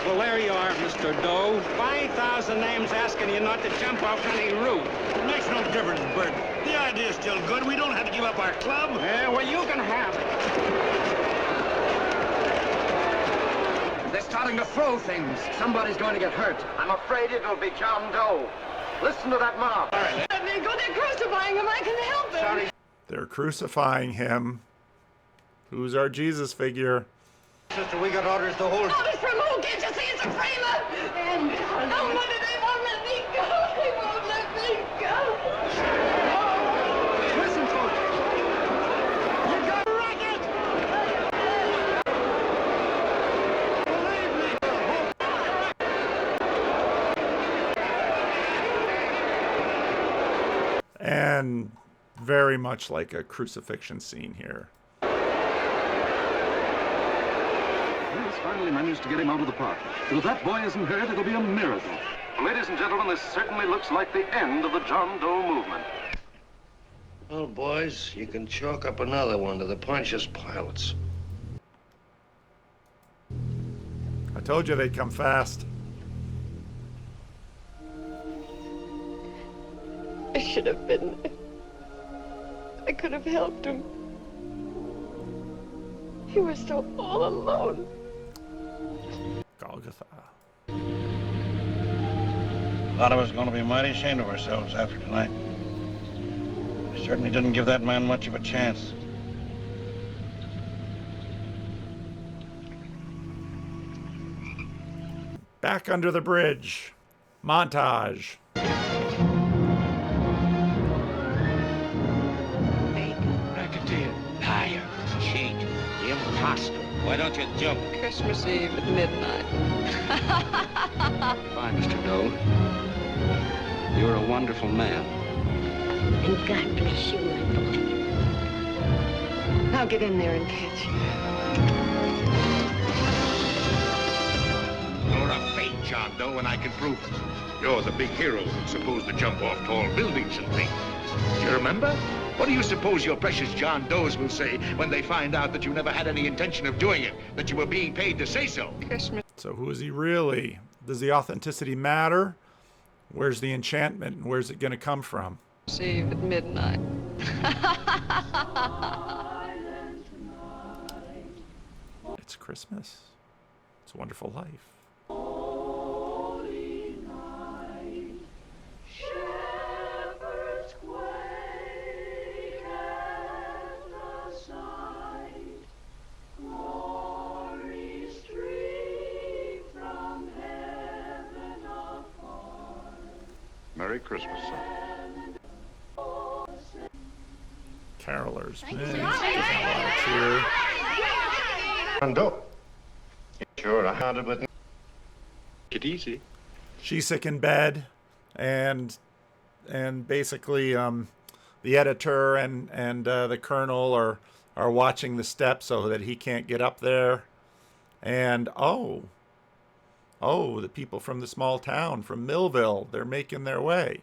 Well, there you are, Mr. Doe. 5,000 names asking you not to jump off any roof. It makes no difference, Bert. The idea's still good. We don't have to give up our club. Yeah, well, you can have it. They're starting to throw things. Somebody's going to get hurt. I'm afraid it'll be John Doe. Listen to that mob. They're crucifying him. I can help him. Sorry. They're crucifying him. Who's our Jesus figure? Sister, we got orders to hold... Orders from who? Can't you see it's a framer? And oh, Mother, they won't let me go. They won't let me go. Listen, folks. You got to wreck it. Believe me. And very much like a crucifixion scene here. He's finally managed to get him out of the park. And if that boy isn't hurt, it'll be a miracle. Ladies and gentlemen, this certainly looks like the end of the John Doe movement. Well, boys, you can chalk up another one to the Pontius Pilates. I told you they'd come fast. I should have been there. I could have helped him. He was so all alone. Golgotha. A lot of us are going to be mighty ashamed of ourselves after tonight. We certainly didn't give that man much of a chance. Back under the bridge. Montage. Racketeer, liar, cheat, imposter. Why don't you jump? Christmas Eve at midnight. Bye, Mr. Doe. You're a wonderful man. And God bless you, my boy. Now get in there and catch. You're a fake John Doe, and I can prove it. You're the big hero who's supposed to jump off tall buildings and things. Do you remember? What do you suppose your precious John Does will say when they find out that you never had any intention of doing it, that you were being paid to say so? So who is he really? Does the authenticity matter? Where's the enchantment, and where's it going to come from? Eve at midnight. It's Christmas. It's a wonderful life. Merry Christmas, son. Carolers. John Doe. Sure, I had it, but take it easy. She's sick in bed, and basically the editor and the colonel are watching the steps so that he can't get up there. And oh, the people from the small town, from Millville, they're making their way.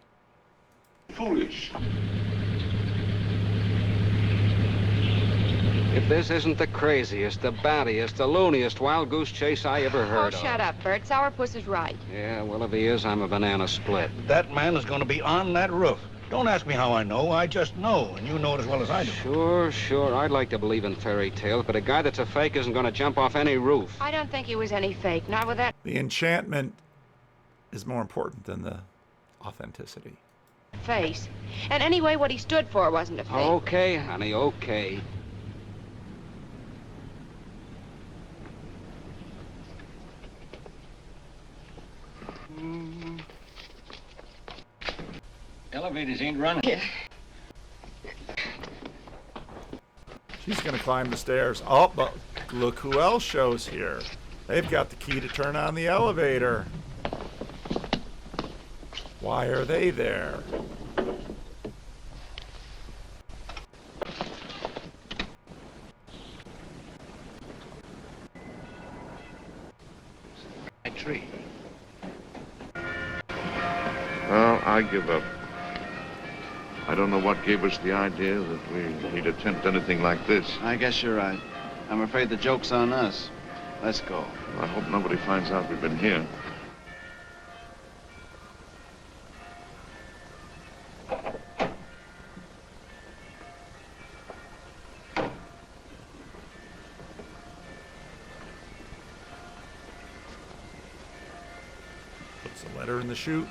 Foolish. If this isn't the craziest, the battiest, the looniest wild goose chase I ever heard of. Oh, shut up, Bert. Sourpuss is right. Yeah, well, if he is, I'm a banana split. That man is going to be on that roof. Don't ask me how I know. I just know, and you know it as well as I do. Sure. I'd like to believe in fairy tales, but a guy that's a fake isn't going to jump off any roof. I don't think he was any fake. Not with that The enchantment is more important than the authenticity. face. And anyway, what he stood for wasn't a fake. Okay, honey, okay. Elevators ain't running. Yeah. She's going to climb the stairs. Oh, but look who else shows here. They've got the key to turn on the elevator. Why are they there? A tree. Well, I give up. I don't know what gave us the idea that we'd attempt anything like this. I guess you're right. I'm afraid the joke's on us. Let's go. I hope nobody finds out we've been here. Puts a letter in the chute.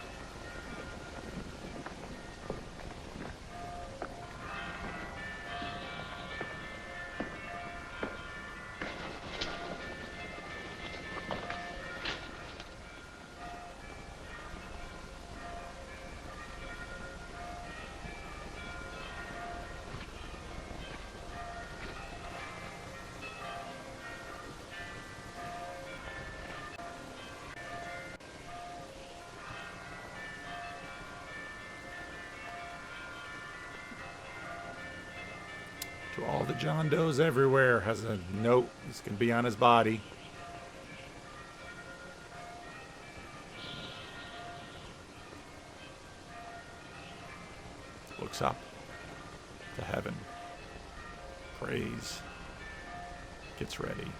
all the John Does everywhere. Has a note. This can be on his body. Looks up to heaven. Prays. Gets ready.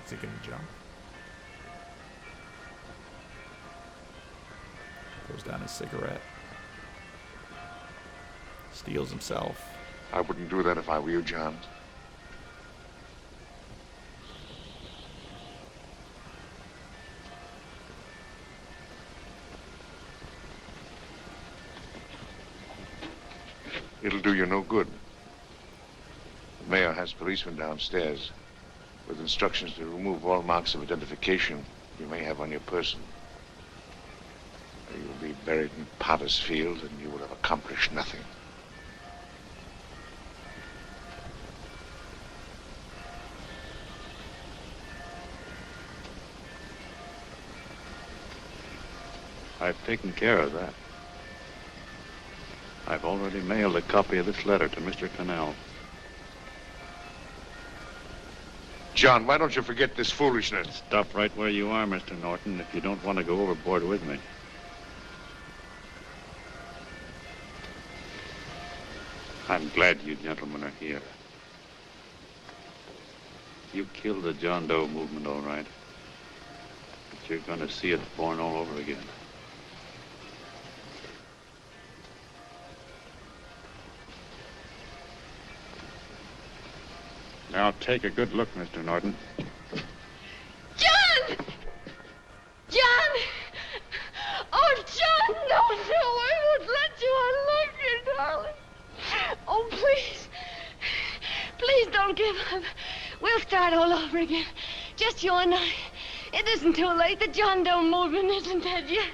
Is he gonna jump? Throws down his cigarette. Steels himself. I wouldn't do that if I were you, John. It'll do you no good. The mayor has policemen downstairs with instructions to remove all marks of identification you may have on your person. You'll be buried in Potter's Field, and you will have accomplished nothing. I've taken care of that. I've already mailed a copy of this letter to Mr. Cannell. John, why don't you forget this foolishness? Stop right where you are, Mr. Norton, if you don't want to go overboard with me. I'm glad you gentlemen are here. You killed the John Doe movement, all right. But you're going to see it born all over again. Now take a good look, Mr. Norton. John! John! Oh, John, no, I won't let you. I love you, darling. Oh, please. Please don't give up. We'll start all over again. Just you and I. It isn't too late. The John Doe movement isn't dead yet.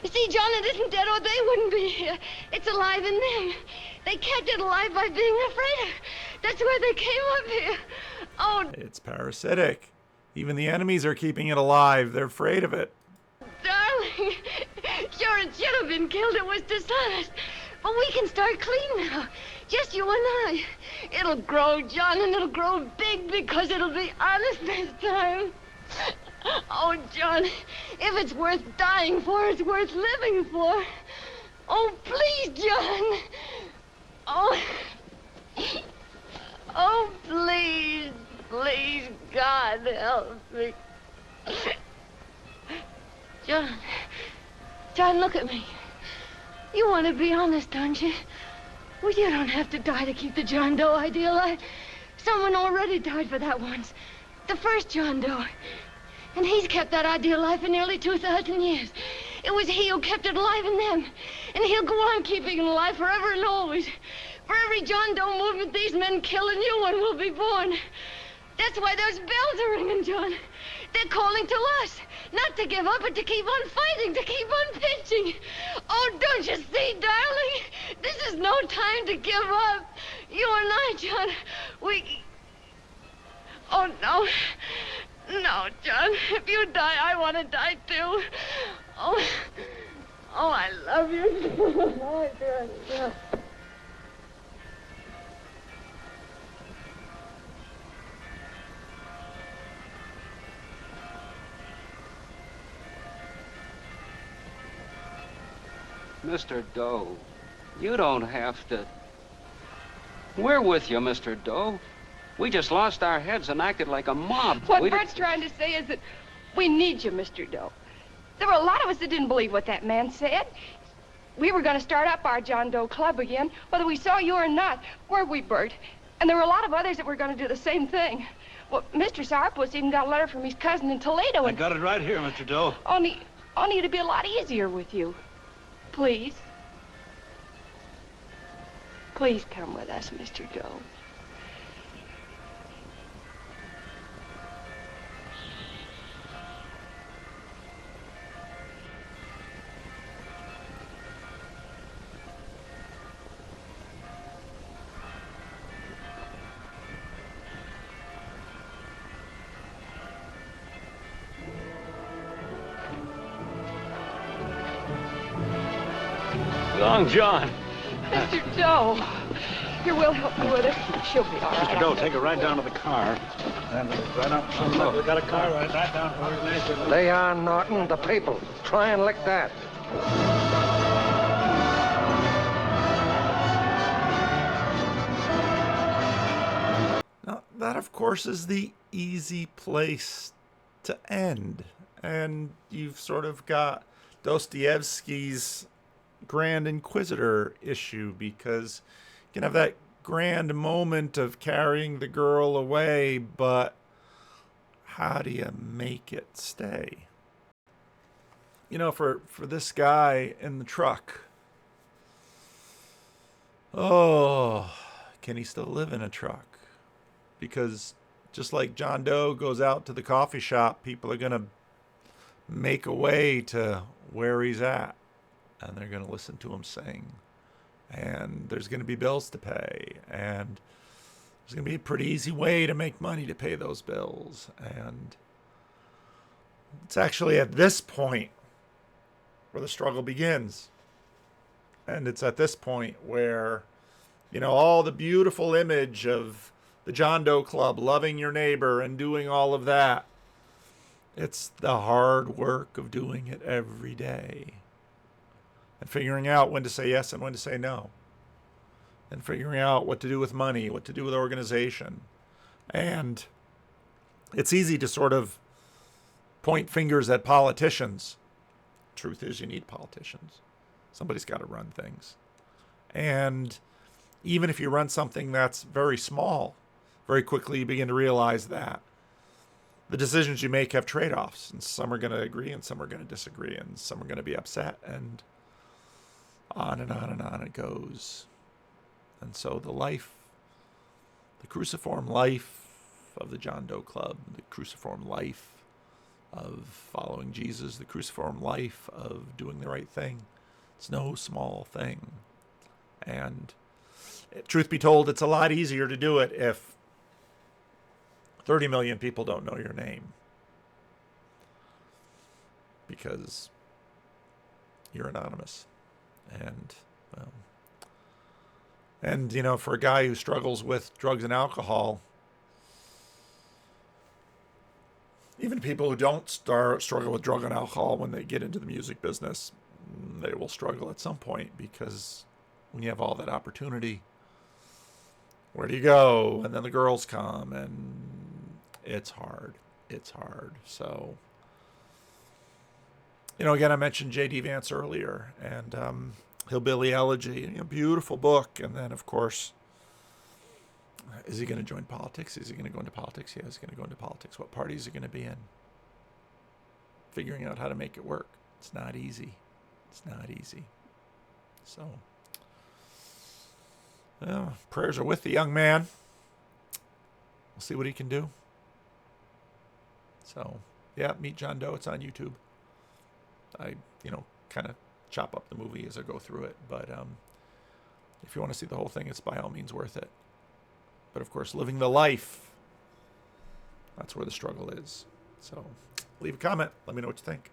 You see, John, it isn't dead or they wouldn't be here. It's alive in them. They kept it alive by being afraid of. That's why they came up here. Oh, it's parasitic. Even the enemies are keeping it alive. They're afraid of it. darling. Sure, it should have been killed. It was dishonest. But we can start clean now. Just you and I. It'll grow, John, and it'll grow big because it'll be honest this time. Oh, John, if it's worth dying for, it's worth living for. Oh, please, John. Oh. Oh, please, please, God, help me. John, look at me. You want to be honest, don't you? Well, you don't have to die to keep the John Doe idea alive. Someone already died for that once. The first John Doe. And he's kept that idea alive for nearly 2,000 years. It was he who kept it alive in them. And he'll go on keeping it alive forever and always. For every John Doe movement these men kill, a new one will be born. That's why those bells are ringing, John. They're calling to us. Not to give up, but to keep on fighting, to keep on pitching. Oh, don't you see, darling? This is no time to give up. You and I, John, we... Oh, no. No, John. If you die, I want to die, too. Oh, I love you. Oh, I do. Mr. Doe, you don't have to. We're with you, Mr. Doe. We just lost our heads and acted like a mob. What Bert's trying to say is that we need you, Mr. Doe. There were a lot of us that didn't believe what that man said. We were going to start up our John Doe Club again, whether we saw you or not. Weren't we, Bert? And there were a lot of others that were going to do the same thing. Well, Mr. Sourpuss even got a letter from his cousin in Toledo. I got it right here, Mr. Doe. Only it'd be a lot easier with you. Please. Please come with us, Mr. Doe. Long John. Mr. Doe. Here, we'll help you with her. She'll be all right. Mr. Doe, take her right down to the car. And right up. Oh, we got a car right down to her. Lay on, Norton, the people. Try and lick that. Now, that, of course, is the easy place to end. And you've sort of got Dostoevsky's Grand Inquisitor issue, because you can have that grand moment of carrying the girl away, but how do you make it stay? You know, for this guy in the truck, oh, can he still live in a truck? Because just like John Doe goes out to the coffee shop, people are going to make a way to where he's at, and they're going to listen to him sing, and there's going to be bills to pay, and there's going to be a pretty easy way to make money to pay those bills. And it's actually at this point where the struggle begins. And it's at this point where, you know, all the beautiful image of the John Doe Club, loving your neighbor and doing all of that, it's the hard work of doing it every day. And figuring out when to say yes and when to say no. And figuring out what to do with money, what to do with organization. And it's easy to sort of point fingers at politicians. Truth is, you need politicians. Somebody's got to run things. And even if you run something that's very small, very quickly you begin to realize that the decisions you make have trade-offs, and some are going to agree and some are going to disagree, and some are going to be upset, and on and on and on it goes. And so the cruciform life of the John Doe Club, the cruciform life of following Jesus, the cruciform life of doing the right thing, it's no small thing. And truth be told, it's a lot easier to do it if 30 million people don't know your name, because you're anonymous. And, well, and, you know, for a guy who struggles with drugs and alcohol, even people who don't struggle with drug and alcohol, when they get into the music business, they will struggle at some point, because when you have all that opportunity, where do you go? And then the girls come, and it's hard. It's hard. So, you know, again, I mentioned J.D. Vance earlier, and Hillbilly Elegy, you know, beautiful book. And then, of course, is he going to join politics? Is he going to go into politics? Yeah, he's going to go into politics. What party is he going to be in? Figuring out how to make it work. It's not easy. It's not easy. So, well, prayers are with the young man. We'll see what he can do. So, yeah, Meet John Doe. It's on YouTube. I, you know, kind of chop up the movie as I go through it. But if you want to see the whole thing, it's by all means worth it. But, of course, living the life, that's where the struggle is. So, leave a comment. Let me know what you think.